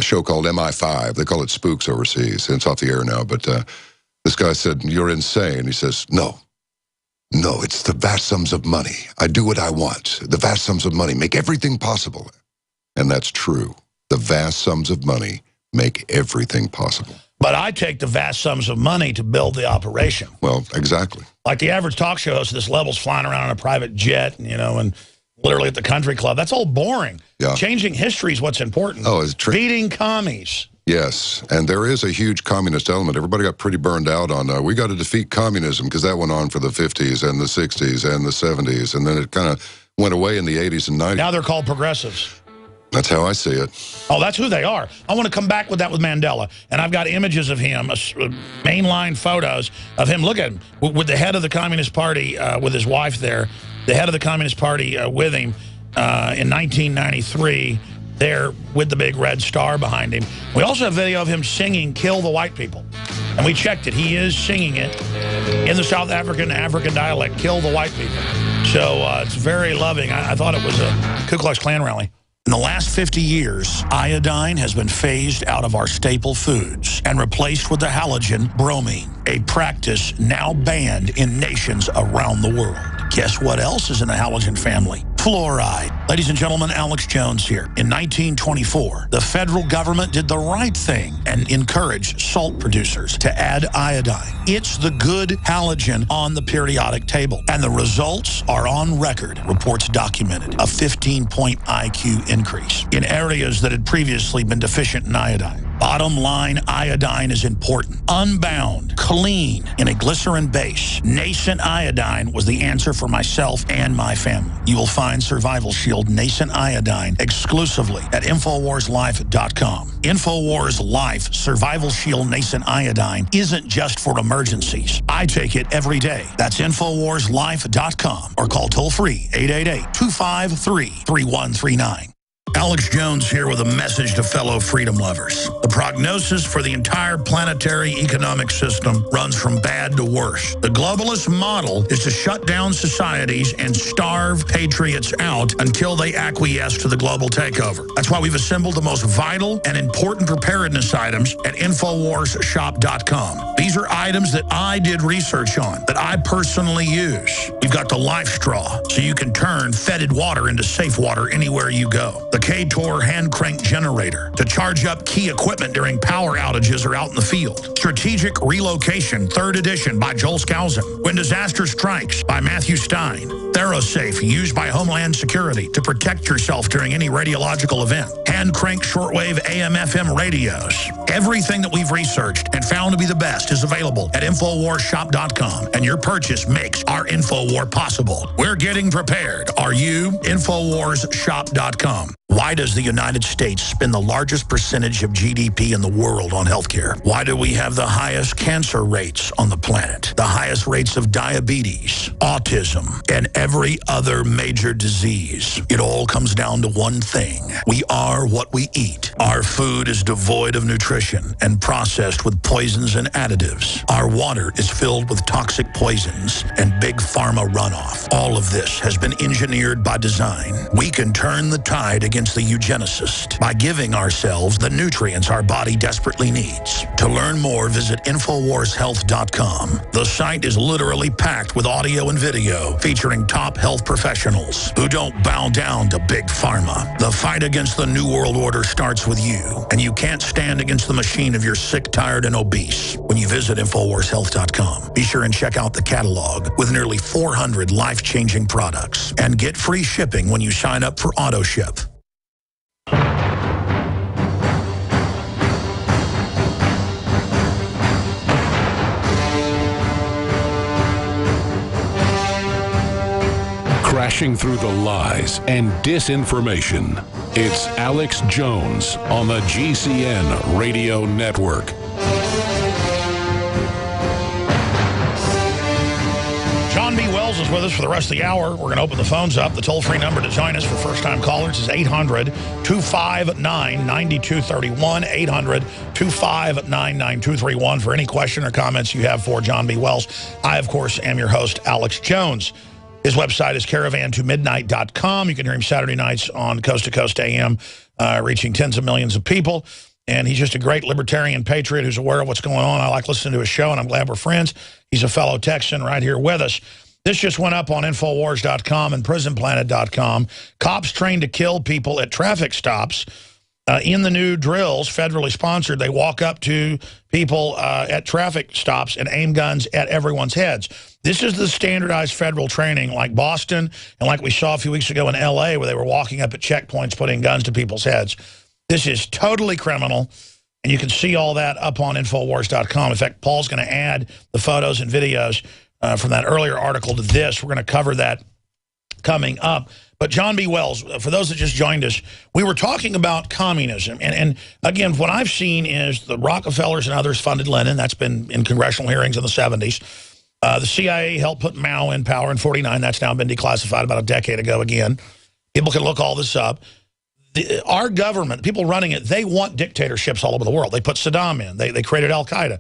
show called MI5. They call it Spooks overseas. It's off the air now, but this guy said, "You're insane." He says, No, it's the vast sums of money. I do what I want. The vast sums of money make everything possible. And that's true. The vast sums of money make everything possible. But I take the vast sums of money to build the operation. Well, exactly. Like the average talk show host at this level's flying around on a private jet, and literally at the country club. That's all boring. Yeah. Changing history is what's important. Oh, it's beating commies. Yes, and there is a huge communist element. Everybody got pretty burned out on, we got to defeat communism, because that went on for the 50s and the 60s and the 70s, and then it kind of went away in the 80s and 90s. Now they're called progressives. That's how I see it. Oh, that's who they are. I want to come back with that with Mandela. And I've got images of him, mainline photos of him. Look at him, with the head of the Communist Party, with his wife there. The head of the Communist Party with him in 1993, there with the big red star behind him. We also have video of him singing "Kill the White People." And we checked it. He is singing it in the South African dialect, "Kill the White People." So it's very loving. I thought it was a Ku Klux Klan rally. In the last 50 years, iodine has been phased out of our staple foods and replaced with the halogen bromine, a practice now banned in nations around the world. Guess what else is in the halogen family? Fluoride. Ladies and gentlemen, Alex Jones here. In 1924, the federal government did the right thing and encouraged salt producers to add iodine. It's the good halogen on the periodic table, and the results are on record. Reports documented a 15-point IQ increase in areas that had previously been deficient in iodine. Bottom line, iodine is important. Unbound, clean, in a glycerin base. Nascent iodine was the answer for myself and my family. You will find Survival Shield Nascent Iodine exclusively at InfoWarsLife.com. InfoWars Life Survival Shield Nascent Iodine isn't just for emergencies. I take it every day. That's InfoWarsLife.com or call toll-free 888-253-3139. Alex Jones here with a message to fellow freedom lovers. The prognosis for the entire planetary economic system runs from bad to worse. The globalist model is to shut down societies and starve patriots out until they acquiesce to the global takeover. That's why we've assembled the most vital and important preparedness items at InfoWarsShop.com. These are items that I did research on, that I personally use. We've got the Life Straw, so you can turn fetid water into safe water anywhere you go. The K-Tor hand crank generator to charge up key equipment during power outages or out in the field. Strategic Relocation, 3rd edition by Joel Skousen. When Disaster Strikes by Matthew Stein. ThyroSafe, used by Homeland Security to protect yourself during any radiological event. Hand crank shortwave AM/FM radios. Everything that we've researched and found to be the best is available at InfoWarsShop.com, and your purchase makes our InfoWar possible. We're getting prepared. Are you? InfoWarsShop.com. Why does the United States spend the largest percentage of GDP in the world on healthcare? Why do we have the highest cancer rates on the planet, the highest rates of diabetes, autism, and every other major disease? It all comes down to one thing. We are what we eat. Our food is devoid of nutrition and processed with poisons and additives. Our water is filled with toxic poisons and big pharma runoff. All of this has been engineered by design. We can turn the tide against the eugenicist by giving ourselves the nutrients our body desperately needs. To learn more, visit InfoWarsHealth.com. The site is literally packed with audio and video featuring top health professionals who don't bow down to big pharma. The fight against the New World Order starts with you, and you can't stand against the machine if you're sick, tired, and obese when you visit InfoWarsHealth.com. Be sure and check out the catalog with nearly 400 life-changing products, and get free shipping when you sign up for AutoShip. Crashing through the lies and disinformation. It's Alex Jones on the GCN Radio Network. John B. Wells is with us for the rest of the hour. We're going to open the phones up. The toll-free number to join us for first-time callers is 800-259-9231, 800-259-9231 for any question or comments you have for John B. Wells. I, of course, am your host, Alex Jones. His website is caravan2midnight.com. You can hear him Saturday nights on Coast to Coast AM, reaching tens of millions of people. And he's just a great libertarian patriot who's aware of what's going on. I like listening to his show, and I'm glad we're friends. He's a fellow Texan right here with us. This just went up on Infowars.com and PrisonPlanet.com. Cops trained to kill people at traffic stops. In the new drills, federally sponsored, they walk up to people at traffic stops and aim guns at everyone's heads. This is the standardized federal training like Boston and like we saw a few weeks ago in L.A. where they were walking up at checkpoints putting guns to people's heads. This is totally criminal, and you can see all that up on Infowars.com. In fact, Paul's going to add the photos and videos from that earlier article to this. We're going to cover that coming up. But John B. Wells, for those that just joined us, we were talking about communism. And again, what I've seen is the Rockefellers and others funded Lenin. That's been in congressional hearings in the 70s. The CIA helped put Mao in power in 49. That's now been declassified about a decade ago again. People can look all this up. Our government, people running it, they want dictatorships all over the world. They put Saddam in. They created al-Qaeda.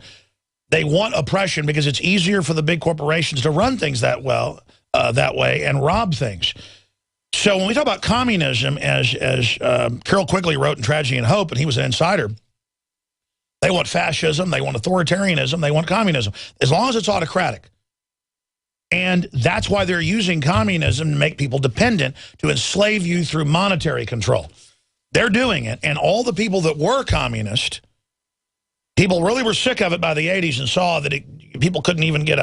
They want oppression because it's easier for the big corporations to run things that way and rob things. So when we talk about communism, as Carol Quigley wrote in Tragedy and Hope, and he was an insider, they want fascism, they want authoritarianism, they want communism, as long as it's autocratic. And that's why they're using communism to make people dependent, to enslave you through monetary control. They're doing it, and all the people that were communist, people really were sick of it by the 80s and saw that people couldn't even get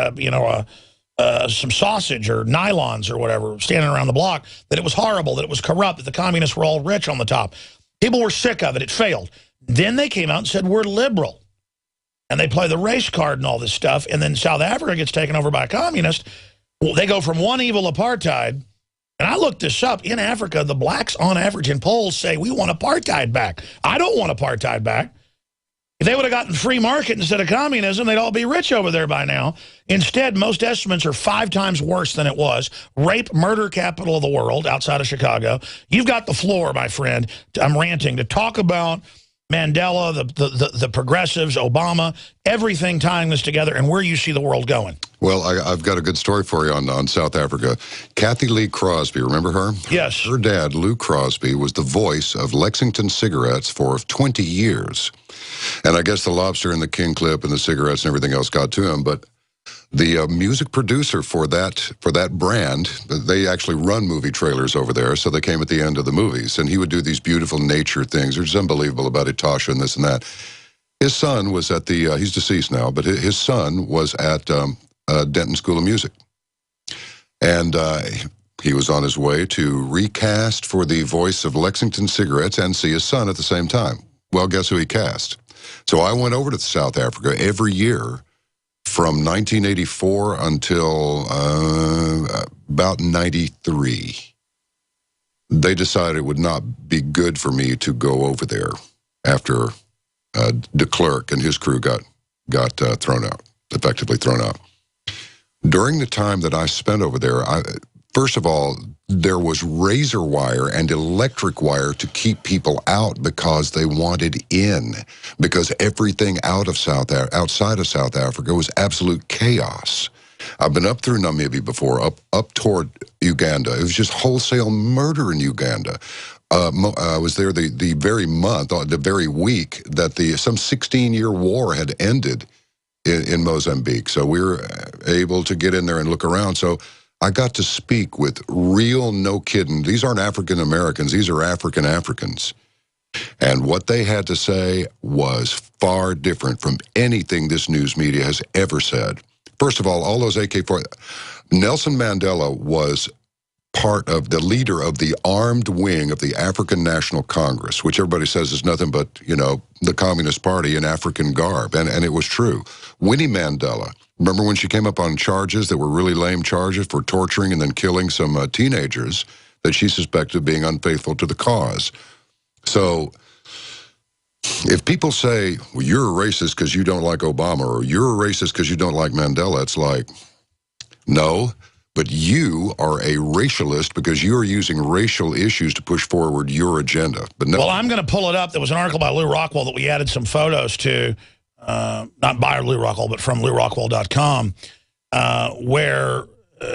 some sausage or nylons or whatever standing around the block, that it was horrible, that it was corrupt, that the communists were all rich on the top. People were sick of it. It failed. Then they came out and said, we're liberal. And they play the race card and all this stuff. And then South Africa gets taken over by a communist. Well, they go from one evil apartheid. And I looked this up. In Africa, the blacks on average in polls say, we want apartheid back. I don't want apartheid back. If they would have gotten free market instead of communism, they'd all be rich over there by now. Instead, most estimates are 5 times worse than it was. Rape, murder capital of the world outside of Chicago. You've got the floor, my friend. I'm ranting to talk about Mandela, the progressives, Obama, everything tying this together and where you see the world going. Well, I've got a good story for you on South Africa. Kathy Lee Crosby, remember her? Yes. Her dad, Lou Crosby, was the voice of Lexington cigarettes for 20 years. And I guess the lobster and the king clip and the cigarettes and everything else got to him. But the music producer for that brand, they actually run movie trailers over there, so they came at the end of the movies. And he would do these beautiful nature things. It's unbelievable about Itasha and this and that. His son was at the, he's deceased now, but his son was at Denton School of Music. And he was on his way to recast for the voice of Lexington cigarettes and see his son at the same time. Well, guess who he cast? So I went over to South Africa every year from 1984 until about 93. They decided it would not be good for me to go over there after de Klerk and his crew got thrown out, effectively thrown out. During the time that I spent over there, first of all, there was razor wire and electric wire to keep people out because they wanted in, because everything outside of South Africa was absolute chaos. I've been up through Namibia before, up toward Uganda. It was just wholesale murder in Uganda. I was there the very month, the very week that some 16-year war had ended in Mozambique. So we were able to get in there and look around. So I got to speak with real, no kidding. These aren't African Americans. These are African Africans. And what they had to say was far different from anything this news media has ever said. First of all those AK-40, Nelson Mandela was part of the leader of the armed wing of the African National Congress, which everybody says is nothing but, you know, the Communist Party in African garb. And it was true. Winnie Mandela, remember when she came up on charges that were really lame charges for torturing and then killing some teenagers that she suspected of being unfaithful to the cause? So if people say, well, you're a racist because you don't like Obama, or you're a racist because you don't like Mandela, it's like, no, but you are a racialist because you're using racial issues to push forward your agenda. But no. Well, I'm going to pull it up. There was an article by Lou Rockwell that we added some photos to, not by Lou Rockwell, but from LouRockwell.com, where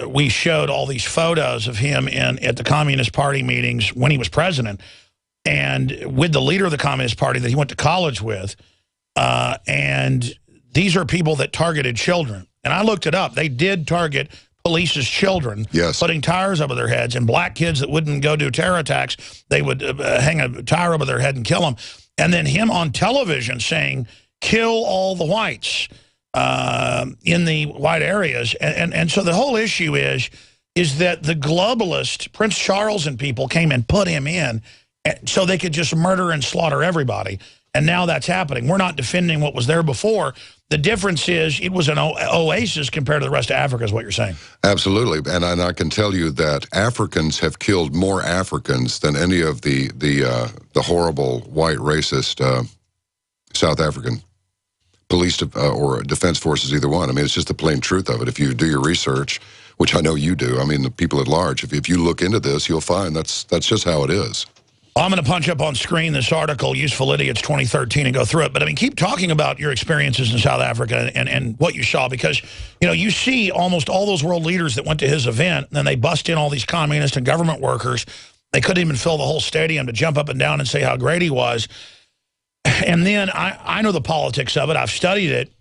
we showed all these photos of him at the Communist Party meetings when he was president, and with the leader of the Communist Party that he went to college with. And these are people that targeted children. And I looked it up. They did target police's children, yes, putting tires over their heads, and black kids that wouldn't go do terror attacks, they would hang a tire over their head and kill them. And then him on television saying, kill all the whites in the white areas. And so the whole issue is that the globalist, Prince Charles and people came and put him in so they could just murder and slaughter everybody. And now that's happening. We're not defending what was there before. The difference is it was an oasis compared to the rest of Africa, is what you're saying. Absolutely. And I can tell you that Africans have killed more Africans than any of the horrible white racist South African police or defense forces, either one. I mean, it's just the plain truth of it. If you do your research, which I know you do, I mean, the people at large, if you look into this, you'll find that's just how it is. I'm going to punch up on screen this article, Useful Idiots 2013, and go through it. But, I mean, keep talking about your experiences in South Africa and what you saw. Because, you know, you see almost all those world leaders that went to his event, and then they bust in all these communist and government workers. They couldn't even fill the whole stadium to jump up and down and say how great he was. And then I know the politics of it. I've studied it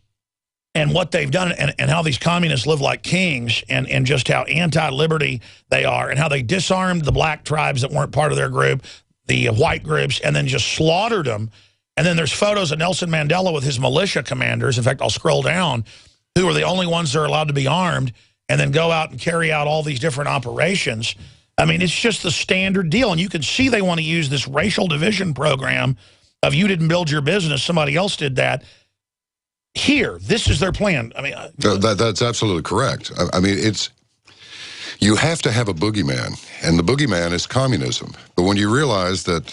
and what they've done and how these communists live like kings and just how anti-liberty they are and how they disarmed the black tribes that weren't part of their group, the white groups, and then just slaughtered them. And then there's photos of Nelson Mandela with his militia commanders. In fact, I'll scroll down, who are the only ones that are allowed to be armed and then go out and carry out all these different operations. I mean, it's just the standard deal. And you can see they want to use this racial division program of you didn't build your business, somebody else did that. Here, this is their plan. I mean, that's absolutely correct. I mean, you have to have a boogeyman, and the boogeyman is communism. But when you realize that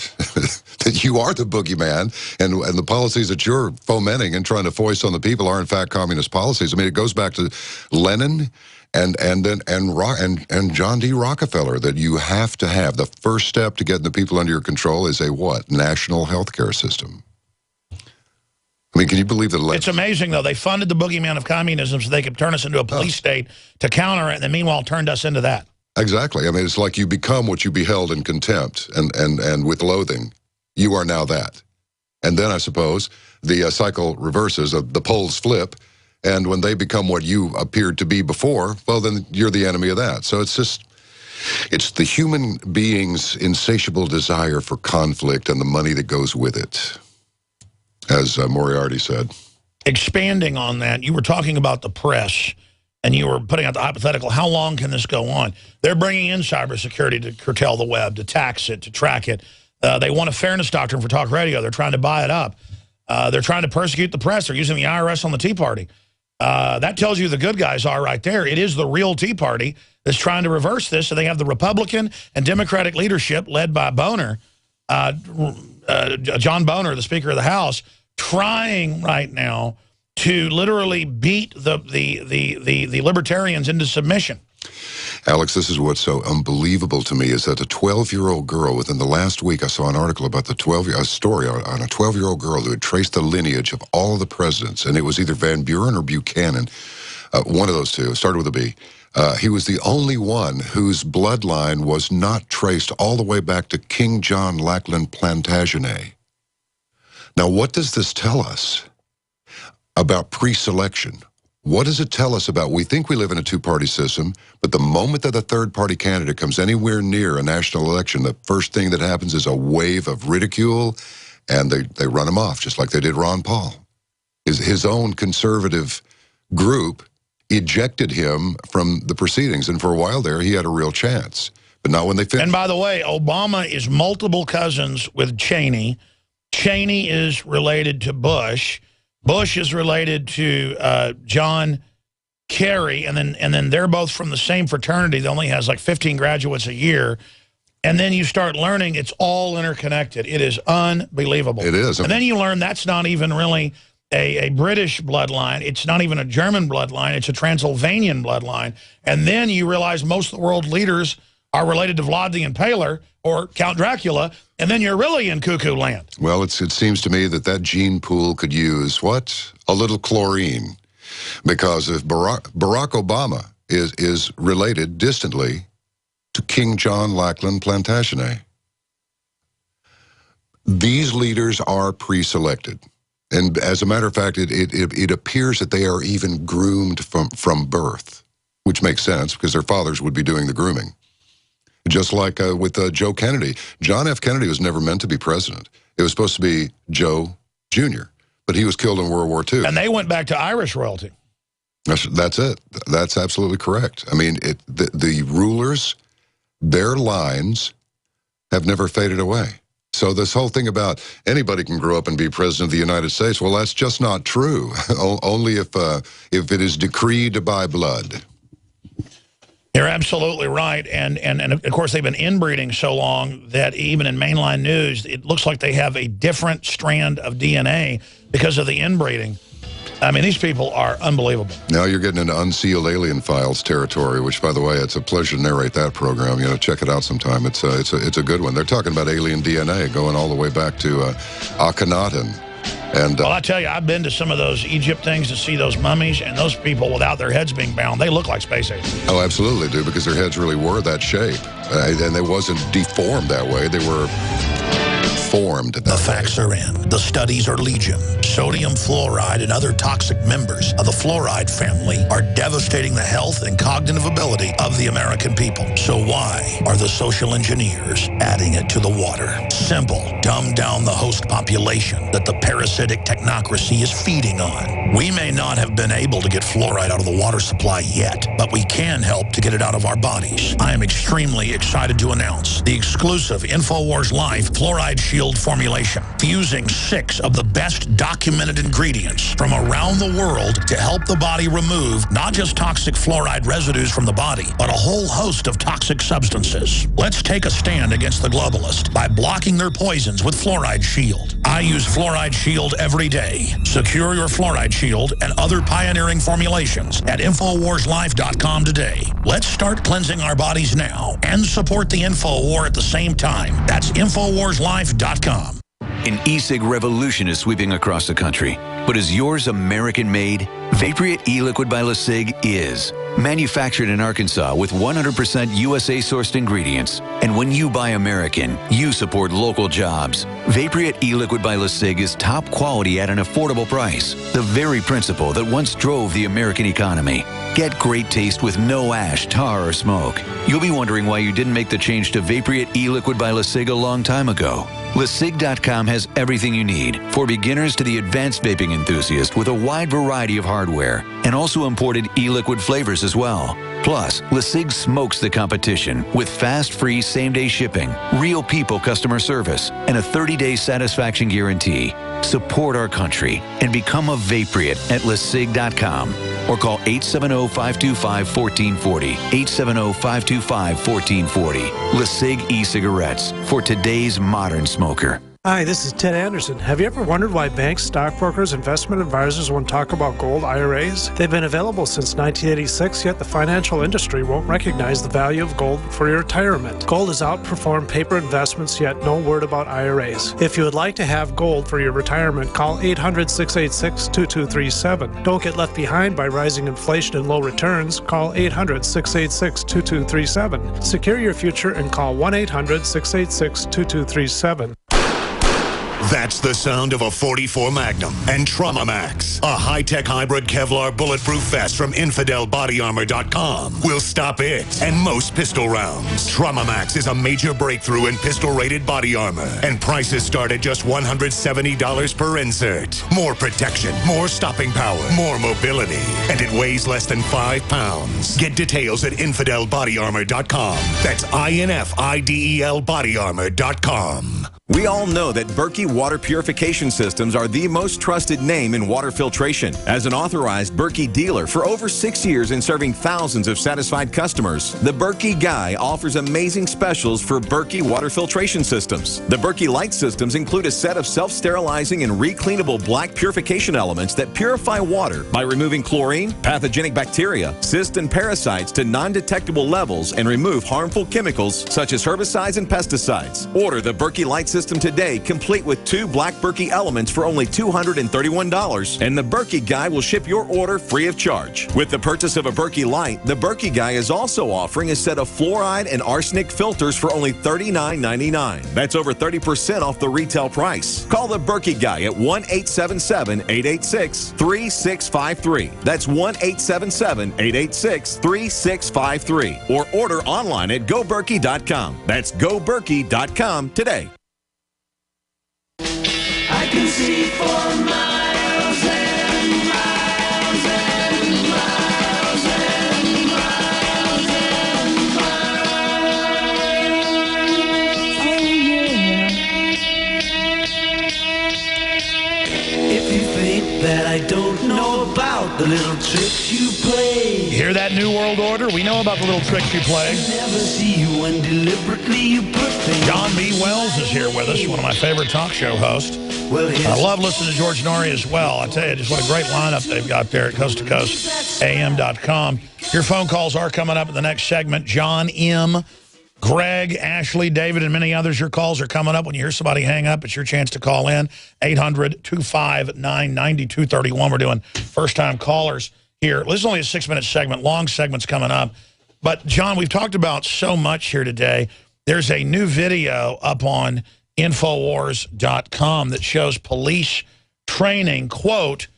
that you are the boogeyman, and the policies that you're fomenting and trying to foist on the people are in fact communist policies. I mean, it goes back to Lenin and John D. Rockefeller, that you have to have the first step to getting the people under your control is a what? National health care system. I mean, can you believe that? It's amazing, though. They funded the boogeyman of communism so they could turn us into a police state to counter it, and then meanwhile turned us into that. Exactly. I mean, it's like you become what you beheld in contempt and with loathing. You are now that. And then I suppose the cycle reverses, the poles flip, and when they become what you appeared to be before, well, then you're the enemy of that. So it's just, it's the human being's insatiable desire for conflict and the money that goes with it, as Moriarty said. Expanding on that, you were talking about the press, and you were putting out the hypothetical, how long can this go on? They're bringing in cybersecurity to curtail the web, to tax it, to track it. They want a fairness doctrine for talk radio. They're trying to buy it up. They're trying to persecute the press. They're using the IRS on the Tea Party. That tells you the good guys are right there. It is the real Tea Party that's trying to reverse this. So they have the Republican and Democratic leadership led by Boner, John Boner, the Speaker of the House, trying right now to literally beat the libertarians into submission. Alex, this is what's so unbelievable to me is that a 12-year-old girl, within the last week, I saw an article about a story on a 12-year-old girl who had traced the lineage of all of the presidents, and it was either Van Buren or Buchanan, one of those two. It started with a B. He was the only one whose bloodline was not traced all the way back to King John Lackland Plantagenet. Now, what does this tell us about pre-selection? what does it tell us about, we think we live in a two-party system, but the moment that a third-party candidate comes anywhere near a national election, the first thing that happens is a wave of ridicule, and they run him off, just like they did Ron Paul. His own conservative group ejected him from the proceedings, and for a while there, he had a real chance. But not when they finished. And by the way, Obama is multiple cousins with Cheney. Cheney is related to Bush. Bush is related to John Kerry, and then they're both from the same fraternity that only has like 15 graduates a year. And then you start learning it's all interconnected. It is unbelievable. It is. And then you learn that's not even really a British bloodline. It's not even a German bloodline. It's a Transylvanian bloodline. And then you realize most of the world leaders are related to Vlad the Impaler or Count Dracula, and then you're really in cuckoo land. Well, it seems to me that gene pool could use, what? A little chlorine. Because if Barack Obama is related distantly to King John Lackland Plantagenet, these leaders are pre-selected. And as a matter of fact, it appears that they are even groomed from birth, which makes sense because their fathers would be doing the grooming. Just like with Joe Kennedy. John F. Kennedy was never meant to be president. It was supposed to be Joe Jr., but he was killed in World War II. And they went back to Irish royalty. That's it. That's absolutely correct. I mean, the rulers, their lines have never faded away. So this whole thing about anybody can grow up and be president of the United States, well, that's just not true. Only if it is decreed by blood. You're absolutely right. And of course, they've been inbreeding so long that even in mainline news, it looks like they have a different strand of DNA because of the inbreeding. I mean, these people are unbelievable. Now you're getting into Unsealed Alien Files territory, which, by the way, it's a pleasure to narrate that program. You know, check it out sometime. It's a good one. They're talking about alien DNA going all the way back to Akhenaten. And, well, I tell you, I've been to some of those Egypt things to see those mummies, and those people without their heads being bound, they look like space aliens. Oh, absolutely, dude, because their heads really were that shape. And they wasn't deformed that way. They were formed that way. The facts are in. The studies are legion. Sodium fluoride and other toxic members of the fluoride family are devastating the health and cognitive ability of the American people. So why are the social engineers adding it to the water? Simple. Dumb down the host population that the parasitic technocracy is feeding on. We may not have been able to get fluoride out of the water supply yet, but we can help to get it out of our bodies. I am extremely excited to announce the exclusive InfoWars Life Fluoride Shield formulation, fusing 6 of the best documented ingredients from around the world to help the body remove not just toxic fluoride residues from the body, but a whole host of toxic substances. Let's take a stand against the globalists by blocking their poisons with Fluoride Shield. I use Fluoride Shield every day. Secure your Fluoride Shield and other pioneering formulations at InfoWarsLife.com today. Let's start cleansing our bodies now and support the Info War at the same time. That's InfoWarsLife.com. An e-cig revolution is sweeping across the country. But is yours American-made? Vaporite e-liquid by LeSig is. Manufactured in Arkansas with 100% USA-sourced ingredients. And when you buy American, you support local jobs. Vaporite e-liquid by LeSig is top quality at an affordable price. The very principle that once drove the American economy. Get great taste with no ash, tar, or smoke. You'll be wondering why you didn't make the change to Vaporite e-liquid by LeSig a long time ago. LeSig.com has everything you need, for beginners to the advanced vaping enthusiast, with a wide variety of hardware, and also imported e-liquid flavors as well. Plus, LeSig smokes the competition with fast, free, same-day shipping, real people customer service, and a 30-day satisfaction guarantee. Support our country and become a Vaporite at LeSig.com. Or call 870-525-1440, 870-525-1440. LeSig e-cigarettes for today's modern smoker. Hi, this is Ted Anderson. Have you ever wondered why banks, stockbrokers, investment advisors won't talk about gold IRAs? They've been available since 1986, yet the financial industry won't recognize the value of gold for your retirement. Gold has outperformed paper investments, yet no word about IRAs. If you would like to have gold for your retirement, call 800-686-2237. Don't get left behind by rising inflation and low returns. Call 800-686-2237. Secure your future and call 1-800-686-2237. That's the sound of a .44 Magnum and Trauma Max, a high-tech hybrid Kevlar bulletproof vest from InfidelBodyArmor.com. Will stop it and most pistol rounds. Trauma Max is a major breakthrough in pistol-rated body armor, and prices start at just $170 per insert. More protection, more stopping power, more mobility, and it weighs less than 5 pounds. Get details at InfidelBodyArmor.com. That's INFIDEL BodyArmor.com. We all know that Berkey water purification systems are the most trusted name in water filtration. As an authorized Berkey dealer for over 6 years and serving thousands of satisfied customers, the Berkey Guy offers amazing specials for Berkey water filtration systems. The Berkey Light systems include a set of self-sterilizing and recleanable black purification elements that purify water by removing chlorine, pathogenic bacteria, cysts, and parasites to non-detectable levels and remove harmful chemicals such as herbicides and pesticides. Order the Berkey Light system today, complete with 2 black Berkey elements for only $231, and the Berkey Guy will ship your order free of charge. With the purchase of a Berkey Light, the Berkey Guy is also offering a set of fluoride and arsenic filters for only $39.99. That's over 30% off the retail price. Call the Berkey Guy at 1-877-886-3653. That's 1-877-886-3653. Or order online at GoBerkey.com. That's GoBerkey.com today. I can see for miles and miles and miles and miles and miles. Oh, yeah. If you think that I don't know about the little tricks you play. Hear that New World Order? We know about the little tricks you play. Never see you when deliberately you put things. John B. Wells is here with us, one of my favorite talk show hosts. I love listening to George Norrie as well. I tell you, just what a great lineup they've got there at coasttocoastam.com. Your phone calls are coming up in the next segment. John M., Greg, Ashley, David, and many others. Your calls are coming up. When you hear somebody hang up, it's your chance to call in. 800-259-9231. We're doing first-time callers here. This is only a 6-minute segment. Long segment's coming up. But, John, we've talked about so much here today. There's a new video up on Infowars.com that shows police training, quote,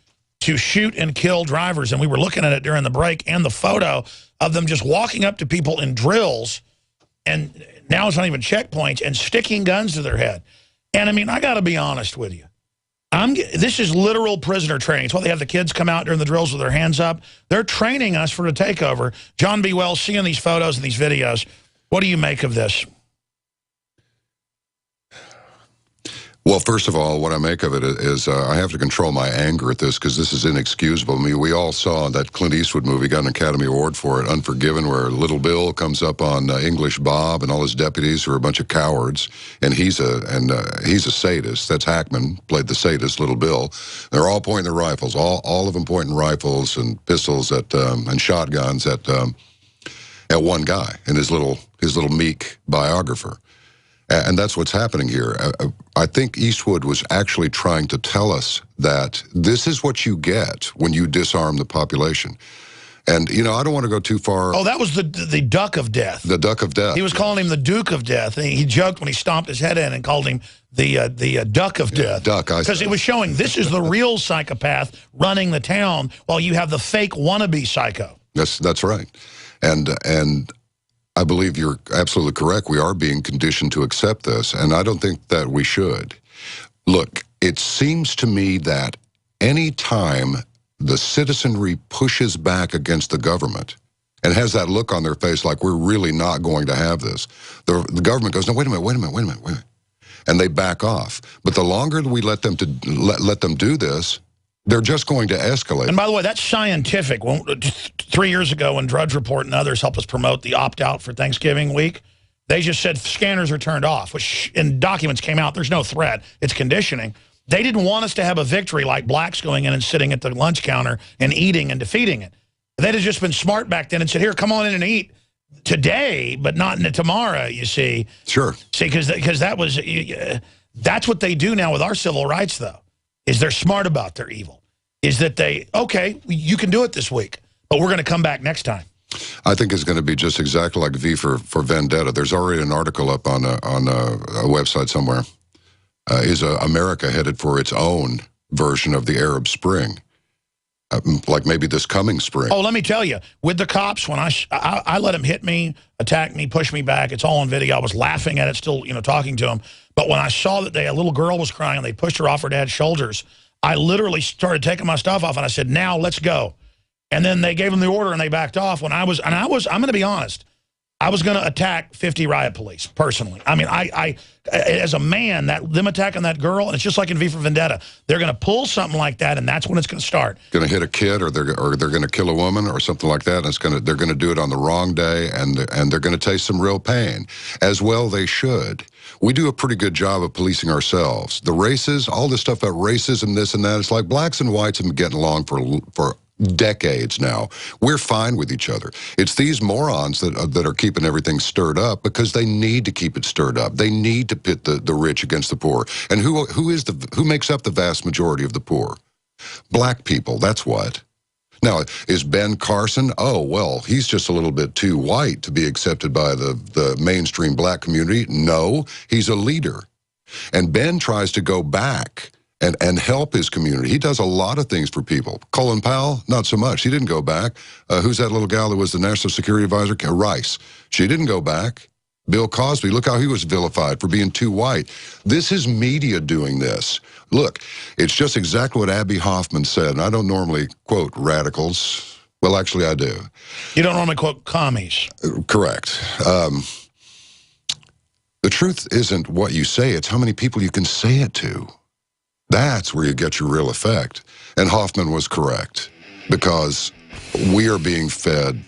to shoot and kill drivers. And we were looking at it during the break, and the photo of them just walking up to people in drills, and now it's not even checkpoints, and sticking guns to their head. And, I mean, I got to be honest with you. This is literal prisoner training. It's why they have the kids come out during the drills with their hands up. They're training us for the takeover. John B. Wells, seeing these photos and these videos, what do you make of this? Well, first of all, what I make of it is I have to control my anger at this because this is inexcusable. I mean, we all saw that Clint Eastwood movie, got an Academy Award for it, Unforgiven, where Little Bill comes up on English Bob and all his deputies are a bunch of cowards, and he's a sadist. That's Hackman, played the sadist, Little Bill. They're all pointing their rifles, all of them pointing rifles and pistols at and shotguns at one guy and his little meek biographer. And that's what's happening here. I think Eastwood was actually trying to tell us that this is what you get when you disarm the population. And, you know, I don't want to go too far. Oh, that was the Duck of Death. The Duck of Death. He was calling him the Duke of Death. And he joked when he stomped his head in and called him the Duck of Death. Duck. Because it was showing this is the real psychopath running the town while you have the fake wannabe psycho. That's right. And I believe you're absolutely correct. We are being conditioned to accept this, and I don't think that we should. Look, it seems to me that any time the citizenry pushes back against the government and has that look on their face like we're really not going to have this, the government goes, no, wait a minute. And they back off. But the longer we let them do this, they're just going to escalate. And by the way, that's scientific. 3 years ago when Drudge Report and others helped us promote the opt-out for Thanksgiving week, they just said scanners are turned off, which in documents came out, there's no threat. It's conditioning. They didn't want us to have a victory like blacks going in and sitting at the lunch counter and eating and defeating it. They'd have just been smart back then and said, here, come on in and eat today, but not tomorrow, you see. Sure. See, because that's what they do now with our civil rights, though. Is they're smart about their evil. Is that they, okay, you can do it this week, but we're going to come back next time. I think it's going to be just exactly like V for Vendetta. There's already an article up on a website somewhere. Is America headed for its own version of the Arab Spring? Like maybe this coming spring. Oh, let me tell you, with the cops, when I let them hit me, attack me, push me back, it's all on video. I was laughing at it, still, talking to them. But when I saw that a little girl was crying and they pushed her off her dad's shoulders, I literally started taking my stuff off and I said, now let's go. And then they gave them the order and they backed off. I'm going to be honest, I was going to attack 50 riot police, personally. I mean, I as a man, them attacking that girl, and it's just like in V for Vendetta, they're going to pull something like that, and that's when it's going to start. Going to hit a kid, or they're going to kill a woman, or something like that, and they're going to do it on the wrong day, and they're going to taste some real pain. As well, they should. We do a pretty good job of policing ourselves. The races, all this stuff about racism, this and that, it's like blacks and whites have been getting along for decades now. We're fine with each other. It's these morons that are keeping everything stirred up because they need to keep it stirred up. They need to pit the rich against the poor. And who makes up the vast majority of the poor? Black people, that's what. Now, is Ben Carson? Oh, well, he's just a little bit too white to be accepted by the mainstream black community. No, he's a leader. And Ben tries to go back and help his community. He does a lot of things for people. Colin Powell, not so much. He didn't go back. Who's that little gal that was the National Security Advisor? Rice. She didn't go back. Bill Cosby, look how he was vilified for being too white. This is media doing this. Look, it's just exactly what Abby Hoffman said, and I don't normally quote radicals. Well, actually, I do. You don't normally quote commies. Correct. The truth isn't what you say, it's how many people you can say it to. That's where you get your real effect. And Hoffman was correct, because we are being fed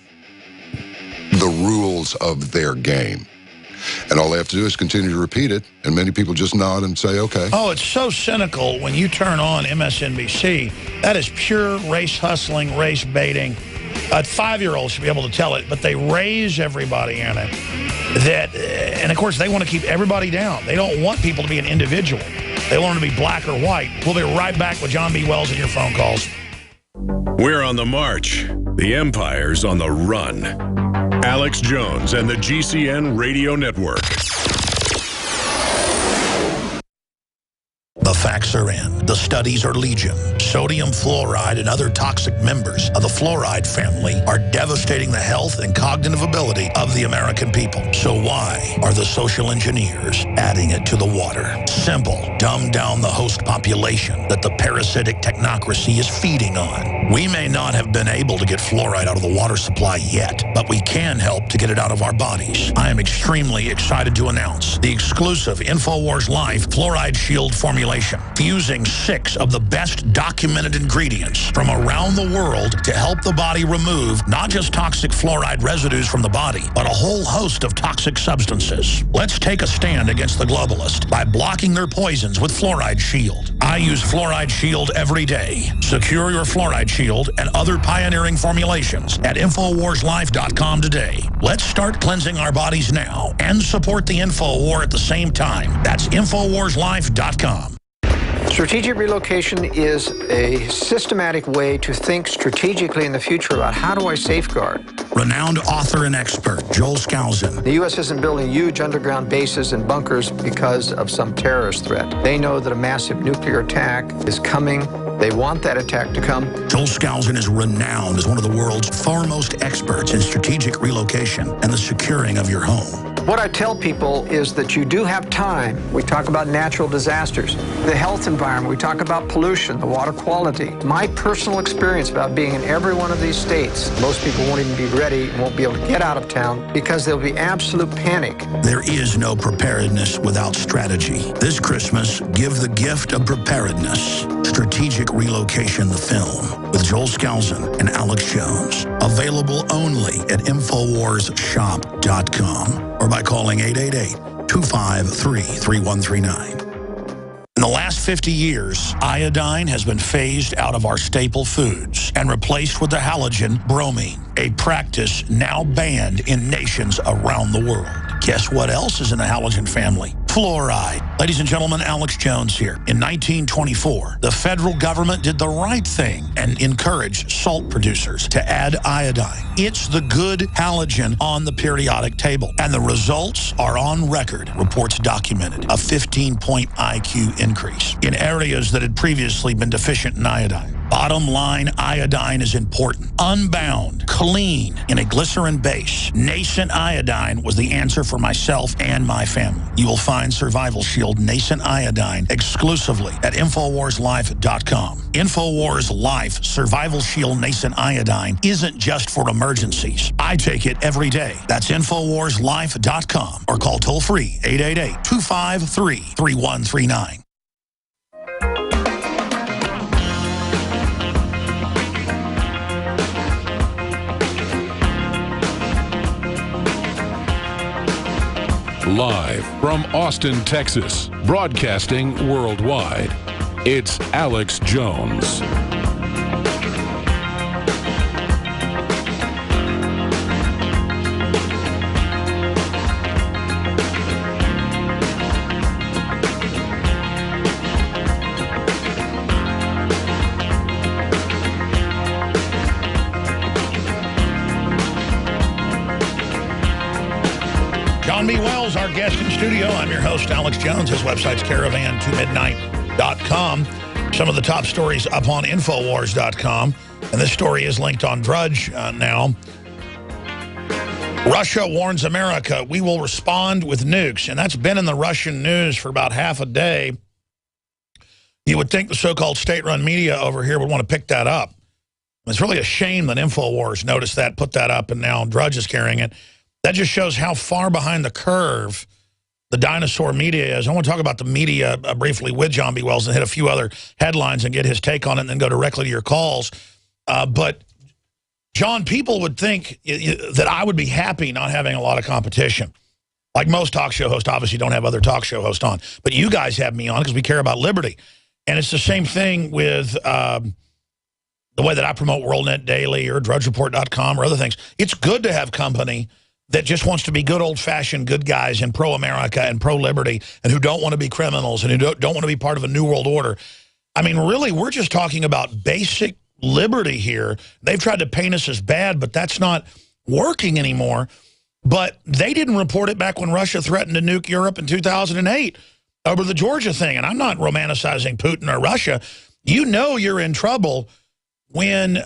the rules of their game. And all they have to do is continue to repeat it, and many people just nod and say, okay. Oh, it's so cynical when you turn on MSNBC. That is pure race hustling, race baiting. A 5-year-old should be able to tell it, but they raise everybody in it. And of course, they want to keep everybody down. They don't want people to be an individual. They want them to be black or white. We'll be right back with John B. Wells and your phone calls. We're on the march. The empire's on the run. Alex Jones and the GCN Radio Network. The facts are in. The studies are legion. Sodium fluoride and other toxic members of the fluoride family are devastating the health and cognitive ability of the American people. So why are the social engineers adding it to the water? Simple. Dumb down the host population that the parasitic technocracy is feeding on. We may not have been able to get fluoride out of the water supply yet, but we can help to get it out of our bodies. I am extremely excited to announce the exclusive InfoWars Life Fluoride Shield formulation, fusing 6 of the best documented ingredients from around the world to help the body remove not just toxic fluoride residues from the body, but a whole host of toxic substances. Let's take a stand against the globalist by blocking their poisons with Fluoride Shield. I use Fluoride Shield every day. Secure your Fluoride Shield and other pioneering formulations at InfoWarsLife.com today. Let's start cleansing our bodies now and support the InfoWar at the same time. That's InfoWarsLife.com. Strategic relocation is a systematic way to think strategically in the future about how do I safeguard. Renowned author and expert Joel Skousen. The U.S. isn't building huge underground bases and bunkers because of some terrorist threat. They know that a massive nuclear attack is coming. They want that attack to come. Joel Skousen is renowned as one of the world's foremost experts in strategic relocation and the securing of your home. What I tell people is that you do have time. We talk about natural disasters, the health environment, we talk about pollution, the water quality. My personal experience about being in every one of these states, most people won't even be ready and won't be able to get out of town because there'll be absolute panic. There is no preparedness without strategy. This Christmas, give the gift of preparedness. Strategic Relocation, the film, with Joel Skousen and Alex Jones. Available only at InfoWarsShop.com or by calling 888-253-3139. In the last 50 years, iodine has been phased out of our staple foods and replaced with the halogen bromine, a practice now banned in nations around the world. Guess what else is in the halogen family? Fluoride. Ladies and gentlemen, Alex Jones here. In 1924, the federal government did the right thing and encouraged salt producers to add iodine. It's the good halogen on the periodic table, and the results are on record. Reports documented a 15-point IQ increase in areas that had previously been deficient in iodine. Bottom line, iodine is important. Unbound, clean, in a glycerin base. Nascent iodine was the answer for myself and my family. You will find Survival Shield Nascent Iodine exclusively at InfoWarsLife.com. InfoWars Life Survival Shield Nascent Iodine isn't just for emergencies. I take it every day. That's InfoWarsLife.com or call toll-free 888-253-3139. Live from Austin, Texas, broadcasting worldwide, it's Alex Jones. John B. Wells, our guest in studio. I'm your host, Alex Jones. His website's caravan2midnight.com. Some of the top stories up on Infowars.com. And this story is linked on Drudge now. Russia warns America, we will respond with nukes. And that's been in the Russian news for about half a day. You would think the so-called state-run media over here would want to pick that up. It's really a shame that Infowars noticed that, put that up, and now Drudge is carrying it. That just shows how far behind the curve the dinosaur media is. I want to talk about the media briefly with John B. Wells and hit a few other headlines and get his take on it and then go directly to your calls. But, John, people would think that I would be happy not having a lot of competition. Like most talk show hosts, obviously don't have other talk show hosts on. But you guys have me on because we care about liberty. And it's the same thing with the way that I promote WorldNet Daily or DrudgeReport.com or other things. It's good to have company that just wants to be good old-fashioned good guys and pro-America and pro-liberty and who don't want to be criminals and who don't want to be part of a new world order. I mean, really, we're just talking about basic liberty here. They've tried to paint us as bad, but that's not working anymore. But they didn't report it back when Russia threatened to nuke Europe in 2008 over the Georgia thing. And I'm not romanticizing Putin or Russia. You know you're in trouble when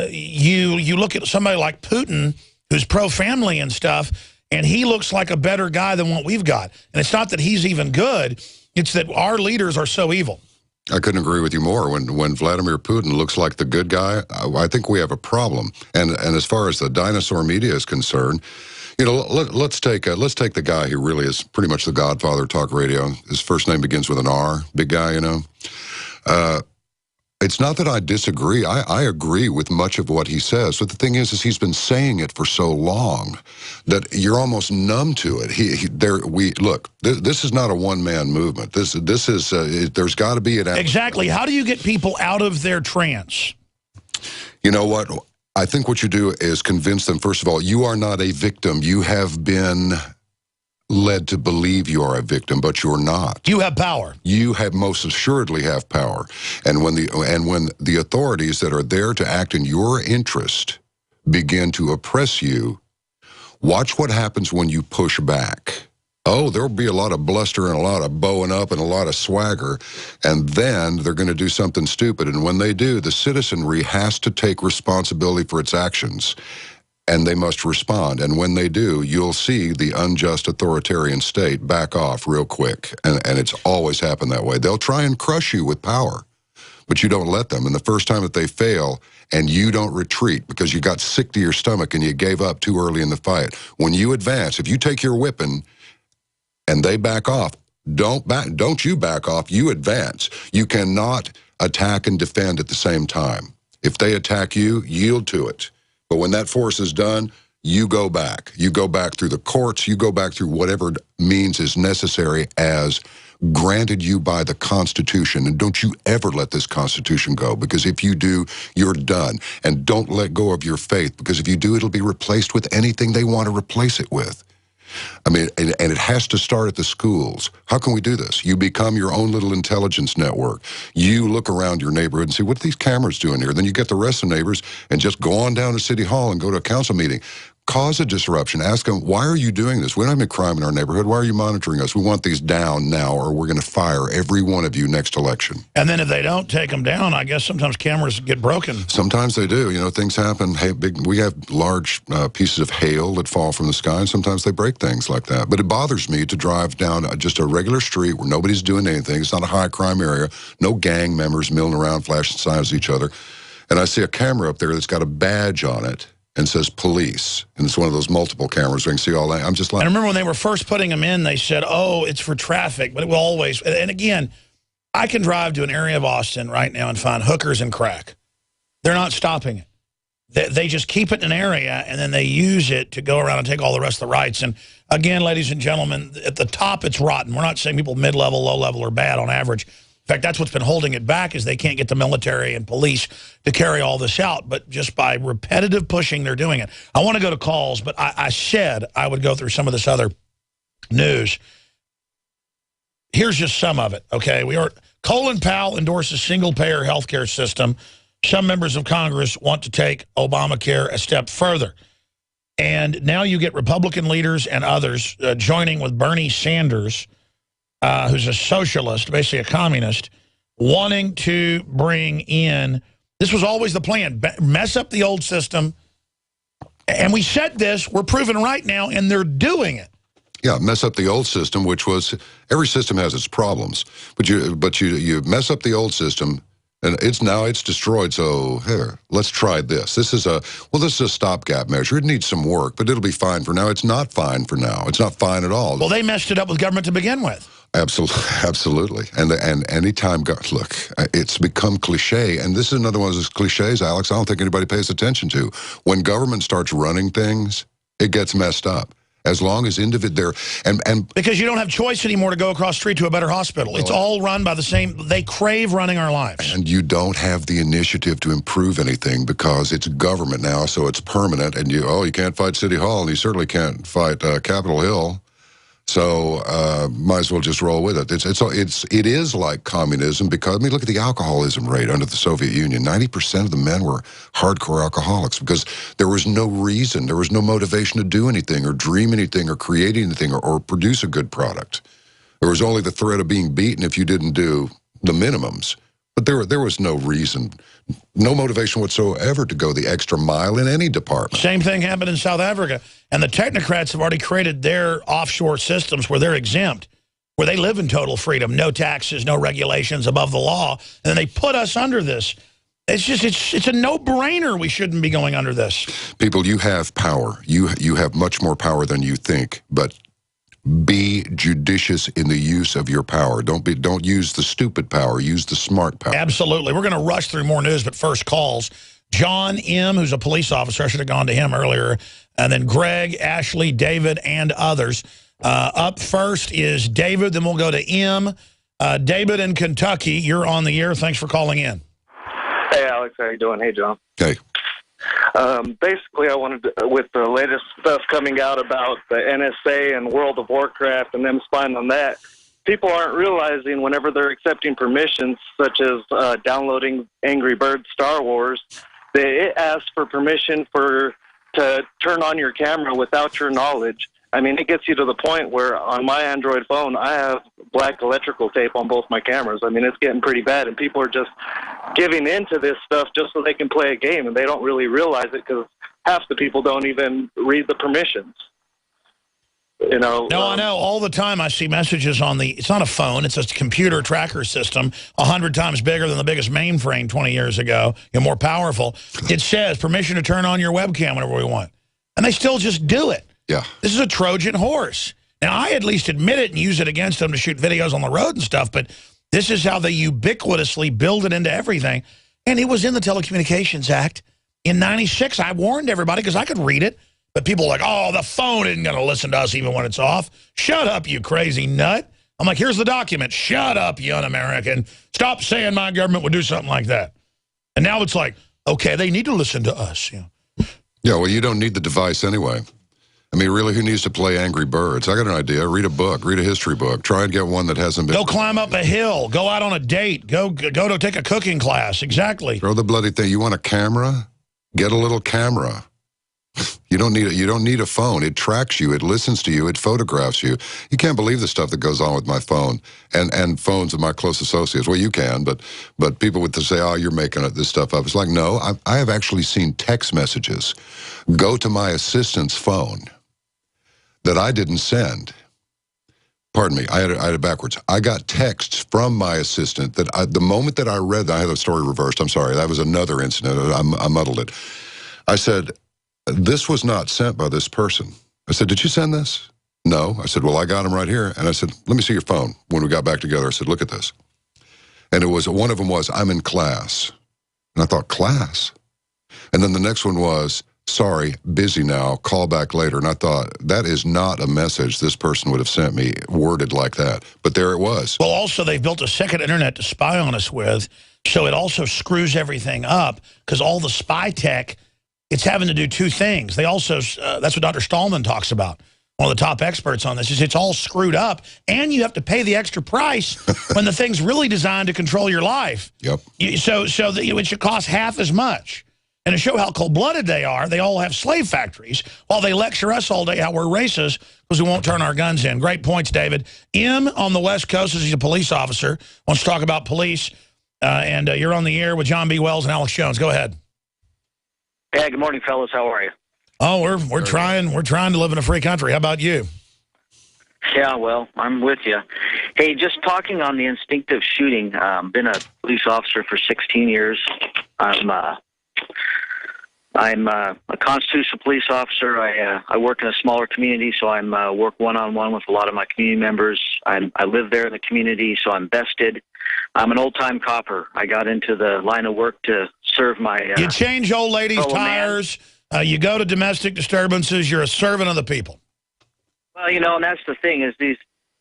you look at somebody like Putin, who's pro-family and stuff, and he looks like a better guy than what we've got. And it's not that he's even good. It's that our leaders are so evil. I couldn't agree with you more. When Vladimir Putin looks like the good guy, I think we have a problem. And as far as the dinosaur media is concerned, you know, let's take the guy who really is pretty much the godfather of talk radio. His first name begins with an R, big guy, you know. It's not that I disagree. I agree with much of what he says. But the thing is he's been saying it for so long that you're almost numb to it. Look, this is not a one-man movement. This is there's got to be an exactly. How do you get people out of their trance? You know what? I think what you do is convince them. First of all, you are not a victim. You have been led to believe you are a victim, but you're not. You have power. You have most assuredly have power. And when the authorities that are there to act in your interest begin to oppress you, watch what happens when you push back. Oh, there'll be a lot of bluster and a lot of bowing up and a lot of swagger, and then they're going to do something stupid. And when they do, the citizenry has to take responsibility for its actions. And they must respond. And when they do, you'll see the unjust authoritarian state back off real quick. And it's always happened that way. They'll try and crush you with power, but you don't let them. And the first time that they fail and you don't retreat because you got sick to your stomach and you gave up too early in the fight, when you advance, if you take your whipping and they back off, don't you back off, you advance. You cannot attack and defend at the same time. If they attack you, yield to it. But when that force is done, you go back. You go back through the courts. You go back through whatever means is necessary as granted you by the Constitution. And don't you ever let this Constitution go, because if you do, you're done. And don't let go of your faith, because if you do, it'll be replaced with anything they want to replace it with. I mean, and it has to start at the schools. How can we do this? You become your own little intelligence network. You look around your neighborhood and see, what are these cameras doing here? Then you get the rest of the neighbors and just go on down to City Hall and go to a council meeting. Cause a disruption. Ask them, why are you doing this? We don't have any crime in our neighborhood. Why are you monitoring us? We want these down now, or we're going to fire every one of you next election. And then if they don't take them down, I guess sometimes cameras get broken. Sometimes they do. You know, things happen. Hey, we have large pieces of hail that fall from the sky, and sometimes they break things like that. But it bothers me to drive down just a regular street where nobody's doing anything. It's not a high crime area. No gang members milling around, flashing signs at each other. And I see a camera up there that's got a badge on it and says police, and it's one of those multiple cameras where you can see all that. I'm just like... I remember when they were first putting them in, they said, oh, it's for traffic, but it will always... And again, I can drive to an area of Austin right now and find hookers and crack. They're not stopping it. They just keep it in an area, and then they use it to go around and take all the rest of the rights. And again, ladies and gentlemen, at the top, it's rotten. We're not saying people mid-level, low-level are bad on average. In fact, that's what's been holding it back, is they can't get the military and police to carry all this out. But just by repetitive pushing, they're doing it. I want to go to calls, but I said I would go through some of this other news. Here's just some of it, okay? Colin Powell endorses single-payer health care system. Some members of Congress want to take Obamacare a step further. And now you get Republican leaders and others joining with Bernie Sanders, who's a socialist, basically a communist, wanting to bring in, this was always the plan, mess up the old system. And we said this, we're proven right now, and they're doing it. Yeah, mess up the old system, which was, every system has its problems. But you mess up the old system, and it's destroyed, so here, let's try this. This is a stopgap measure. It needs some work, but it'll be fine for now. It's not fine for now. It's not fine at all. Well, they messed it up with government to begin with. Absolutely. And anytime, look, it's become cliche, and this is another one of those cliches, Alex, I don't think anybody pays attention to. When government starts running things, it gets messed up. As long as individual and because you don't have choice anymore to go across the street to a better hospital. It's all run by the same. They crave running our lives. And you don't have the initiative to improve anything because it's government now, so it's permanent. And you can't fight City Hall, and you certainly can't fight Capitol Hill. So might as well just roll with it. It is like communism because, I mean, look at the alcoholism rate under the Soviet Union. 90% of the men were hardcore alcoholics because there was no reason, there was no motivation to do anything or dream anything or create anything or produce a good product. There was only the threat of being beaten if you didn't do the minimums. But there was no reason, no motivation whatsoever to go the extra mile in any department. Same thing happened in South Africa. And the technocrats have already created their offshore systems where they're exempt, where they live in total freedom, no taxes, no regulations, above the law. And then they put us under this. It's a no-brainer we shouldn't be going under this. People, you have power. You have much more power than you think, but be judicious in the use of your power. Don't use the stupid power. Use the smart power. Absolutely. We're going to rush through more news, but first calls. John M., who's a police officer. I should have gone to him earlier. And then Greg, Ashley, David, and others. Up first is David. Then we'll go to M. David in Kentucky, you're on the air. Thanks for calling in. Hey, Alex. How you doing? Hey, John. Hey. Basically, I wanted to, with the latest stuff coming out about the NSA and World of Warcraft and them spying on that, people aren't realizing whenever they're accepting permissions, such as downloading Angry Birds Star Wars, it asks for permission to turn on your camera without your knowledge. I mean, it gets you to the point where on my Android phone, I have black electrical tape on both my cameras. I mean, it's getting pretty bad, and people are just giving into this stuff just so they can play a game, and they don't really realize it because half the people don't even read the permissions. You know? No, I know. All the time I see messages on it's not a phone, it's a computer tracker system, 100 times bigger than the biggest mainframe 20 years ago, more powerful. It says permission to turn on your webcam whenever we want. And they still just do it. Yeah. This is a Trojan horse. Now, I at least admit it and use it against them to shoot videos on the road and stuff, but this is how they ubiquitously build it into everything. And it was in the Telecommunications Act. In '96, I warned everybody because I could read it, but people were like, oh, the phone isn't going to listen to us even when it's off. Shut up, you crazy nut. I'm like, here's the document. Shut up, you un-American. Stop saying my government would do something like that. And now it's like, okay, they need to listen to us. Yeah, well, you don't need the device anyway. I mean, really, who needs to play Angry Birds? I got an idea. Read a book. Read a history book. Try and get one that hasn't been... Go climb up a hill. Go out on a date. Go to take a cooking class. Exactly. Throw the bloody thing. You want a camera? Get a little camera. You don't need a phone. It tracks you. It listens to you. It photographs you. You can't believe the stuff that goes on with my phone and phones of my close associates. Well, you can, but people would say, "Oh, you're making this stuff up." It's like, no, I have actually seen text messages go to my assistant's phone that I didn't send. Pardon me, I had it backwards. I got texts from my assistant that the moment that I read that, I had the story reversed. I'm sorry, that was another incident. I muddled it. I said, this was not sent by this person. I said, did you send this? No. I said, well, I got him right here. And I said, let me see your phone. When we got back together, I said, look at this. And it was, one of them was, I'm in class. And I thought, class? And then the next one was, sorry, busy now, call back later. And I thought, that is not a message this person would have sent me worded like that. But there it was. Well, also, they've built a second internet to spy on us with, so it also screws everything up, because all the spy tech, it's having to do two things. They also, that's what Dr. Stallman talks about, one of the top experts on this, is it's all screwed up, and you have to pay the extra price when the thing's really designed to control your life. Yep. So it should cost half as much. And to show how cold-blooded they are, they all have slave factories while they lecture us all day how we're racist because we won't turn our guns in. Great points, David. M on the West Coast, he's a police officer, wants to talk about police, and you're on the air with John B. Wells and Alex Jones. Go ahead. Hey, good morning, fellas. How are you? Oh, we're trying to live in a free country. How about you? Yeah, well, I'm with you. Hey, just talking on the instinctive shooting. Been a police officer for 16 years. I'm a constitutional police officer. I work in a smaller community, so I'm work one-on-one with a lot of my community members. I live there in the community, so I'm vested. I'm an old-time copper. I got into the line of work to serve my you change old ladies' tires. You go to domestic disturbances. You're a servant of the people. Well, you know, and that's the thing is these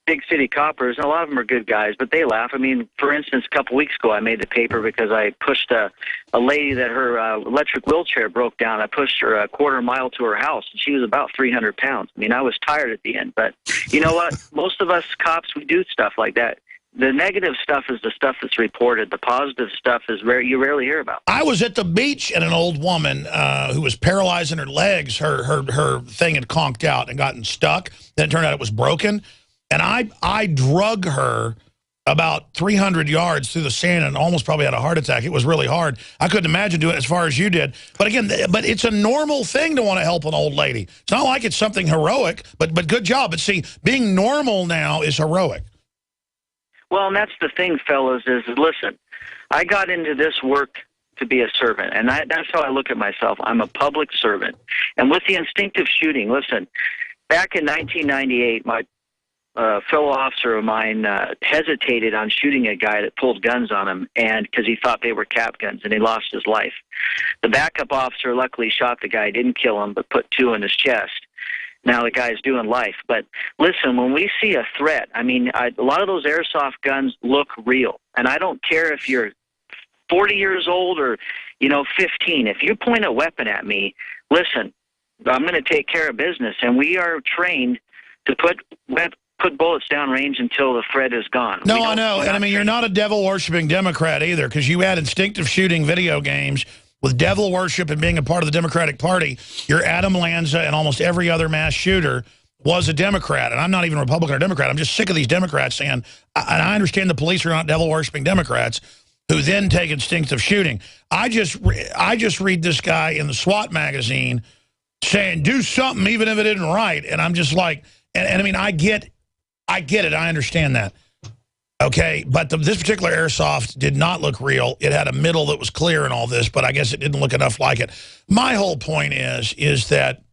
big city coppers, and a lot of them are good guys, but they laugh. I mean, for instance, a couple weeks ago, I made the paper because I pushed a lady that her electric wheelchair broke down. I pushed her a quarter mile to her house, and she was about 300 pounds. I mean, I was tired at the end, but you know what? Most of us cops, we do stuff like that. The negative stuff is the stuff that's reported. The positive stuff is you rarely hear about. I was at the beach and an old woman who was paralyzed in her legs. Her thing had conked out and gotten stuck. Then it turned out it was broken. And I drug her about 300 yards through the sand and almost probably had a heart attack. It was really hard. I couldn't imagine doing it as far as you did. But again, it's a normal thing to want to help an old lady. It's not like it's something heroic, but good job. But see, being normal now is heroic. Well, and that's the thing, fellas, is listen, I got into this work to be a servant, and that's how I look at myself. I'm a public servant. And with the instinctive shooting, listen, back in 1998, my fellow officer of mine hesitated on shooting a guy that pulled guns on him, and because he thought they were cap guns, and he lost his life. The backup officer luckily shot the guy, didn't kill him, but put 2 in his chest. Now the guy's doing life. But listen, when we see a threat, I mean, a lot of those airsoft guns look real, and I don't care if you're 40 years old or 15. If you point a weapon at me, listen, I'm going to take care of business, and we are trained to put bullets down range until the threat is gone. No, I know. And I mean, you're not a devil-worshipping Democrat either, because you had instinctive shooting video games with devil worship and being a part of the Democratic Party. Your Adam Lanza and almost every other mass shooter was a Democrat. And I'm not even a Republican or Democrat. I'm just sick of these Democrats saying, and I understand the police are not devil-worshipping Democrats who then take instinctive shooting. I just read this guy in the SWAT magazine saying, do something even if it isn't right. And I'm just like, and I mean, I get it. I understand that. Okay, but this particular airsoft did not look real. It had a middle that was clear and all this, but I guess it didn't look enough like it. My whole point is that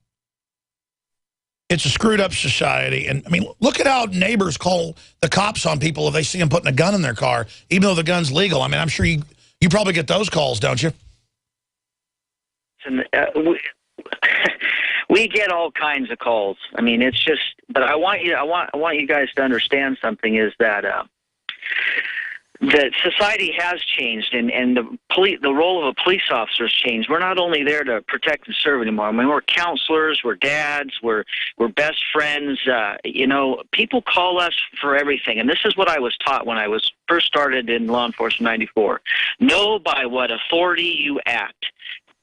it's a screwed up society. And I mean, look at how neighbors call the cops on people if they see them putting a gun in their car, even though the gun's legal. I mean, I'm sure you probably get those calls, don't you? We get all kinds of calls. I mean, it's just, but I want you guys to understand something is that that society has changed, and the role of a police officer has changed. We're not only there to protect and serve anymore. I mean, we're counselors, we're dads, we're best friends. You know, people call us for everything, and this is what I was taught when I was first started in law enforcement in '94. Know by what authority you act.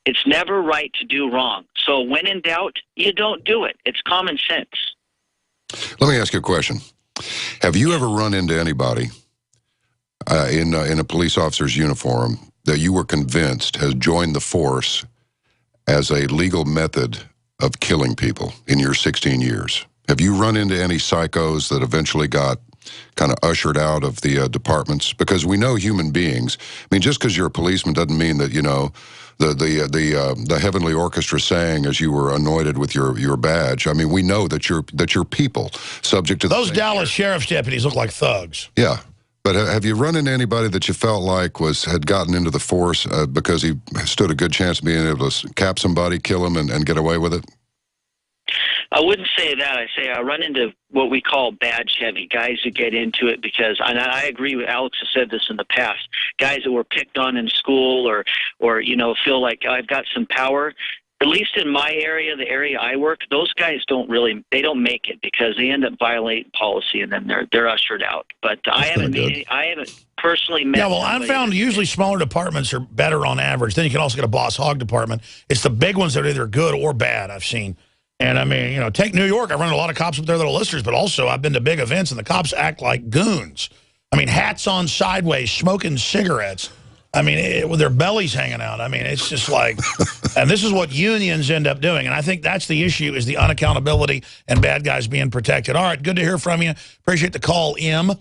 It's never right to do wrong. So when in doubt, you don't do it. It's common sense. Let me ask you a question. Have you ever run into anybody in a police officer's uniform that you were convinced has joined the force as a legal method of killing people in your 16 years? Have you run into any psychos that eventually got kind of ushered out of the departments? Because we know human beings. I mean, just because you're a policeman doesn't mean that, you know, the heavenly orchestra sang as you were anointed with your badge. I mean, we know that you're people subject to those Dallas sheriff's deputies look like thugs. Yeah. But have you run into anybody that you felt like had gotten into the force because he stood a good chance of being able to cap somebody, kill him, and get away with it? I wouldn't say that. I say I run into what we call badge heavy, guys who get into it because, and I agree with Alex has said this in the past, guys that were picked on in school or you know, feel like I've got some power. At least in my area, the area I work, those guys don't make it because they end up violating policy and then they're ushered out. But I haven't personally met. Yeah, well, I've found usually smaller departments are better on average. Then you can also get a boss hog department. It's the big ones that are either good or bad I've seen. And I mean, you know, take New York. I run a lot of cops up there that are listeners, but also I've been to big events and the cops act like goons. I mean, hats on sideways, smoking cigarettes. I mean, with their bellies hanging out. I mean, it's just like, and this is what unions end up doing. And I think that's the issue, is the unaccountability and bad guys being protected. All right, good to hear from you. Appreciate the call, M.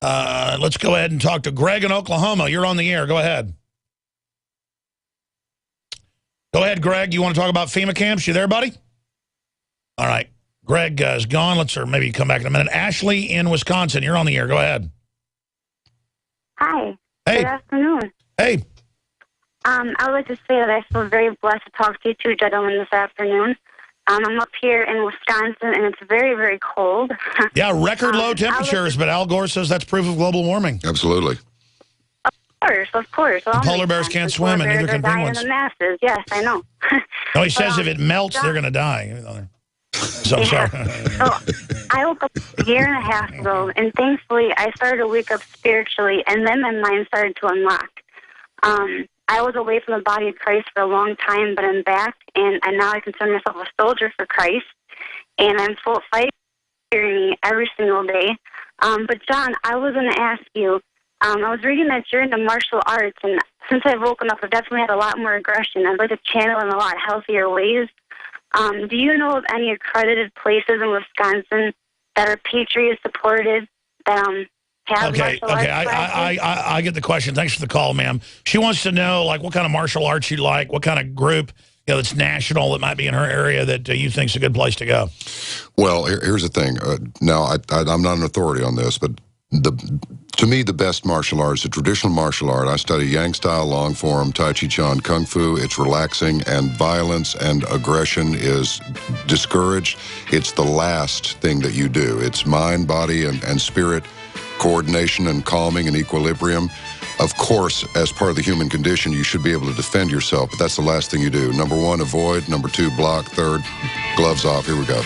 Let's go ahead and talk to Greg in Oklahoma. You're on the air. Go ahead. Go ahead, Greg. You want to talk about FEMA camps? You there, buddy? All right. Greg is gone. Let's maybe come back in a minute. Ashley in Wisconsin. You're on the air. Go ahead. Hi. Hey. Good afternoon. Hey. I would like to say that I feel very blessed to talk to you two gentlemen this afternoon. I'm up here in Wisconsin, and it's very, very cold. Yeah, record low temperatures, but Al Gore says that's proof of global warming. Absolutely. Of course. The polar bears can't swim, and neither can penguins. In the masses. Yes, I know. No, he says if it melts, they're going to die. So I'm sorry. So I woke up a year and a half ago, and thankfully I started to wake up spiritually, and then my mind started to unlock. I was away from the body of Christ for a long time, but I'm back, and now I consider myself a soldier for Christ, and I'm full of fighting every single day. But John, I was going to ask you, I was reading that you're into martial arts, and since I've woken up, I've definitely had a lot more aggression. I'd like to channel in a lot healthier ways. Do you know of any accredited places in Wisconsin that are Patriot supported that have martial arts classes? I get the question. Thanks for the call, ma'am. She wants to know, like, what kind of martial arts you like, what kind of group, you know, that's national that might be in her area that you think's a good place to go. Well, here's the thing. Now, I'm not an authority on this, but to me, the best martial art is a traditional martial art. I study Yang style, long form, Tai Chi Chuan, Kung Fu. It's relaxing, and violence and aggression is discouraged. It's the last thing that you do. It's mind, body, and spirit coordination and calming and equilibrium. Of course, as part of the human condition, you should be able to defend yourself, but that's the last thing you do. Number one, avoid. Number two, block. Third, gloves off. Here we go.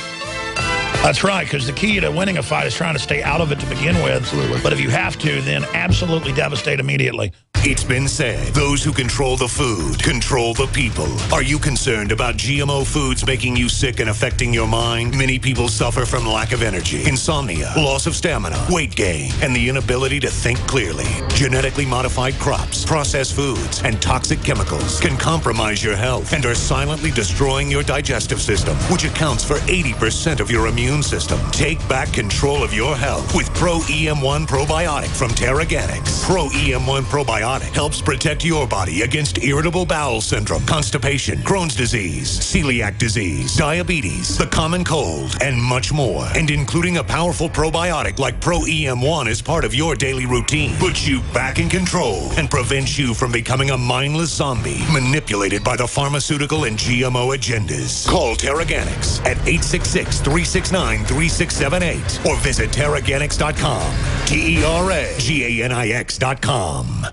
That's right, because the key to winning a fight is trying to stay out of it to begin with. Absolutely. But if you have to, then absolutely devastate immediately. It's been said, those who control the food control the people. Are you concerned about GMO foods making you sick and affecting your mind? Many people suffer from lack of energy, insomnia, loss of stamina, weight gain, and the inability to think clearly. Genetically modified crops, processed foods, and toxic chemicals can compromise your health and are silently destroying your digestive system, which accounts for 80% of your immune system. Take back control of your health with Pro EM1 Probiotic from Terraganics. Pro EM1 Probiotic probiotic helps protect your body against irritable bowel syndrome, constipation, Crohn's disease, celiac disease, diabetes, the common cold, and much more. And including a powerful probiotic like Pro EM1 as part of your daily routine puts you back in control and prevents you from becoming a mindless zombie manipulated by the pharmaceutical and GMO agendas. Call Terraganics at 866-369-3678 or visit Terraganics.com. TERAGANIX.com.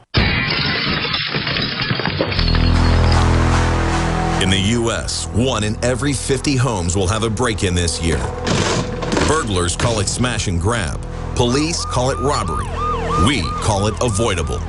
In the U.S., 1 in every 50 homes will have a break-in this year. Burglars call it smash and grab. Police call it robbery. We call it avoidable.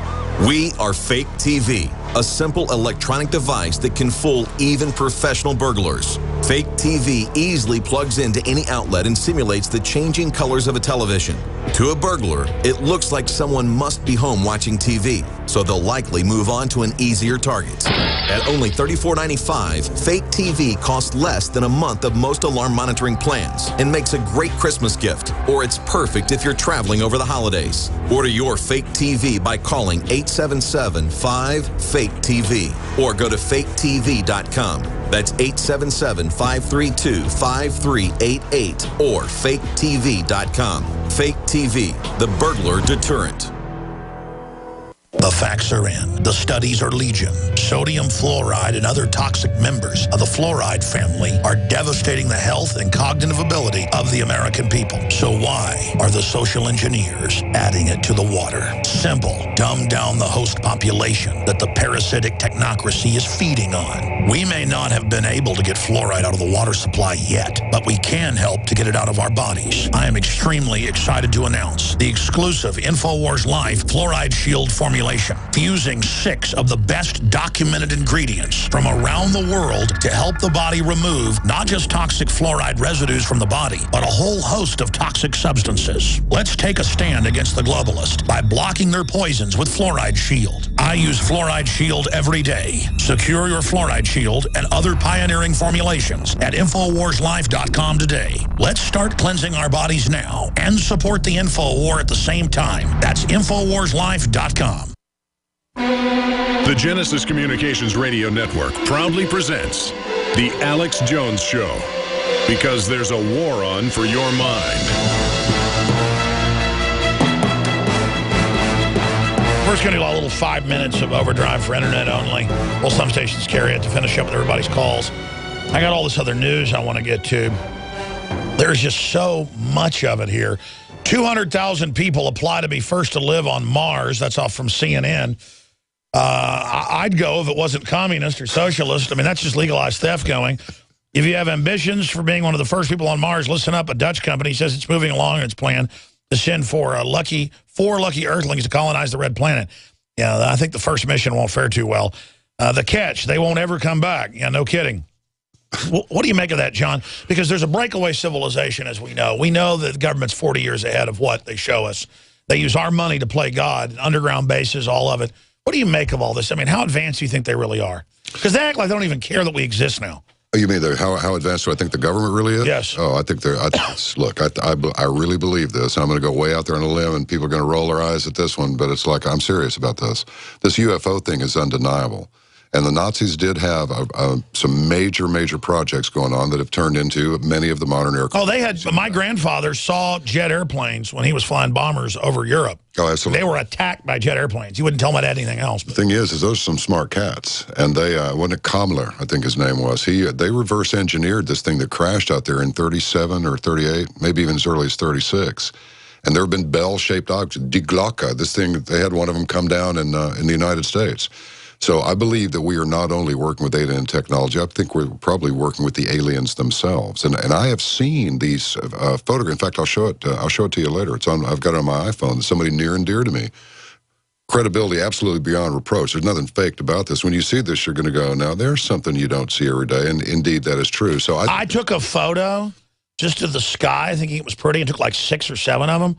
We are Fake TV, a simple electronic device that can fool even professional burglars. Fake TV easily plugs into any outlet and simulates the changing colors of a television. To a burglar, it looks like someone must be home watching TV, so they'll likely move on to an easier target. At only $34.95, Fake TV costs less than a month of most alarm monitoring plans and makes a great Christmas gift, or it's perfect if you're traveling over the holidays. Order your Fake TV by calling 877-5-FAKE-TV or go to faketv.com. That's 877-532-5388 or faketv.com. Fake TV, the burglar deterrent. The facts are in. The studies are legion. Sodium fluoride and other toxic members of the fluoride family are devastating the health and cognitive ability of the American people. So why are the social engineers adding it to the water? Simple. Dumb down the host population that the parasitic technocracy is feeding on. We may not have been able to get fluoride out of the water supply yet, but we can help to get it out of our bodies. I am extremely excited to announce the exclusive InfoWars Life Fluoride Shield formulation, fusing 6 of the best documented ingredients from around the world to help the body remove not just toxic fluoride residues from the body, but a whole host of toxic substances. Let's take a stand against the globalists by blocking their poisons with Fluoride Shield. I use Fluoride Shield every day. Secure your Fluoride Shield and other pioneering formulations at InfoWarsLife.com today. Let's start cleansing our bodies now and support the InfoWar at the same time. That's InfoWarsLife.com. The Genesis Communications Radio Network proudly presents The Alex Jones Show, because there's a war on for your mind. We're just going to do a little 5 minutes of overdrive for internet only. Well, some stations carry it to finish up with everybody's calls. I got all this other news I want to get to. There's just so much of it here. 200,000 people apply to be first to live on Mars. That's off from CNN. I'd go if it wasn't communist or socialist. I mean, that's just legalized theft going. If you have ambitions for being one of the first people on Mars, listen up. A Dutch company says it's moving along in its plan to send four lucky Earthlings to colonize the red planet. Yeah, I think the first mission won't fare too well. The catch, they won't ever come back. Yeah, no kidding. What do you make of that, John? Because there's a breakaway civilization, as we know. We know that the government's 40 years ahead of what they show us. They use our money to play God, underground bases, all of it. What do you make of all this? I mean, how advanced do you think they really are? Because they act like they don't even care that we exist now. Oh, you mean how advanced do I think the government really is? Yes. Oh, I think they're. Look, I really believe this. I'm going to go way out there on a limb, and people are going to roll their eyes at this one. But it's like, I'm serious about this. This UFO thing is undeniable. And the Nazis did have some major projects going on that have turned into many of the modern aircraft. Oh, they had. My grandfather saw jet airplanes when he was flying bombers over Europe. Oh, absolutely. They were attacked by jet airplanes. You wouldn't tell them about anything else. The thing is those are some smart cats. And they, wasn't it Kammler, I think his name was. They reverse engineered this thing that crashed out there in 37 or 38, maybe even as early as 36. And there have been bell-shaped objects. Die Glocke, this thing, they had one of them come down in the United States. So I believe that we are not only working with alien technology, I think we're probably working with the aliens themselves. And I have seen these photographs. In fact, I'll show it to you later. I've got it on my iPhone. Somebody near and dear to me. Credibility absolutely beyond reproach. There's nothing faked about this. When you see this, you're going to go, now there's something you don't see every day. And indeed, that is true. So I took a photo just of the sky, thinking it was pretty. I took like 6 or 7 of them.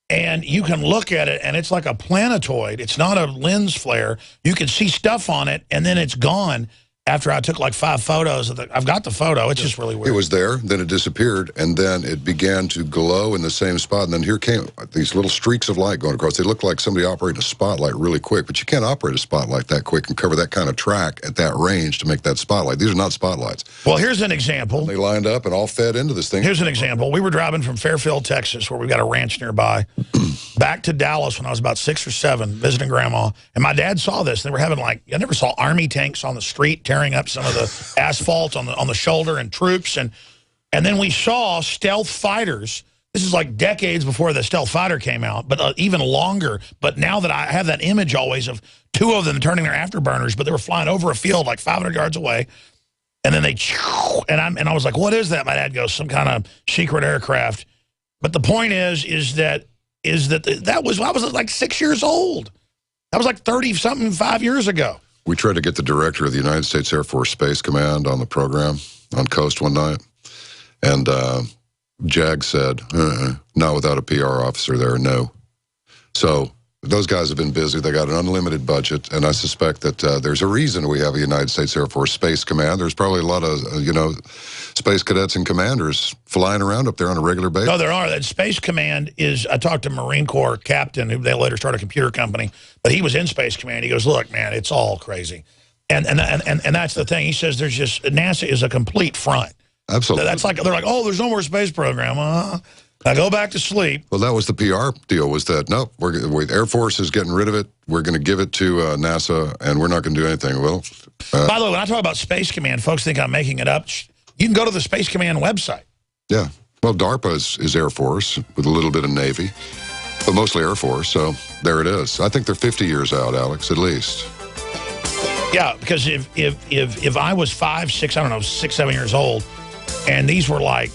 And you can look at it, and it's like a planetoid. It's not a lens flare. You can see stuff on it, and then it's gone. after I took like 5 photos. I've got the photo. It's just really weird. It was there, then it disappeared, and then it began to glow in the same spot, and then here came these little streaks of light going across. They looked like somebody operated a spotlight really quick, but you can't operate a spotlight that quick and cover that kind of track at that range to make that spotlight. These are not spotlights. Well, here's an example. And they lined up and all fed into this thing. Here's an example. We were driving from Fairfield, Texas, where we've got a ranch nearby, back to Dallas when I was about 6 or 7, visiting Grandma, and my dad saw this. They were having I never saw Army tanks on the street tearing up some of the asphalt on the shoulder and troops, and then we saw stealth fighters. This is like decades before the stealth fighter came out, but even longer. But now that I have that image always of 2 of them turning their afterburners, but they were flying over a field like 500 yards away, and then they and I was like, what is that? My dad goes, some kind of secret aircraft. But the point is that I was like 6 years old. That was like 30-something 5 years ago. We tried to get the director of the United States Air Force Space Command on the program on Coast one night, and Jag said, not without a PR officer there, no. So those guys have been busy. They got an unlimited budget, and I suspect that there's a reason we have a United States Air Force Space Command. There's probably a lot of, space cadets and commanders flying around up there on a regular basis. No, there are. That Space Command is, I talked to a Marine Corps captain who they later started a computer company, but he was in Space Command. He goes, look, man, it's all crazy. And that's the thing. He says there's just, NASA is a complete front. Absolutely. That's like, they're like, oh, there's no more space program. Now go back to sleep. Well, that was the PR deal, was that, no, Air Force is getting rid of it. We're going to give it to NASA, and we're not going to do anything. Well, by the way, when I talk about Space Command, folks think I'm making it up. You can go to the Space Command website. Yeah. Well, DARPA is Air Force with a little bit of Navy, but mostly Air Force, so there it is. I think they're 50 years out, Alex, at least. Yeah, because if I was 5, 6, I don't know, 6, 7 years old, and these were like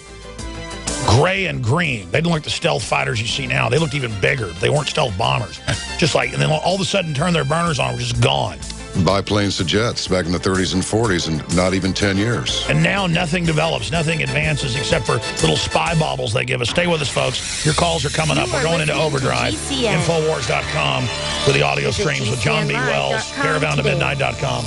gray and green. They didn't look like the stealth fighters you see now. They looked even bigger. They weren't stealth bombers. Just like, and then all of a sudden turn their burners on, were just gone. Biplanes to jets back in the 30s and 40s, and not even 10 years. And now nothing develops, nothing advances except for little spy baubles they give us. Stay with us, folks. Your calls are coming up. We're going into overdrive. Infowars.com with the audio streams with John B. Wells. Caravan2midnight.com.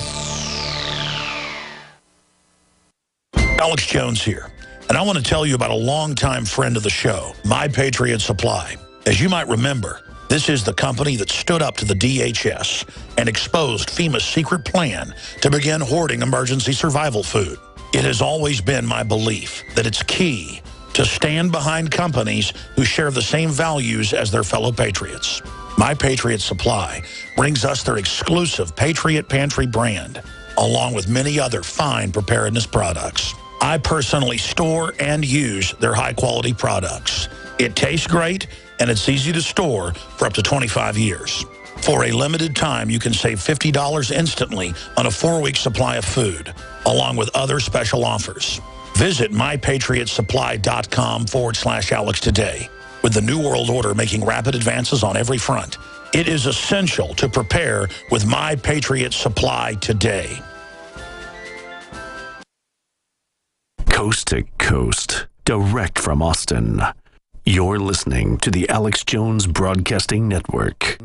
Alex Jones here. And I want to tell you about a longtime friend of the show, My Patriot Supply. As you might remember, this is the company that stood up to the DHS and exposed FEMA's secret plan to begin hoarding emergency survival food. It has always been my belief that it's key to stand behind companies who share the same values as their fellow patriots. My Patriot Supply brings us their exclusive Patriot Pantry brand, along with many other fine preparedness products. I personally store and use their high-quality products. It tastes great, and it's easy to store for up to 25 years. For a limited time, you can save $50 instantly on a 4-week supply of food, along with other special offers. Visit mypatriotsupply.com/Alex today. With the New World Order making rapid advances on every front, it is essential to prepare with My Patriot Supply today. Coast to coast, direct from Austin. You're listening to the Alex Jones Broadcasting Network.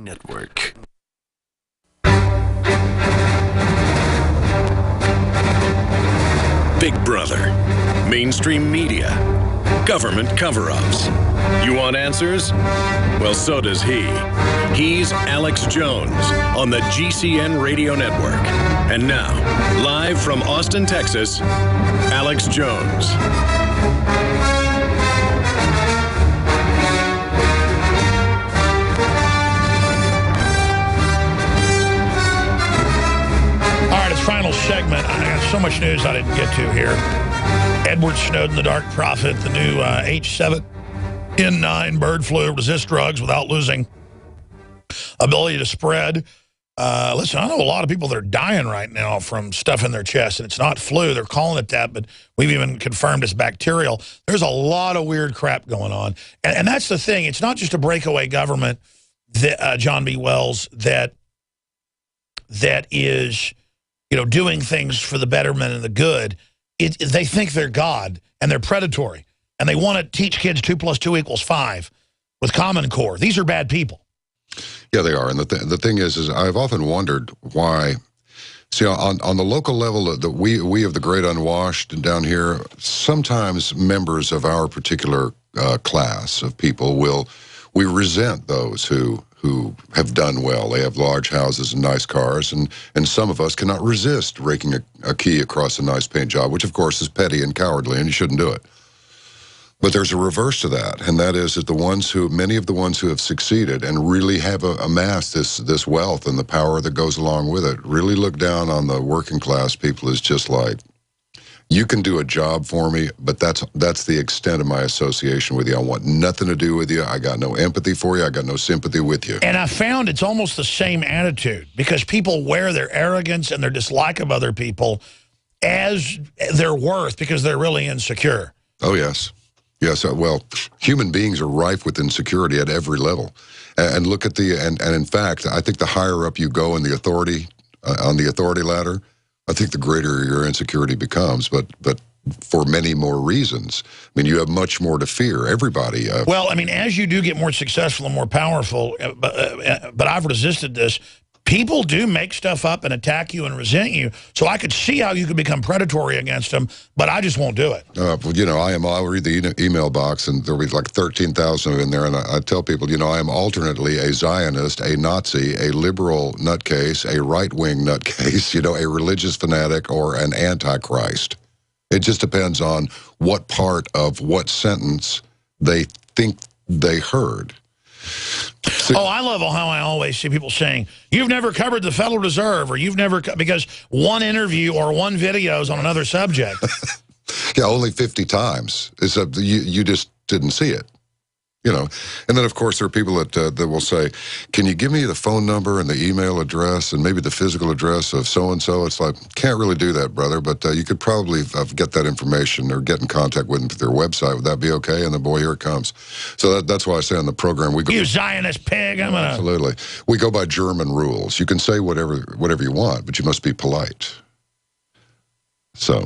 Big Brother, mainstream media, government cover-ups. You want answers? Well, so does he. He's Alex Jones on the GCN Radio Network. And now, live from Austin, Texas, Alex Jones. All right, it's final segment. I got so much news I didn't get to here. Edward Snowden, the Dark Prophet, the new H7N9 bird flu, resist drugs without losing ability to spread. Listen, I know a lot of people that are dying right now from stuff in their chest, and it's not flu. They're calling it that, but we've even confirmed it's bacterial. There's a lot of weird crap going on. And that's the thing. It's not just a breakaway government, that, John B. Wells, that is, doing things for the betterment and the good. They think they're God, and they're predatory, and they want to teach kids 2 + 2 = 5 with Common Core. These are bad people. Yeah, they are. And the thing is I've often wondered why See, on the local level, we of the great unwashed down here, sometimes members of our particular class of people we resent those who have done well. They have large houses and nice cars, and some of us cannot resist raking a key across a nice paint job, which of course is petty and cowardly, and you shouldn't do it. But there's a reverse to that, and that is that many of the ones who have succeeded and really have amassed this wealth and the power that goes along with it, really look down on the working class people as just like, you can do a job for me, but that's the extent of my association with you. I want nothing to do with you. I got no empathy for you. I got no sympathy with you. And I found it's almost the same attitude, because people wear their arrogance and their dislike of other people as their worth because they're really insecure. Oh, yes. Yes, well, human beings are rife with insecurity at every level. And look at and in fact, I think the higher up you go in the authority, on the authority ladder, I think the greater your insecurity becomes, but for many more reasons. I mean, you have much more to fear, everybody. Well, I mean, as you do get more successful and more powerful, but I've resisted this, people do make stuff up and attack you and resent you. So I could see how you could become predatory against them, but I just won't do it. Well, you know, I'll read the email box, and there'll be like 13,000 in there, and I tell people, you know, I am alternately a Zionist, a Nazi, a liberal nutcase, a right-wing nutcase, you know, a religious fanatic, or an antichrist. It just depends on what part of what sentence they think they heard. Oh, I love how I always see people saying, you've never covered the Federal Reserve, or you've never, because one interview or one video is on another subject. Yeah, only 50 times. You just didn't see it. You know, and then of course there are people that will say, "Can you give me the phone number and the email address and maybe the physical address of so and so?" It's like, can't really do that, brother, but you could probably get that information or get in contact with them through their website. Would that be okay? And then, boy, here it comes. So that's why I say on the program we go. You Zionist pig! I'm gonna. Absolutely, we go by German rules. You can say whatever you want, but you must be polite. So.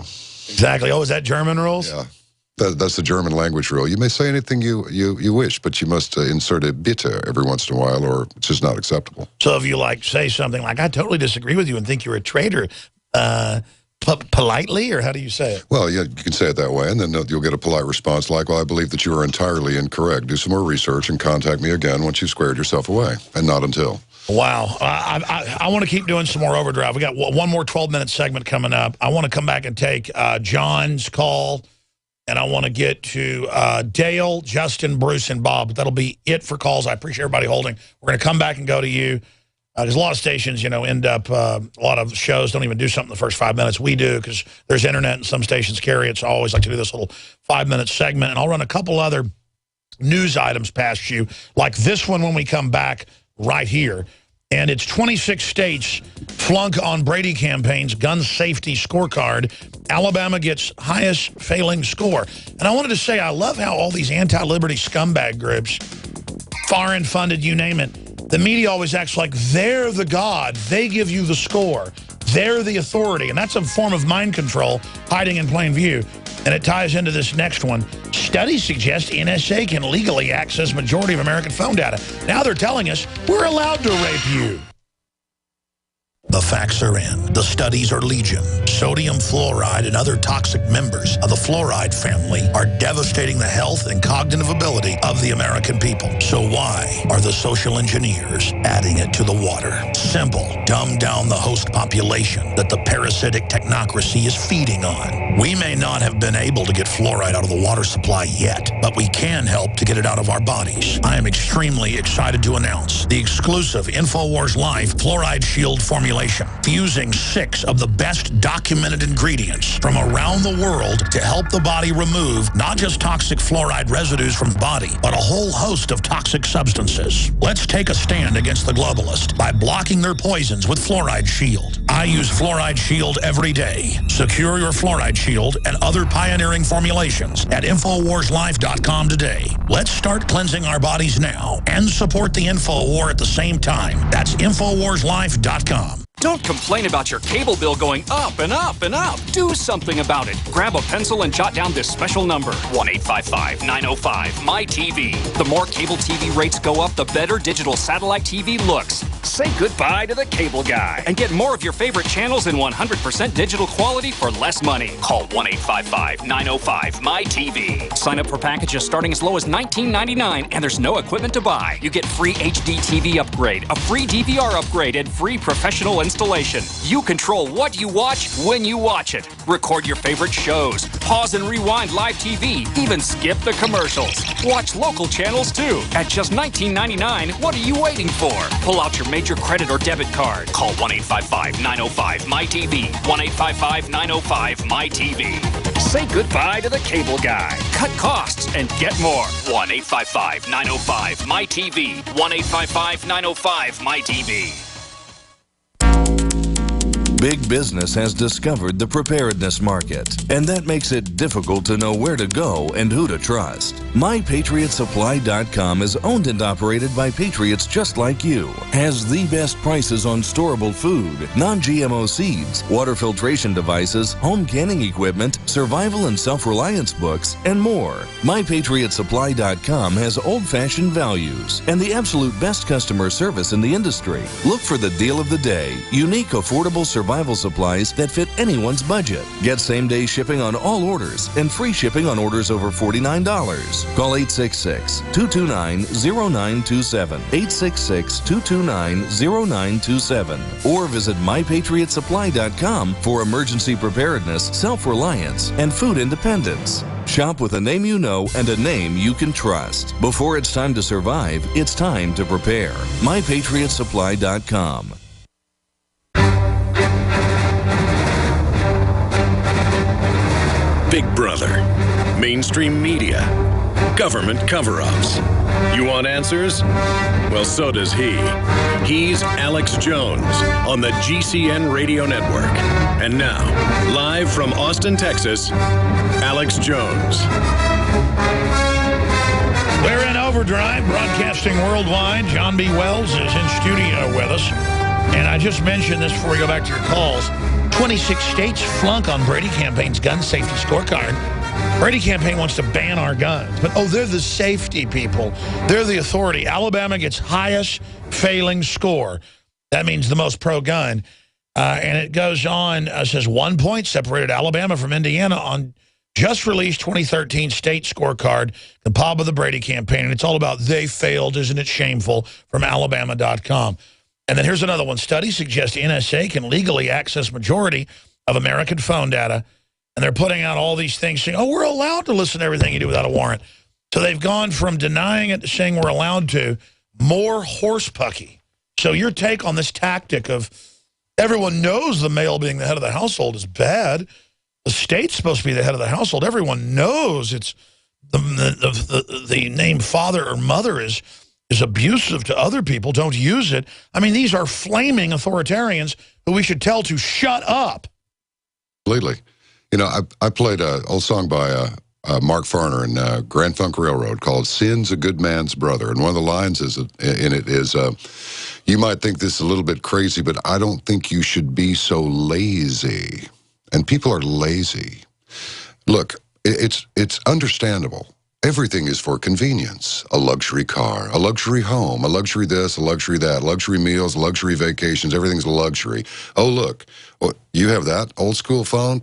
Exactly. Oh, is that German rules? Yeah. That's the German language rule. You may say anything you wish, but you must insert a bitte every once in a while, or it's just not acceptable. So if you say something like, I totally disagree with you and think you're a traitor, politely, or how do you say it? Well, yeah, you can say it that way, and then you'll get a polite response like, well, I believe that you are entirely incorrect. Do some more research and contact me again once you've squared yourself away, and not until. Wow. I want to keep doing some more overdrive. We got one more 12-minute segment coming up. I want to come back and take John's call. And I want to get to Dale, Justin, Bruce, and Bob. But that'll be it for calls. I appreciate everybody holding. We're going to come back and go to you. There's a lot of stations, you know, end up, a lot of shows don't even do something in the first 5 minutes. We do, because there's internet and some stations carry it. So I always like to do this little 5-minute segment. And I'll run a couple other news items past you, like this one when we come back right here. And it's 26 states flunk on Brady campaign's gun safety scorecard. Alabama gets highest failing score. And I wanted to say, I love how all these anti-liberty scumbag groups, foreign funded, you name it, the media always acts like they're the god. They give you the score. They're the authority. And that's a form of mind control hiding in plain view. And it ties into this next one. Studies suggest NSA can legally access majority of American phone data. Now they're telling us we're allowed to rape you. The facts are in. The studies are legion. Sodium fluoride and other toxic members of the fluoride family are devastating the health and cognitive ability of the American people. So why are the social engineers adding it to the water? Simple. Dumb down the host population that the parasitic technocracy is feeding on. We may not have been able to get fluoride out of the water supply yet, but we can help to get it out of our bodies. I am extremely excited to announce the exclusive InfoWars Life Fluoride Shield formulation, fusing 6 of the best documented ingredients from around the world to help the body remove not just toxic fluoride residues from the body, but a whole host of toxic substances. Let's take a stand against the globalists by blocking their poisons with Fluoride Shield. I use Fluoride Shield every day. Secure your Fluoride Shield and other pioneering formulations at InfoWarsLife.com today. Let's start cleansing our bodies now and support the InfoWar at the same time. That's InfoWarsLife.com. Don't complain about your cable bill going up and up and up. Do something about it. Grab a pencil and jot down this special number, 1-855-905-MY-TV. The more cable TV rates go up, the better digital satellite TV looks. Say goodbye to the cable guy and get more of your favorite channels in 100% digital quality for less money. Call 1-855-905-MY-TV. Sign up for packages starting as low as $19.99, and there's no equipment to buy. You get free HD TV upgrade, a free DVR upgrade, and free professional installation. You control what you watch when you watch it. Record your favorite shows, pause and rewind live TV, even skip the commercials. Watch local channels too. At just $19.99, what are you waiting for? Pull out your major credit or debit card. Call 1-855-905-MY-TV. 1-855-905-MY-TV. Say goodbye to the cable guy. Cut costs and get more. 1-855-905-MY-TV. 1-855-905-MY-TV. Big business has discovered the preparedness market, and that makes it difficult to know where to go and who to trust. MyPatriotSupply.com is owned and operated by patriots just like you. Has the best prices on storable food, non-GMO seeds, water filtration devices, home canning equipment, survival and self-reliance books, and more. MyPatriotSupply.com has old-fashioned values and the absolute best customer service in the industry. Look for the deal of the day, unique, affordable survival supplies that fit anyone's budget. Get same-day shipping on all orders and free shipping on orders over $49. Call 866-229-0927, 866-229-0927, or visit MyPatriotSupply.com for emergency preparedness, self-reliance, and food independence. Shop with a name you know and a name you can trust. Before it's time to survive, it's time to prepare. MyPatriotSupply.com. Big Brother, mainstream media, government cover-ups. You want answers? Well, so does he. He's Alex Jones on the GCN Radio Network. And now, live from Austin, Texas, Alex Jones. We're in overdrive, broadcasting worldwide. John B. Wells is in studio with us. And I just mentioned this before we go back to your calls. 26 states flunk on Brady campaign's gun safety scorecard. Brady campaign wants to ban our guns. But, oh, they're the safety people. They're the authority. Alabama gets highest failing score. That means the most pro-gun. And it goes on, says 1 point separated Alabama from Indiana on just released 2013 state scorecard, compiled by the Brady campaign. And it's all about they failed, isn't it shameful, from Alabama.com. And then here's another one. Studies suggest NSA can legally access majority of American phone data. And they're putting out all these things saying, oh, we're allowed to listen to everything you do without a warrant. So they've gone from denying it to saying we're allowed to more horsepucky. So your take on this tactic of everyone knows the male being the head of the household is bad. The state's supposed to be the head of the household. Everyone knows it's the name father or mother is abusive to other people. Don't use it. I mean, these are flaming authoritarians who we should tell to shut up. Completely. You know, I played an old song by Mark Farner in Grand Funk Railroad called Sin's a Good Man's Brother. And one of the lines in it is, you might think this is a little bit crazy, but I don't think you should be so lazy. And people are lazy. Look, it's understandable. Everything is for convenience. A luxury car, a luxury home, a luxury this, a luxury that, luxury meals, luxury vacations, everything's a luxury. Oh, look, you have that old school phone?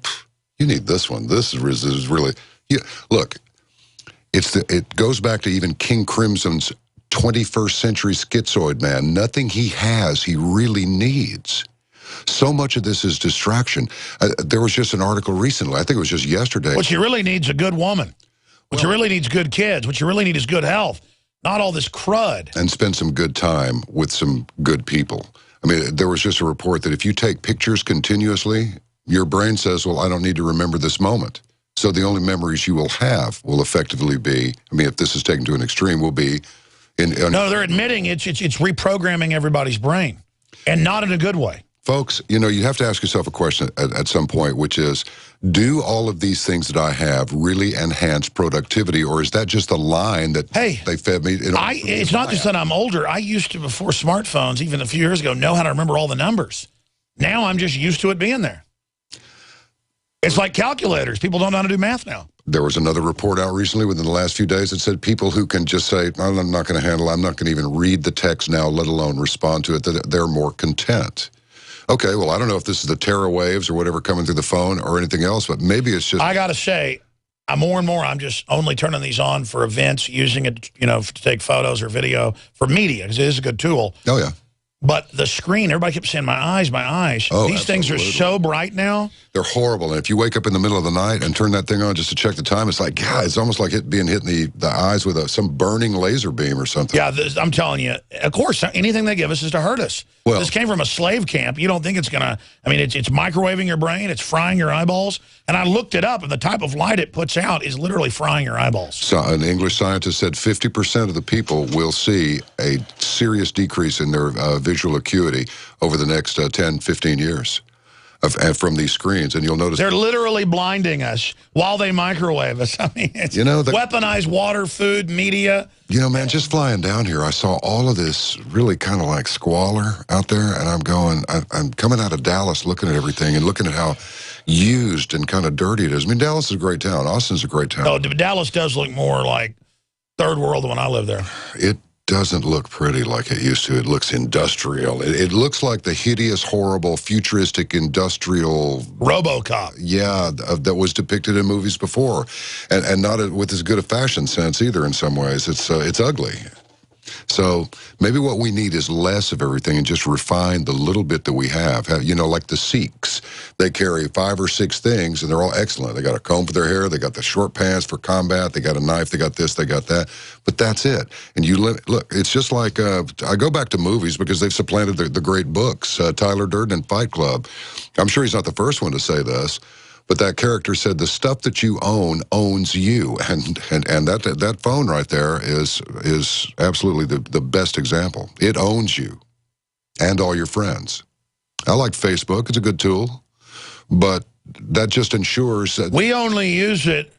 You need this one. This is really, yeah. Look, it goes back to even King Crimson's 21st century schizoid man. Nothing he has, he really needs. So much of this is distraction. There was just an article recently, I think it was just yesterday. What you really need is a good woman. What you really need is good kids. What you really need is good health, not all this crud. And spend some good time with some good people. I mean, there was just a report that if you take pictures continuously, your brain says, well, I don't need to remember this moment. So the only memories you will have will effectively be, I mean, if this is taken to an extreme, will be no, they're admitting it's reprogramming everybody's brain, and not in a good way. Folks, you know, you have to ask yourself a question at some point, which is, do all of these things that I have really enhance productivity, or is that just a line that they fed me? It's not just that I'm older. I used to, before smartphones, even a few years ago, know how to remember all the numbers. now I'm just used to it being there. It's like calculators. People don't know how to do math now. There was another report out recently within the last few days that said people who can just say, I'm not going to handle it, I'm not going to even read the text now, let alone respond to it, that they're more content. Okay, well, I don't know if this is the terra waves or whatever coming through the phone or anything else, but maybe it's just... I got to say, more and more, I'm just only turning these on for events, using it, you know, to take photos or video for media, because it is a good tool. Oh, yeah. But the screen, everybody kept saying, my eyes, my eyes. Oh, these things are so bright now. They're horrible. And if you wake up in the middle of the night and turn that thing on just to check the time, it's like, God, it's almost like being hit in the eyes with some burning laser beam or something. Yeah, I'm telling you, of course, anything they give us is to hurt us. Well, this came from a slave camp. You don't think it's going to, I mean, it's microwaving your brain, it's frying your eyeballs. And I looked it up, and the type of light it puts out is literally frying your eyeballs. So an English scientist said 50% of the people will see a serious decrease in their visual acuity over the next 10, 15 years from these screens. And you'll notice... They're literally blinding us while they microwave us. I mean, it's weaponized water, food, media. You know, man, just flying down here, I saw all of this really kind of like squalor out there, and I'm going, I'm coming out of Dallas looking at everything and looking at how used and kind of dirty it is. I mean, Dallas is a great town. Austin's a great town. Oh, Dallas does look more like third world than when I lived there. It doesn't look pretty like it used to. It looks industrial. It looks like the hideous, horrible, futuristic, industrial... RoboCop. Yeah, that was depicted in movies before. And not with as good a fashion sense either in some ways. It's ugly. So maybe what we need is less of everything and just refine the little bit that we have. You know, like the Sikhs, they carry 5 or 6 things, and they're all excellent. They got a comb for their hair, they got the short pants for combat, they got a knife, they got this, they got that. But that's it. And you look, it's just like, I go back to movies because they've supplanted the great books. Tyler Durden in Fight Club. I'm sure he's not the first one to say this, but that character said, the stuff that you own owns you. And that phone right there is absolutely the best example. It owns you and all your friends. I like Facebook. It's a good tool. But that just ensures that... We only use it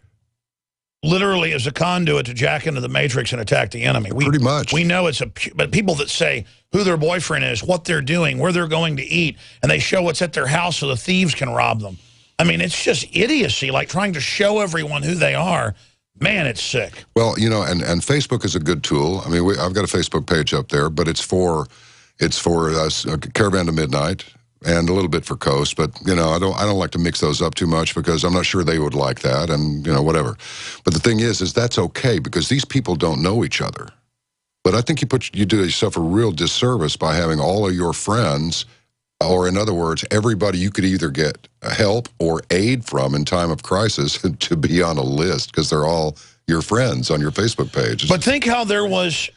literally as a conduit to jack into the matrix and attack the enemy. Pretty much. We know it's but people that say who their boyfriend is, what they're doing, where they're going to eat, and they show what's at their house so the thieves can rob them. I mean, it's just idiocy, like trying to show everyone who they are. Man, it's sick. Well, you know, and Facebook is a good tool. I mean, I've got a Facebook page up there, but it's for Caravan to Midnight and a little bit for Coast. But, you know, I don't like to mix those up too much because I'm not sure they would like that and, you know, whatever. But the thing is that's okay because these people don't know each other. But I think you do yourself a real disservice by having all of your friends, or in other words, everybody you could either get help or aid from in time of crisis to be on a list because they're all your friends on your Facebook page. But think how there was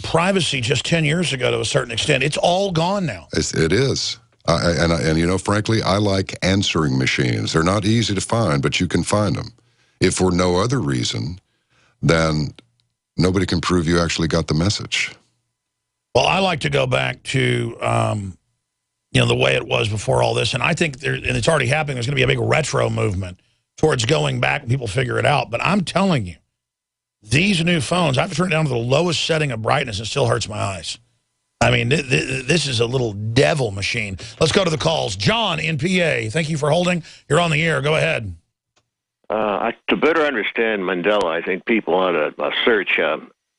privacy just 10 years ago to a certain extent. It's all gone now. It is. And you know, frankly, I like answering machines. They're not easy to find, but you can find them. If for no other reason, then nobody can prove you actually got the message. Well, I like to go back to, you know, the way it was before all this. And I think, and it's already happening, there's going to be a big retro movement towards going back and people figure it out. But I'm telling you, these new phones, I have to turn it down to the lowest setting of brightness and it still hurts my eyes. I mean, this is a little devil machine. Let's go to the calls. John in PA, thank you for holding. You're on the air. Go ahead. To better understand Mandela, I think people ought to search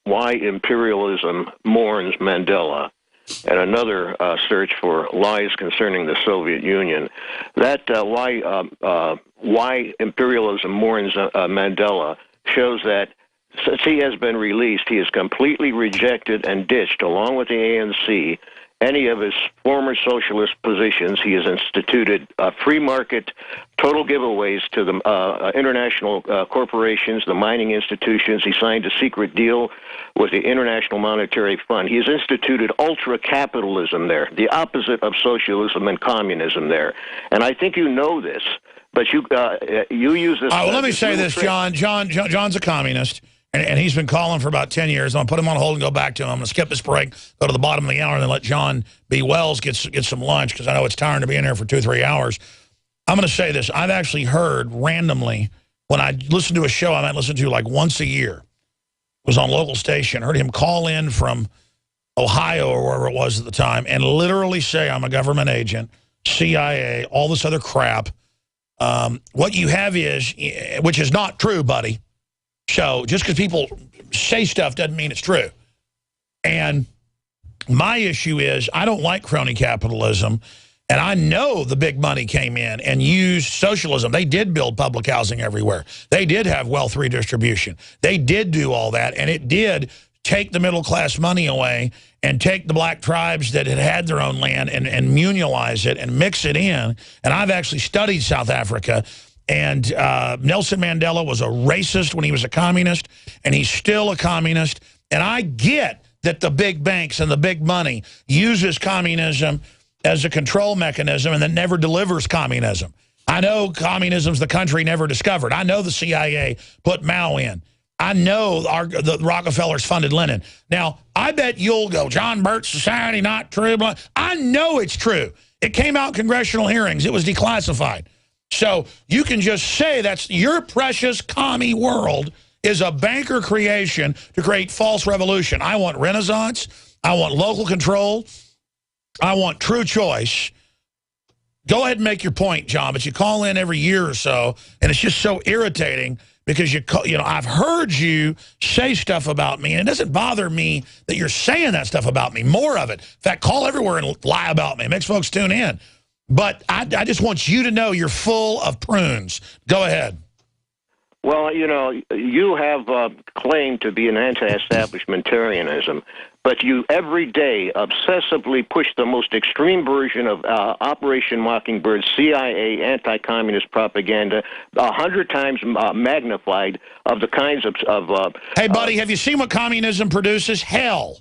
why imperialism mourns Mandela, and another search for lies concerning the Soviet Union. That why imperialism mourns Mandela shows that since he has been released, he is completely rejected and ditched, along with the ANC, any of his former socialist positions. He has instituted free market total giveaways to the international corporations, the mining institutions. He signed a secret deal with the International Monetary Fund. He has instituted ultra-capitalism there, the opposite of socialism and communism there. And I think you know this, but you use this... Well, let me say this, John. John's a communist. And he's been calling for about 10 years. I'm going to put him on hold and go back to him. I'm going to skip this break, go to the bottom of the hour, and then let John B. Wells get some lunch because I know it's tiring to be in here for 2-3 hours. I'm going to say this. I've actually heard randomly, when I listen to a show I might listen to like once a year, was on local station, heard him call in from Ohio or wherever it was at the time, and literally say I'm a government agent, CIA, all this other crap. What you have is, which is not true, buddy. So just because people say stuff doesn't mean it's true. And my issue is I don't like crony capitalism. And I know the big money came in and used socialism. They did build public housing everywhere. They did have wealth redistribution. They did do all that. And it did take the middle class money away and take the black tribes that had their own land and munialize it and mix it in. And I've actually studied South Africa. And Nelson Mandela was a racist when he was a communist. And he's still a communist. And I get that the big banks and the big money uses communism as a control mechanism and that never delivers communism. I know communism's the country never discovered. I know the CIA put Mao in. I know the Rockefellers funded Lenin. Now, I bet you'll go, John Birch Society, not true. I know it's true. It came out in congressional hearings. It was declassified. So you can just say that's your precious commie world is a banker creation to create false revolution. I want renaissance. I want local control. I want true choice. Go ahead and make your point, John, but you call in every year or so, and it's just so irritating because I've heard you say stuff about me, and it doesn't bother me that you're saying that stuff about me. More of it. In fact, call everywhere and lie about me. It makes folks tune in. But I just want you to know you're full of prunes. Go ahead. Well, you have claimed to be an anti-establishmentarianism, but you every day obsessively push the most extreme version of Operation Mockingbird, CIA, anti-communist propaganda, 100 times magnified of the kinds of hey, buddy, have you seen what communism produces? Hell.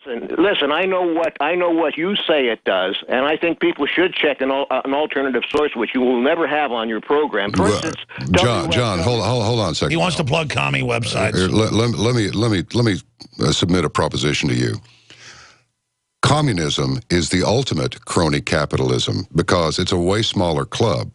Listen, I know what you say it does, and I think people should check an alternative source, which you will never have on your program. For instance, John, hold on a second. He wants to plug commie websites. Let me submit a proposition to you. Communism is the ultimate crony capitalism because it's a way smaller club.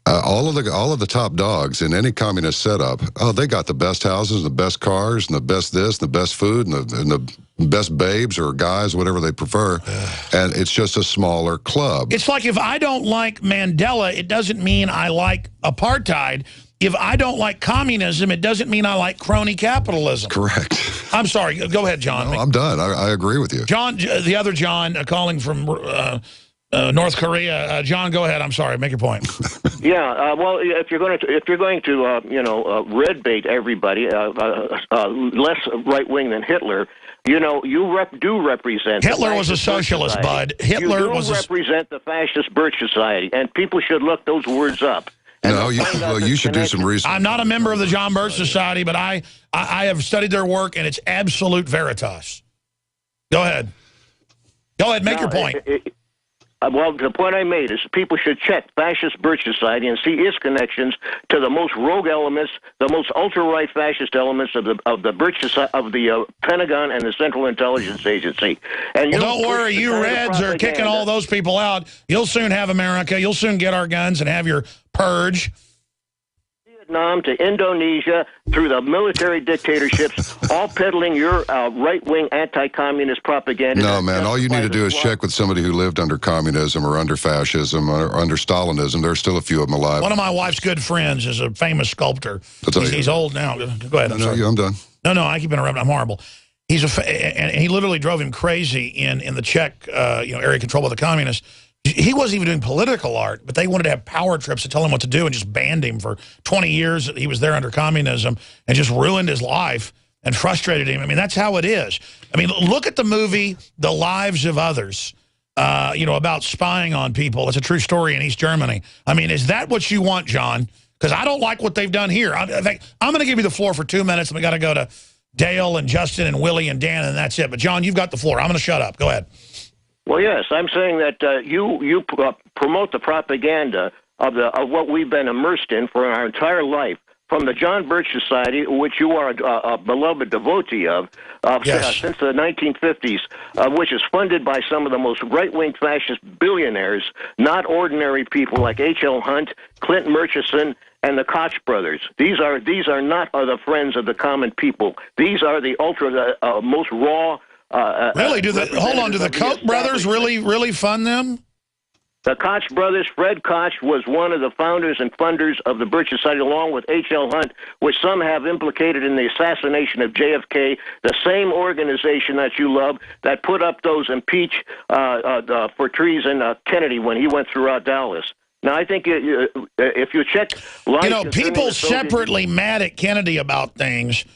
All of the top dogs in any communist setup, they got the best houses, the best cars, and the best this, the best food, and the best babes or guys, whatever they prefer. And it's just a smaller club. It's like if I don't like Mandela, it doesn't mean I like apartheid. If I don't like communism, it doesn't mean I like crony capitalism. Correct. I'm sorry. Go ahead, John. No, I'm done. I agree with you. John, the other John calling from North Korea. John, go ahead. I'm sorry. Make your point. Yeah. Well, if you're going to red bait everybody, less right wing than Hitler. You do represent. Hitler was a socialist, bud. Hitler was represent the fascist Birch Society, and people should look those words up. No, you should do some research. I'm not a member of the John Birch Society, but I have studied their work, and it's absolute veritas. Go ahead. Go ahead. Make your point. Well, the point I made is people should check Fascist Birch Society and see its connections to the most rogue elements, the most ultra-right fascist elements of the Birch Society, of the Pentagon and the Central Intelligence Agency. And don't worry, you Reds are kicking all those people out. You'll soon have America. You'll soon get our guns and have your purge. Vietnam to Indonesia, through the military dictatorships, all peddling your right-wing anti-communist propaganda. No, man, all you need to do is check with somebody who lived under communism or under fascism or under Stalinism. There's still a few of them alive. One of my wife's good friends is a famous sculptor. He's old now. Go ahead. I'm done. No, I keep interrupting. I'm horrible. And he literally drove him crazy in the Czech area controlled by the communists. He wasn't even doing political art, but they wanted to have power trips to tell him what to do and just banned him for 20 years. He was there under communism and just ruined his life and frustrated him. I mean, that's how it is. I mean, look at the movie The Lives of Others, about spying on people. It's a true story in East Germany. I mean, is that what you want, John? Because I don't like what they've done here. In fact, I'm going to give you the floor for 2 minutes, and we got to go to Dale and Justin and Willie and Dan, and that's it. But, John, you've got the floor. I'm going to shut up. Go ahead. Well, yes, I'm saying that you promote the propaganda of what we've been immersed in for our entire life, from the John Birch Society, which you are a beloved devotee of, since the 1950s, which is funded by some of the most right-wing fascist billionaires, not ordinary people like H.L. Hunt, Clint Murchison, and the Koch brothers. These are not the friends of the common people. These are the most raw, Really? Hold on, do the Koch brothers really fund them? The Koch brothers, Fred Koch was one of the founders and funders of the Birch Society, along with H.L. Hunt, which some have implicated in the assassination of JFK, the same organization that you love that put up those impeach for treason Kennedy when he went throughout Dallas. Now, I think if you check... people separately mad at Kennedy about things,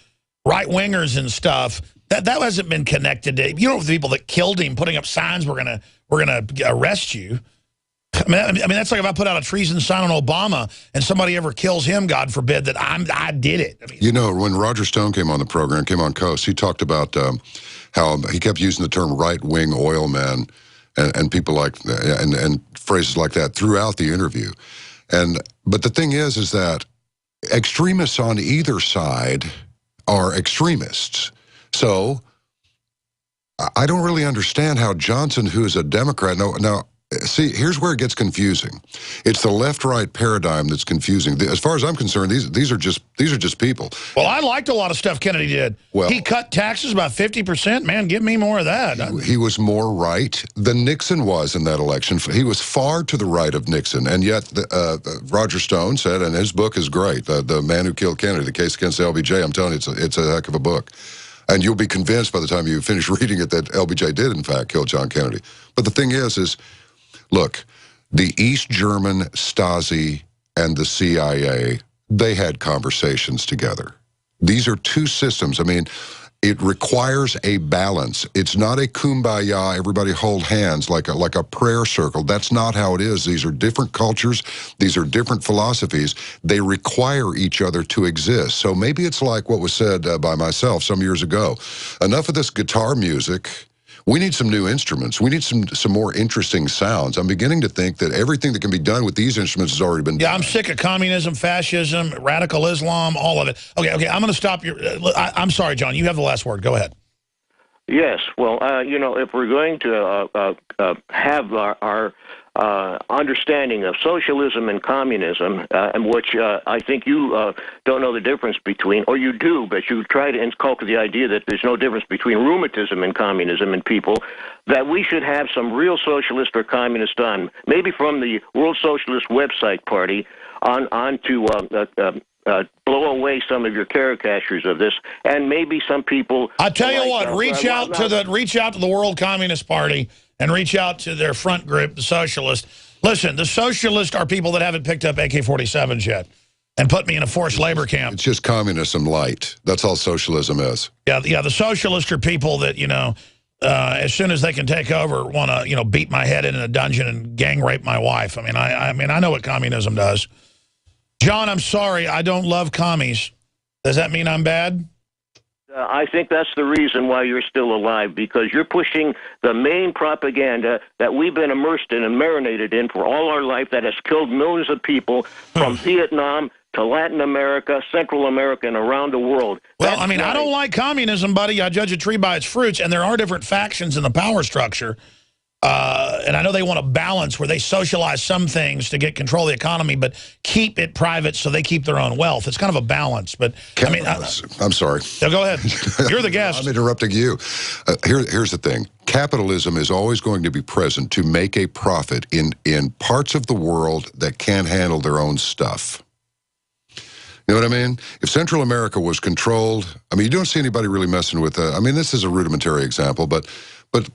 right-wingers and stuff, that hasn't been connected to... You know, the people that killed him putting up signs, we're gonna arrest you. I mean, that's like if I put out a treason sign on Obama and somebody ever kills him, God forbid, that I did it. I mean, you know, when Roger Stone came on the program, came on Coast, he talked about how he kept using the term right-wing oil men and people like, and phrases like that throughout the interview. But the thing is that extremists on either side are extremists. So I don't really understand how Johnson, who is a Democrat, now, see, here's where it gets confusing. It's the left-right paradigm that's confusing. As far as I'm concerned, these are just people. Well, I liked a lot of stuff Kennedy did. Well, he cut taxes about 50%. Man, give me more of that. He was more right than Nixon was in that election. He was far to the right of Nixon, and yet Roger Stone said, and his book is great, The Man Who Killed Kennedy, The Case Against LBJ. I'm telling you, it's a heck of a book. And you'll be convinced by the time you finish reading it that LBJ did, in fact, kill John Kennedy. But the thing is look, the East German Stasi and the CIA, they had conversations together. These are two systems. I mean, it requires a balance. It's not a kumbaya, everybody hold hands like a prayer circle. That's not how it is. These are different cultures. These are different philosophies. They require each other to exist. So maybe it's like what was said by myself some years ago. Enough of this guitar music. We need some new instruments. We need some more interesting sounds. I'm beginning to think that everything that can be done with these instruments has already been done. Yeah, I'm sick of communism, fascism, radical Islam, all of it. Okay, I'm going to stop you. I'm sorry, John. You have the last word. Go ahead. Yes. Well, you know, if we're going to have our understanding of socialism and communism, and which I think you don't know the difference between, or you do, but you try to inculcate the idea that there's no difference between rheumatism and communism in people, that we should have some real socialist or communist done, maybe from the World Socialist website party on to blow away some of your caricatures of this, and maybe some people. I tell you what, reach out to the World Communist Party and reach out to their front group, the Socialists. Listen, the Socialists are people that haven't picked up AK-47s yet and put me in a forced labor camp. It's just communism light. That's all socialism is. Yeah. The Socialists are people that, you know, as soon as they can take over, want to, you know, beat my head in a dungeon and gang rape my wife. I mean, I know what communism does. John, I'm sorry, I don't love commies. Does that mean I'm bad? I think that's the reason why you're still alive, because you're pushing the main propaganda that we've been immersed in and marinated in for all our life that has killed millions of people from Vietnam to Latin America, Central America, and around the world. Well, I mean, I don't like communism, buddy. I judge a tree by its fruits, and there are different factions in the power structure. And I know they want a balance where they socialize some things to get control of the economy, but keep it private so they keep their own wealth. It's kind of a balance. But I mean, I'm sorry. No, go ahead. You're the guest. I'm interrupting you. Here's the thing. Capitalism is always going to be present to make a profit in parts of the world that can't handle their own stuff. You know what I mean? If Central America was controlled, I mean, you don't see anybody really messing with, I mean, this is a rudimentary example, but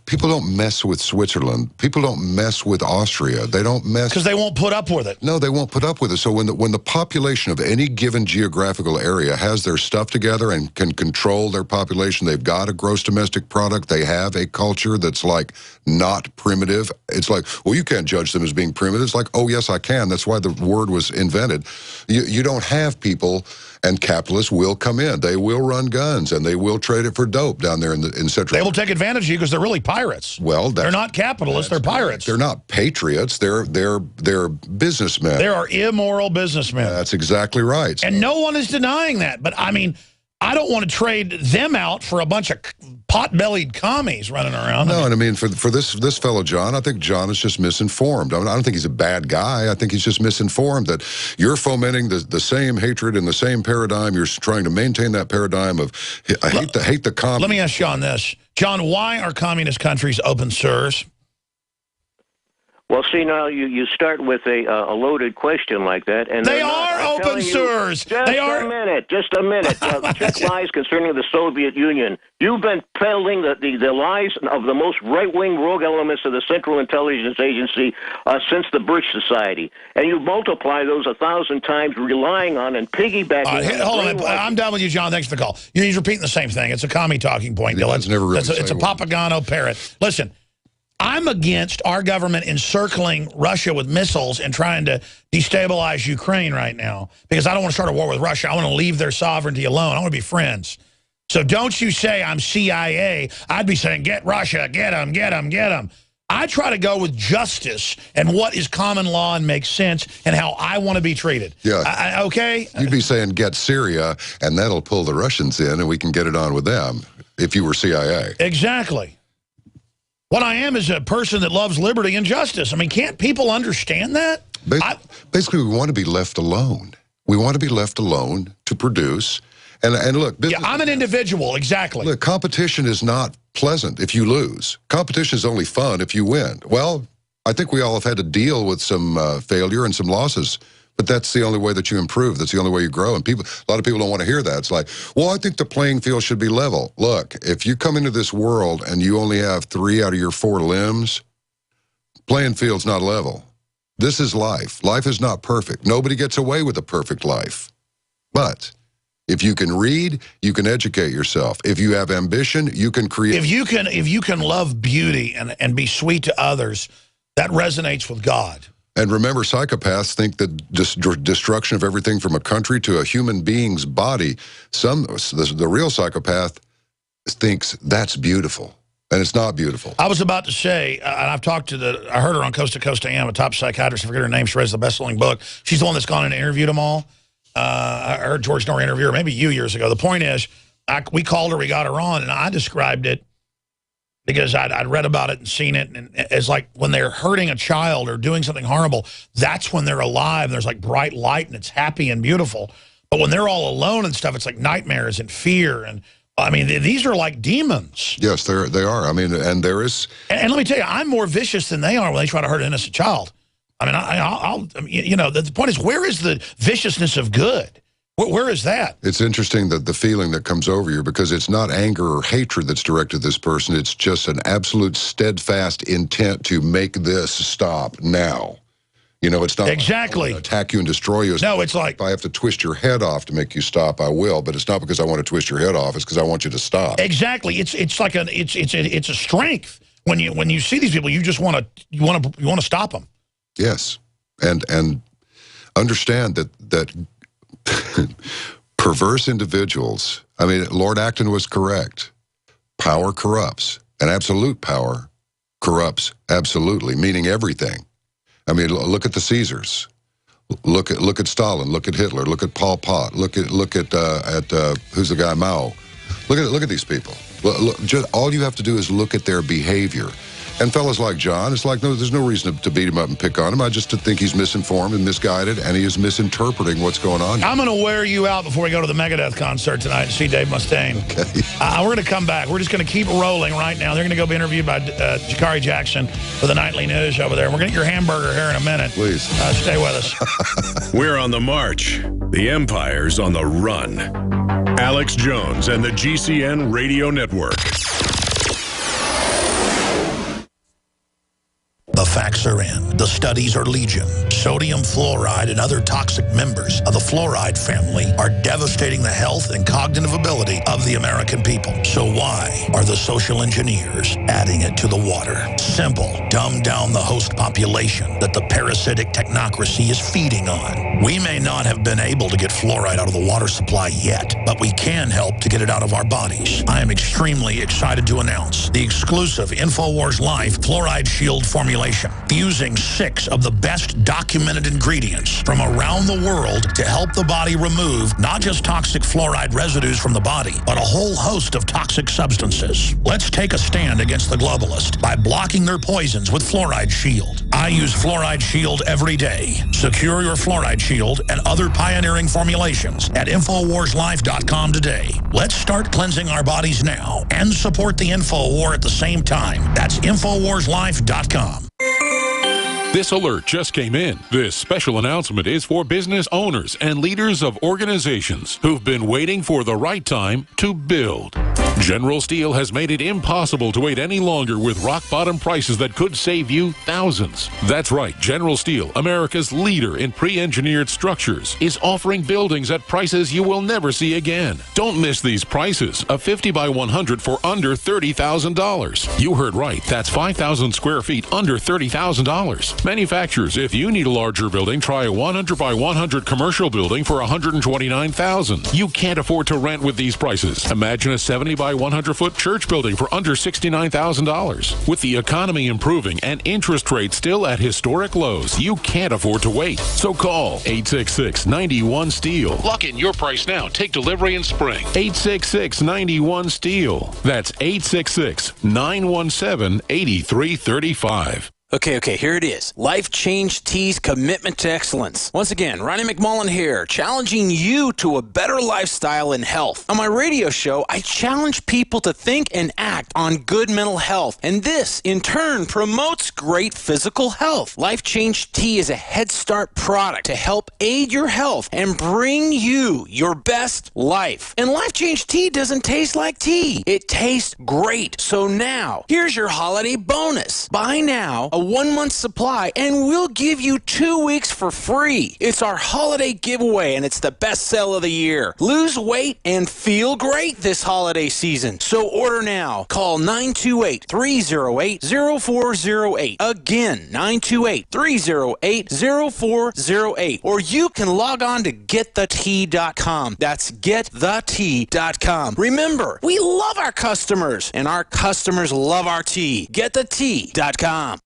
people don't mess with Switzerland. People don't mess with Austria. They don't mess... Because they won't put up with it. No, they won't put up with it. So when the population of any given geographical area has their stuff together and can control their population, they've got a gross domestic product, they have a culture that's like not primitive. It's like, well, you can't judge them as being primitive. It's like, oh, yes, I can. That's why the word was invented. You don't have people... And capitalists will come in. They will run guns, and they will trade it for dope down there in Central. They will take advantage of you because they're really pirates. Well, they're not capitalists. They're pirates. They're not patriots. They're businessmen. There are immoral businessmen. That's exactly right. And no one is denying that. But I mean, I don't want to trade them out for a bunch of pot-bellied commies running around. No, and I mean, for this fellow John, I think John is just misinformed. I mean, I don't think he's a bad guy. I think he's just misinformed that you're fomenting the same hatred and the same paradigm. You're trying to maintain that paradigm of hate the commies. Let me ask John this. John, why are communist countries open source? Well, see, now you start with a loaded question like that, and they are open source. Just a minute. Check lies concerning the Soviet Union. You've been peddling the lies of the most right-wing rogue elements of the Central Intelligence Agency since the Birch Society, and you multiply those 1,000 times, relying on and piggybacking. Hold on, I'm done with you, John. Thanks for the call. He's repeating the same thing. It's a commie talking point. It's never really it's a Papagano parrot. Listen. I'm against our government encircling Russia with missiles and trying to destabilize Ukraine right now because I don't want to start a war with Russia. I want to leave their sovereignty alone. I want to be friends. So don't you say I'm CIA. I'd be saying, get Russia, get them, get them, get them. I try to go with justice and what is common law and makes sense and how I want to be treated. Yeah. Okay? You'd be saying, get Syria, and that'll pull the Russians in, and we can get it on with them if you were CIA. Exactly. What I am is a person that loves liberty and justice. I mean, can't people understand that? Basically, we want to be left alone. We want to be left alone to produce. And look, I'm an individual, exactly. Look, competition is not pleasant if you lose. Competition is only fun if you win. Well, I think we all have had to deal with some failure and some losses. But that's the only way that you improve. That's the only way you grow. And a lot of people don't want to hear that. It's like, well, I think the playing field should be level. Look, if you come into this world and you only have 3 out of your 4 limbs, playing field's not level. This is life. Life is not perfect. Nobody gets away with a perfect life. But if you can read, you can educate yourself. If you have ambition, you can create. If you can love beauty and be sweet to others, that resonates with God. And remember, psychopaths think that destruction of everything from a country to a human being's body, the real psychopath thinks that's beautiful. And it's not beautiful. I was about to say, and I've talked to I heard her on Coast to Coast AM, a top psychiatrist, I forget her name, she writes the best-selling book. She's the one that's gone and interviewed them all. I heard George Norrie interview her maybe years ago. The point is, we called her, we got her on, and I described it because I'd read about it and seen it, and it's like when they're hurting a child or doing something horrible, that's when they're alive. There's like bright light and it's happy and beautiful. But when they're all alone and stuff, it's like nightmares and fear. And I mean, these are like demons. Yes, they are. I mean, and there is. And let me tell you, I'm more vicious than they are when they try to hurt an innocent child. I mean, I mean, you know, the point is, where is the viciousness of good? Where is that? It's interesting that the feeling that comes over you, because it's not anger or hatred that's directed at this person. It's just an absolute steadfast intent to make this stop now. You know, it's not exactly like attack you and destroy you. No, it's like, if I have to twist your head off to make you stop, I will. But it's not because I want to twist your head off. It's because I want you to stop. Exactly. It's like it's a strength when you see these people. You just want to stop them. Yes, and understand that perverse individuals. I mean, Lord Acton was correct. Power corrupts, and absolute power corrupts absolutely, meaning everything. I mean, look at the Caesars. Look at Stalin. Look at Hitler. Look at Pol Pot. Look at who's the guy, Mao. Look at these people. Just, all you have to do is look at their behavior. And fellas like John, it's like, no, there's no reason to beat him up and pick on him. I just think he's misinformed and misguided, and he is misinterpreting what's going on here. I'm going to wear you out before we go to the Megadeth concert tonight and see Dave Mustaine. Okay. We're going to come back. We're just going to keep rolling right now. They're going to go be interviewed by Jakari Jackson for the Nightly News over there. We're going to get your hamburger here in a minute. Please. Stay with us. We're on the march. The Empire's on the run. Alex Jones and the GCN Radio Network. The facts are in. The studies are legion. Sodium fluoride and other toxic members of the fluoride family are devastating the health and cognitive ability of the American people. So why are the social engineers adding it to the water? Simple. Dumb down the host population that the parasitic technocracy is feeding on. We may not have been able to get fluoride out of the water supply yet, but we can help to get it out of our bodies. I am extremely excited to announce the exclusive InfoWars Life Fluoride Shield formulation. using 6 of the best documented ingredients from around the world to help the body remove not just toxic fluoride residues from the body, but a whole host of toxic substances. Let's take a stand against the globalists by blocking their poisons with Fluoride Shield. I use Fluoride Shield every day. Secure your Fluoride Shield and other pioneering formulations at InfoWarsLife.com today. Let's start cleansing our bodies now and support the Info War at the same time. That's InfoWarsLife.com. This alert just came in. This special announcement is for business owners and leaders of organizations who've been waiting for the right time to build. General Steel has made it impossible to wait any longer with rock-bottom prices that could save you thousands. That's right, General Steel, America's leader in pre-engineered structures, is offering buildings at prices you will never see again. Don't miss these prices. A 50 by 100 for under $30,000. You heard right. That's 5,000 square feet under $30,000. Manufacturers, if you need a larger building, try a 100 by 100 commercial building for $129,000. You can't afford to rent with these prices. Imagine a 70 by 100-foot church building for under $69,000. With the economy improving and interest rates still at historic lows, you can't afford to wait. So call 866-91-STEEL. Lock in your price now. Take delivery in spring. 866-91-STEEL. That's 866-917-8335. Okay, here it is. Life Change Tea's commitment to excellence. Once again, Ronnie McMullen here, challenging you to a better lifestyle and health. On my radio show, I challenge people to think and act on good mental health, and this, in turn, promotes great physical health. Life Change Tea is a Head Start product to help aid your health and bring you your best life. And Life Change Tea doesn't taste like tea. It tastes great. So now, here's your holiday bonus. Buy now a 1-month supply, and we'll give you 2 weeks for free. It's our holiday giveaway, and it's the best sale of the year. Lose weight and feel great this holiday season. So order now. Call 928-308-0408. Again, 928-308-0408. Or you can log on to getthetea.com. That's getthetea.com. Remember, we love our customers, and our customers love our tea. Getthetea.com.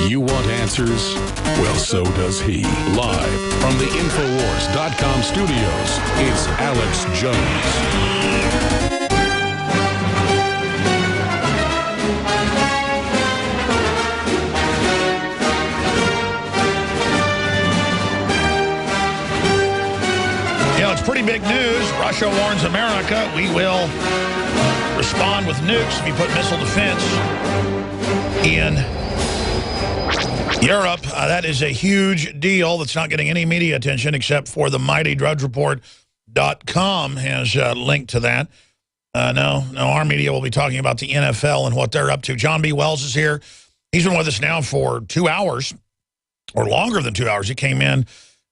You want answers? Well, so does he. Live from the Infowars.com studios, it's Alex Jones. It's pretty big news. Russia warns America we will respond with nukes if you put missile defense in Europe. That is a huge deal that's not getting any media attention except for the mighty drudgereport.com has linked to that. No, our media will be talking about the NFL and what they're up to. John B. Wells is here. He's been with us now for 2 hours or longer than 2 hours. He came in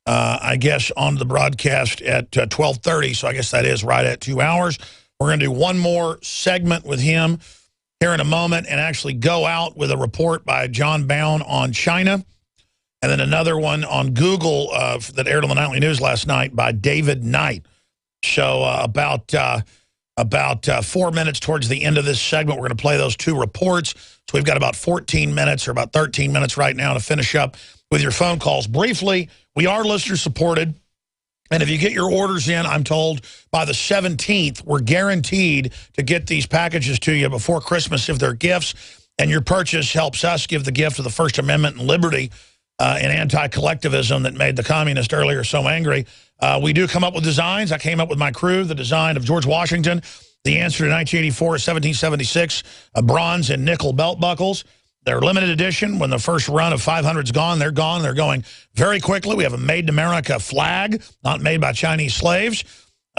I guess, on the broadcast at 12:30, so I guess that is right at 2 hours. We're going to do one more segment with him here in a moment and actually go out with a report by John Bown on China, and then another one on Google that aired on the Nightly News last night by David Knight. So about 4 minutes towards the end of this segment, we're going to play those two reports. So we've got about 14 minutes or about 13 minutes right now to finish up with your phone calls. Briefly, we are listener-supported, and if you get your orders in, I'm told, by the 17th, we're guaranteed to get these packages to you before Christmas if they're gifts, and your purchase helps us give the gift of the First Amendment and liberty and anti-collectivism that made the communists earlier so angry. We do come up with designs. I came up with my crew, the design of George Washington. The answer to 1984 is 1776 bronze and nickel belt buckles. They're limited edition. When the first run of 500's gone, they're gone. They're going very quickly. We have a Made in America flag, not made by Chinese slaves.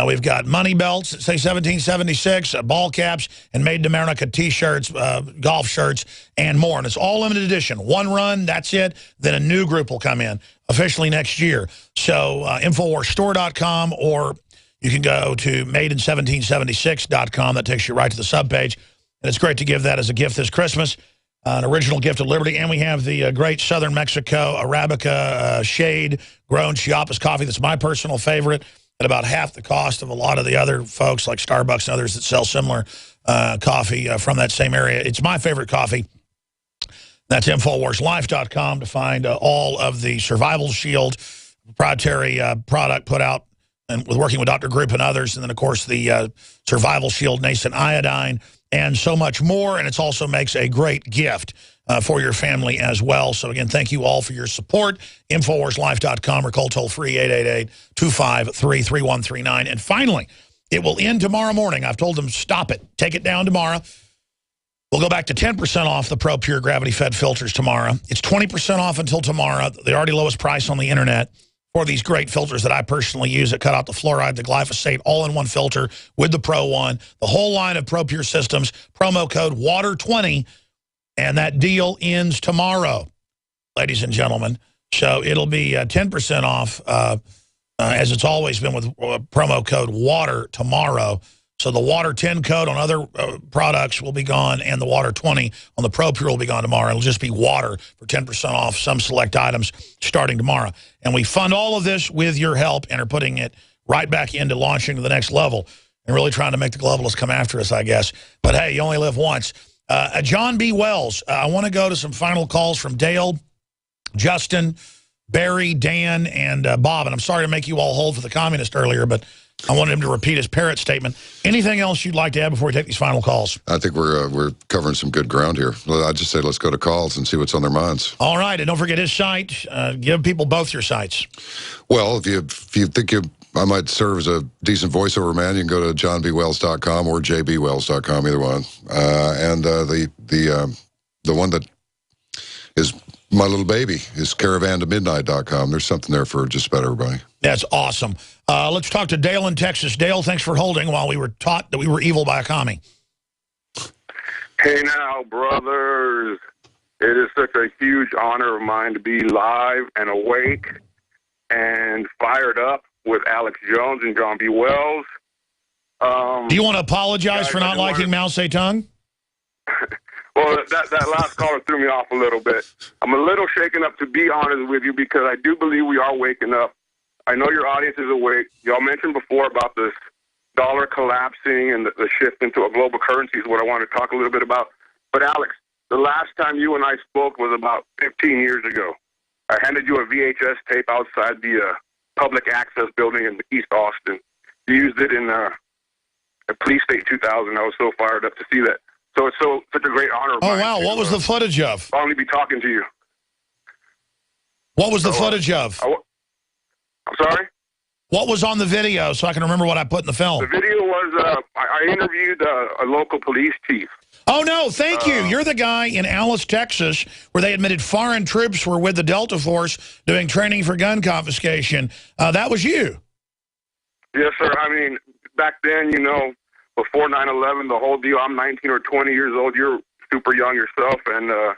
We've got money belts that say 1776, ball caps, and Made in America T-shirts, golf shirts, and more. And it's all limited edition. One run, that's it. Then a new group will come in officially next year. So InfoWarsStore.com, or you can go to madein1776.com. That takes you right to the subpage. And it's great to give that as a gift this Christmas. an original gift of liberty. And we have the great Southern Mexico Arabica shade grown Chiapas coffee. That's my personal favorite, at about half the cost of a lot of the other folks like Starbucks and others that sell similar coffee from that same area. It's my favorite coffee. That's InfoWarsLife.com to find all of the Survival Shield proprietary product put out and with working with Dr. Group and others. And then, of course, the Survival Shield Nascent Iodine and so much more. And it also makes a great gift for your family as well. So, again, thank you all for your support. InfoWarsLife.com or call toll-free 888-253-3139. And finally, it will end tomorrow morning. I've told them stop it. Take it down tomorrow. We'll go back to 10% off the Pro Pure gravity-fed filters tomorrow. It's 20% off until tomorrow. The already lowest price on the internet for these great filters that I personally use that cut out the fluoride, the glyphosate, all in one filter with the Pro One. The whole line of Pro Pure systems, promo code WATER20, and that deal ends tomorrow, ladies and gentlemen. So it'll be 10% off, as it's always been with promo code WATER tomorrow. So the Water 10 code on other products will be gone, and the Water 20 on the Pro Pure will be gone tomorrow. It'll just be water for 10% off some select items starting tomorrow. And we fund all of this with your help and are putting it right back into launching to the next level and really trying to make the globalists come after us, I guess. But, hey, you only live once. John B. Wells, I want to go to some final calls from Dale, Justin, Barry, Dan, and Bob. And I'm sorry to make you all hold for the communist earlier, but I wanted him to repeat his parrot statement. Anything else you'd like to add before we take these final calls? I think we're covering some good ground here. I'd just say let's go to calls and see what's on their minds. All right, and don't forget his site. Give people both your sites. Well, if you think I might serve as a decent voiceover man, you can go to johnbwells.com or jbwells.com, either one. And the one that is my little baby is caravantomidnight.com. There's something there for just about everybody. That's awesome. Let's talk to Dale in Texas. Dale, thanks for holding while we were taught that we were evil by a commie. Hey now, brothers. It is such a huge honor of mine to be live and awake and fired up with Alex Jones and John B. Wells. Do you want to apologize for not liking Mao Zedong? Well, that last caller threw me off a little bit. I'm a little shaken up, to be honest with you, because I do believe we are waking up. I know your audience is awake. Y'all mentioned before about this dollar collapsing and the shift into a global currency is what I want to talk a little bit about. But, Alex, the last time you and I spoke was about 15 years ago. I handed you a VHS tape outside the public access building in East Austin. You used it in a Police State 2000. I was so fired up to see that. So it's such a great honor of mine. Oh, wow. What was the footage of? Finally be talking to you. What was the footage of? I'm sorry? What was on the video so I can remember what I put in the film? The video was, I interviewed a local police chief. Oh, no, thank you. You're the guy in Alice, Texas, where they admitted foreign troops were with the Delta Force doing training for gun confiscation. That was you. Yes, sir. I mean, back then, before 9/11, the whole deal, I'm 19 or 20 years old. You're super young yourself. And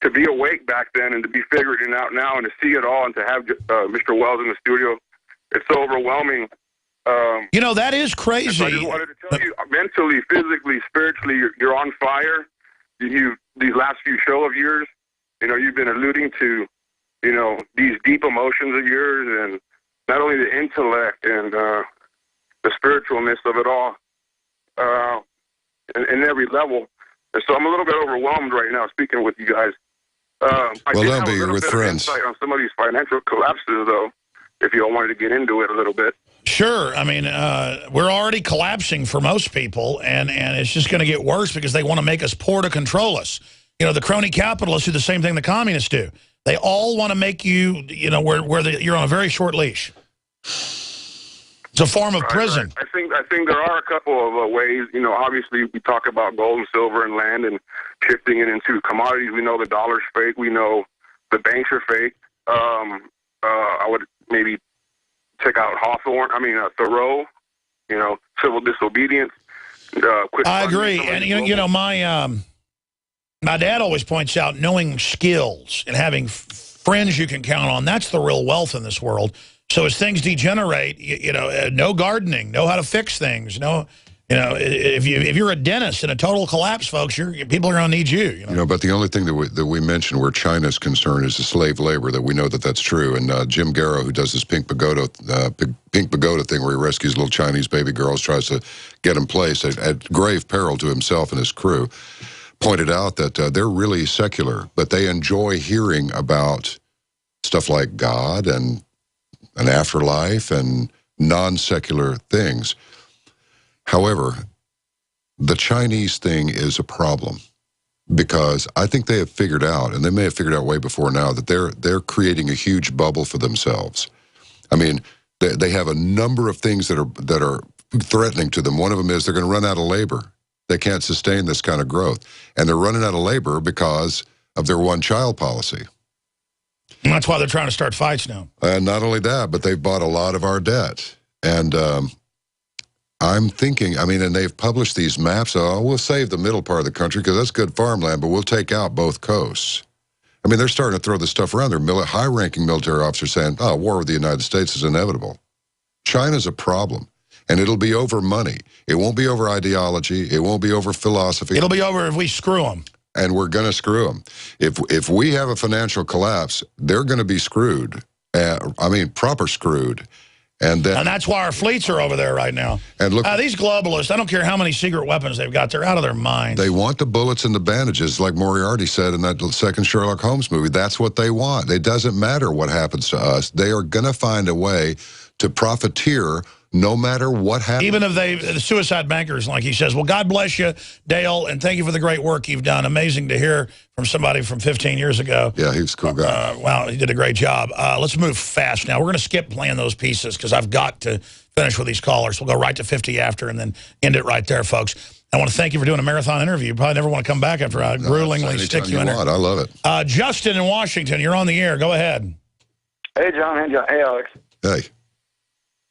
to be awake back then and to be figuring it out now and to see it all and to have Mr. Wells in the studio, it's so overwhelming. That is crazy. So I just wanted to tell you, mentally, physically, spiritually, you're on fire. These last few show of yours, you've been alluding to, these deep emotions of yours and not only the intellect and the spiritualness of it all in every level. And so I'm a little bit overwhelmed right now speaking with you guys. I did have a little bit of insight on some of these financial collapses, though, if you all wanted to get into it a little bit. Sure. I mean, we're already collapsing for most people, and it's just going to get worse because they want to make us poor to control us. The crony capitalists do the same thing the communists do. They all want to make you, you're on a very short leash. It's a form of prison. Right. I think there are a couple of ways. Obviously we talk about gold and silver and land and shifting it into commodities. We know the dollar's fake. We know the banks are fake. I would maybe check out Thoreau. Civil disobedience. I agree, and my dad always points out knowing skills and having friends you can count on. That's the real wealth in this world. So as things degenerate, know gardening, know how to fix things, know You know, if you're a dentist in a total collapse, folks, people are going to need you. You know, but the only thing that we mentioned where China's concerned is the slave labor, that we know that that's true. And Jim Garrow, who does this pink pagoda thing where he rescues little Chinese baby girls, tries to get them placed at grave peril to himself and his crew, pointed out that they're really secular, but they enjoy hearing about stuff like God and an afterlife and non-secular things. However, the Chinese thing is a problem because I think they have figured out, and they may have figured out way before now, that they're creating a huge bubble for themselves. I mean, they have a number of things that are threatening to them. One of them is they're going to run out of labor. They can't sustain this kind of growth. And they're running out of labor because of their one-child policy. And that's why they're trying to start fights now. And not only that, but they've bought a lot of our debt. And I'm thinking, I mean, and they've published these maps. Oh, we'll save the middle part of the country because that's good farmland, but we'll take out both coasts. I mean, they're starting to throw this stuff around. They're high-ranking military officers saying, oh, war with the United States is inevitable. China's a problem, and it'll be over money. It won't be over ideology. It won't be over philosophy. It'll be over if we screw them. And we're going to screw them. If we have a financial collapse, they're going to be screwed. I mean, proper screwed. And that's why our fleets are over there right now. And look, these globalists, I don't care how many secret weapons they've got, they're out of their minds. They want the bullets and the bandages, like Moriarty said in that second Sherlock Holmes movie. That's what they want. It doesn't matter what happens to us. They are going to find a way to profiteer no matter what happens. Even if the suicide bankers, like he says, well, God bless you, Dale, and thank you for the great work you've done. Amazing to hear from somebody from 15 years ago. Yeah, he was a cool guy. Wow, he did a great job. Let's move fast now. We're going to skip playing those pieces because I've got to finish with these callers. We'll go right to 50 after and then end it right there, folks. I want to thank you for doing a marathon interview. You probably never want to come back after I gruelingly stick you in there. I love it. Justin in Washington, you're on the air. Go ahead. Hey, John. Hey, Alex. Hey.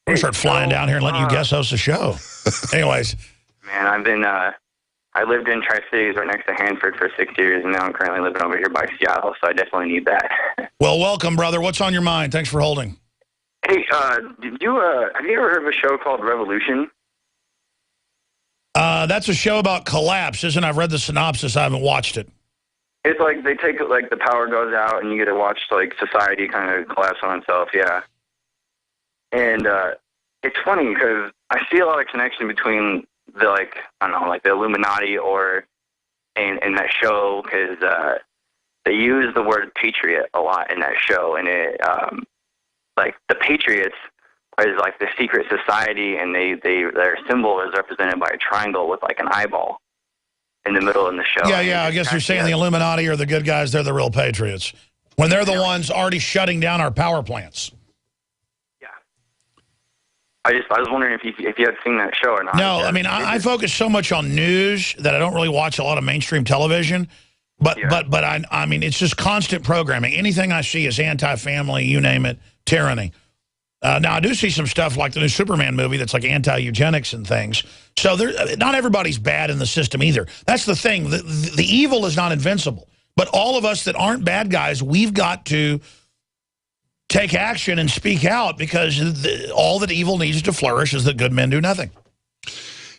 We're going to start flying down here and letting you guest host the show. Anyways. Man, I lived in Tri-Cities right next to Hanford for 6 years, and now I'm currently living over here by Seattle, so I definitely need that. Well, welcome, brother. What's on your mind? Thanks for holding. Hey, have you ever heard of a show called Revolution? That's a show about collapse, isn't it? I've read the synopsis. I haven't watched it. It's like they take, like, the power goes out, and you get to watch, like, society kind of collapse on itself, yeah. And it's funny because I see a lot of connection between the, like, I don't know, like the Illuminati or in that show because they use the word patriot a lot in that show. And it, like, the Patriots is like the secret society, and their symbol is represented by a triangle with, like, an eyeball in the middle in the show. Yeah, I guess you're saying the Illuminati are the good guys, they're the real patriots. When they're the ones already shutting down our power plants. I was wondering if you had seen that show or not. No, I mean, I focus so much on news that I don't really watch a lot of mainstream television. But I mean, it's just constant programming. Anything I see is anti-family, you name it, tyranny. Now, I do see some stuff like the new Superman movie that's like anti-eugenics and things. So not everybody's bad in the system either. That's the thing. The evil is not invincible. But all of us that aren't bad guys, we've got to take action and speak out because all that evil needs to flourish is that good men do nothing.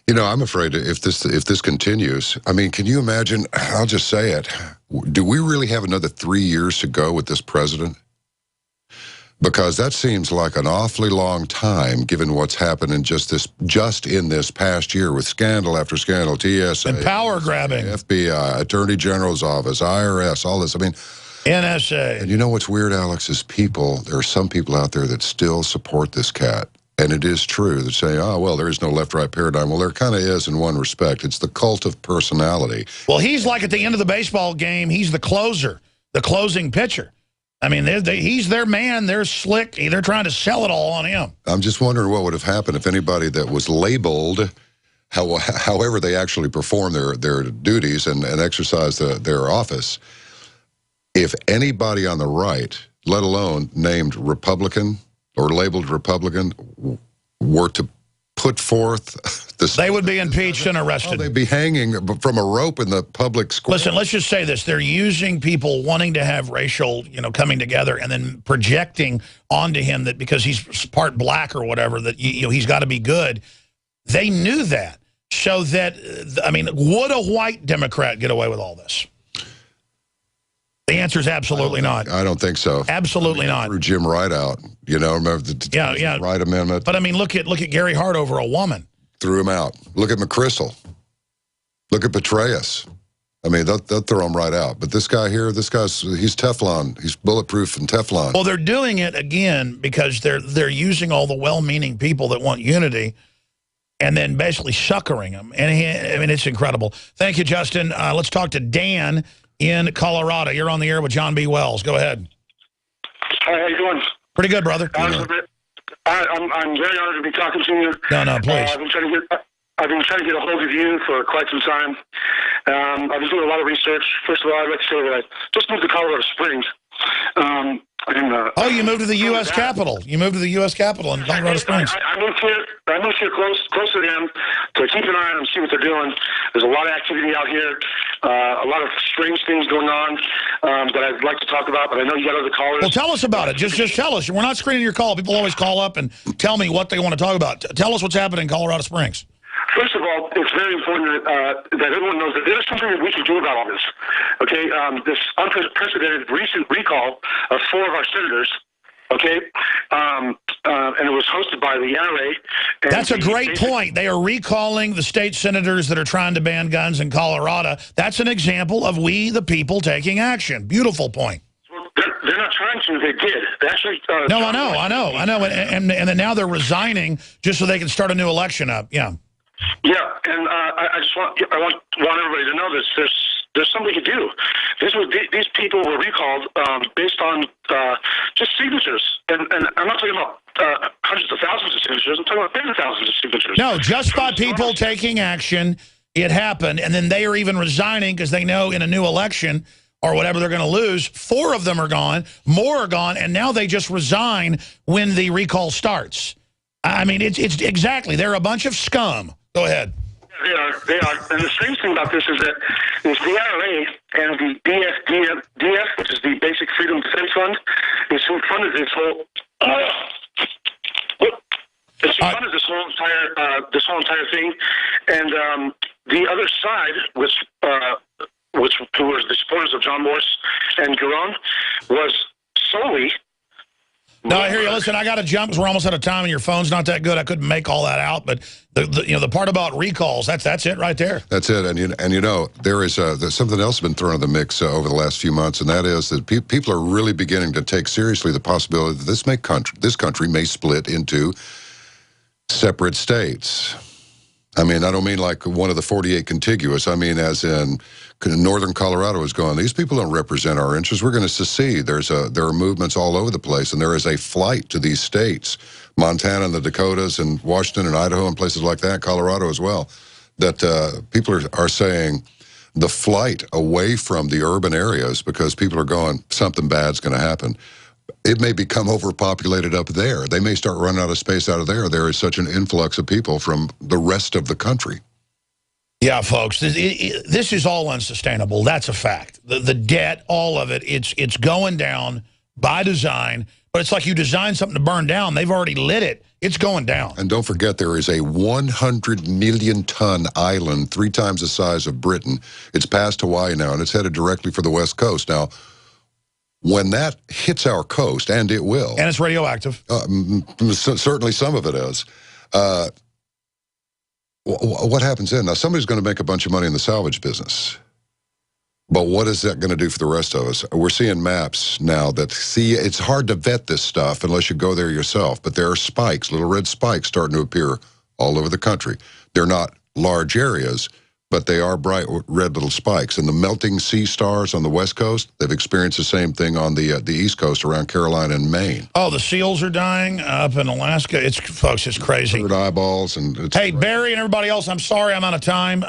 You know, I'm afraid if this continues, I mean, can you imagine, I'll just say it, do we really have another 3 years to go with this president? Because that seems like an awfully long time given what's happened in just in this past year with scandal after scandal, TSA. And power grabbing. FBI, Attorney General's office, IRS, all this. I mean, NSA. And you know what's weird, Alex, is there are some people out there that still support this cat. And it is true that say, oh, well, there is no left-right paradigm. Well, there kind of is in one respect. It's the cult of personality. Well, he's like at the end of the baseball game, he's the closer, the closing pitcher. I mean, he's their man. They're slick. They're trying to sell it all on him. I'm just wondering what would have happened if anybody that was labeled, however they actually perform their duties and exercise their office, if anybody on the right, let alone named Republican or labeled Republican, were to put forth this... They would be impeached and arrested. Oh, they'd be hanging from a rope in the public square. Listen, let's just say this. They're using people wanting to have racial, coming together and then projecting onto him that because he's part black or whatever, that he's got to be good. They knew that. So that, I mean, would a white Democrat get away with all this? The answer is absolutely not. I don't think so. Absolutely not. Threw Jim Wright out. You know, remember the Wright Amendment? But I mean, look at Gary Hart over a woman. Threw him out. Look at McChrystal. Look at Petraeus. I mean, they'll throw him right out. But this guy here, he's Teflon. He's bulletproof and Teflon. Well, they're doing it again because they're using all the well-meaning people that want unity and then basically suckering them. And I mean, it's incredible. Thank you, Justin. Let's talk to Dan in Colorado. You're on the air with John B. Wells. Go ahead. Hi, how you doing? Pretty good, brother. I'm very honored to be talking to you. No, please. I've been trying to get a hold of you for quite some time. I've been doing a lot of research. First of all, I'd like to say that I just moved to Colorado Springs. You moved to the U.S. Capitol. You moved to the U.S. Capitol in Colorado Springs. I moved here close to them to keep an eye on them, see what they're doing. There's a lot of activity out here, a lot of strange things going on that I'd like to talk about, but I know you got other callers. Well, tell us about it. Just tell us. We're not screening your call. People always call up and tell me what they want to talk about. Tell us what's happening in Colorado Springs. First of all, it's very important that everyone knows that there's something that we can do about all this. Okay, this unprecedented recent recall of 4 of our senators. Okay, and it was hosted by the NRA. That's a great point. They are recalling the state senators that are trying to ban guns in Colorado. That's an example of we, the people, taking action. Beautiful point. They're not trying to. They did. They actually. No, I know. And then now they're resigning just so they can start a new election up. Yeah. Yeah, and I want everybody to know this. There's something to do. These people were recalled based on just signatures, and I'm not talking about hundreds of thousands of signatures. I'm talking about tens of thousands of signatures. No, just by people taking action, it happened, and then they are even resigning because they know in a new election or whatever they're going to lose. 4 of them are gone, more are gone, and now they just resign when the recall starts. I mean, it's exactly. They're a bunch of scum. Go ahead. They are. And the strange thing about this is that it's the IRA and the DF, which is the Basic Freedom Defense Fund, is who funded this whole. It's who funded this whole entire thing, and the other side, who was the supporters of John Morse and Giron, was solely. No, I hear you. Listen, I got to jump because we're almost out of time, and your phone's not that good. I couldn't make all that out, but the part about recalls, that's it right there. That's it, and you know there is there's something else been thrown in the mix over the last few months, and that is that people are really beginning to take seriously the possibility that this country may split into separate states. I mean, I don't mean like one of the 48 contiguous. I mean, as in northern Colorado is going, these people don't represent our interests. We're going to secede. There are movements all over the place, and there is a flight to these states, Montana and the Dakotas and Washington and Idaho and places like that, Colorado as well, that people are saying the flight away from the urban areas because people are going, something bad's going to happen. It may become overpopulated up there. They may start running out of space out of there. There is such an influx of people from the rest of the country. Yeah, folks, this is all unsustainable. That's a fact. The debt, all of it, it's going down by design. But it's like you design something to burn down. They've already lit it. It's going down. And don't forget, there is a 100 million ton island, 3 times the size of Britain. It's past Hawaii now, and it's headed directly for the West Coast. Now, when that hits our coast, and it will. And it's radioactive. Certainly some of it is. What happens then? Now, somebody's going to make a bunch of money in the salvage business. But what is that going to do for the rest of us? We're seeing maps now that, it's hard to vet this stuff unless you go there yourself. But there are spikes, little red spikes starting to appear all over the country. They're not large areas, but they are bright red little spikes. And the melting sea stars on the West Coast, they've experienced the same thing on the East Coast around Carolina and Maine. Oh, the seals are dying up in Alaska. Folks, it's crazy. Third eyeballs. Hey, Barry and everybody else, I'm sorry I'm out of time.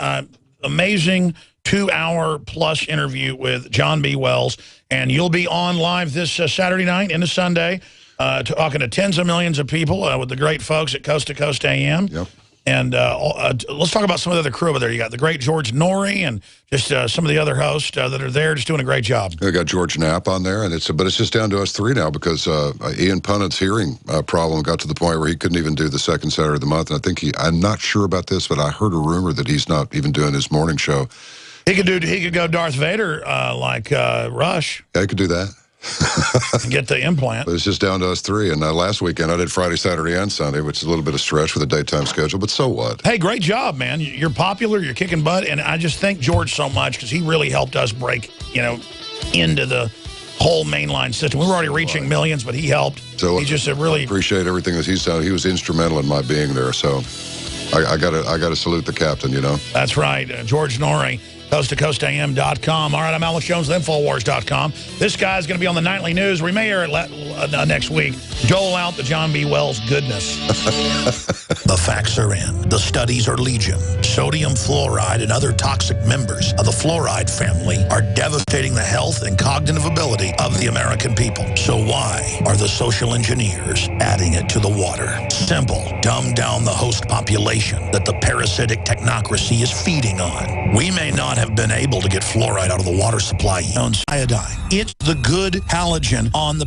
Amazing 2-hour-plus interview with John B. Wells. And you'll be on live this Saturday night into Sunday, talking to tens of millions of people with the great folks at Coast to Coast AM. Yep. And let's talk about some of the other crew over there. You got the great George Norrie and just some of the other hosts that are there just doing a great job. We got George Knapp on there, and but it's just down to us three now because Ian Punnet's hearing problem got to the point where he couldn't even do the second Saturday of the month. And I think I'm not sure about this, but I heard a rumor that he's not even doing his morning show. He could go Darth Vader like Rush. Yeah, he could do that. Get the implant. But it's just down to us three. And last weekend I did Friday, Saturday, and Sunday, which is a little bit of stretch with a daytime schedule, but so what? Hey, great job, man. You're popular, you're kicking butt, and I just thank George so much because he really helped us break, into the whole mainline system. We were already reaching millions, but he helped. So he just really appreciate everything that he's done. He was instrumental in my being there, so I gotta salute the captain, That's right, George Norrie. CoastToCoastAM.com. All right, I'm Alex Jones, Infowars.com. This guy's going to be on the nightly news. We may air it next week. Dole out the John B. Wells goodness. The facts are in. The studies are legion. Sodium fluoride and other toxic members of the fluoride family are devastating the health and cognitive ability of the American people. So why are the social engineers adding it to the water? Simple. Dumb down the host population that the parasitic technocracy is feeding on. We may not have been able to get fluoride out of the water supply. Iodine. It's the good halogen on the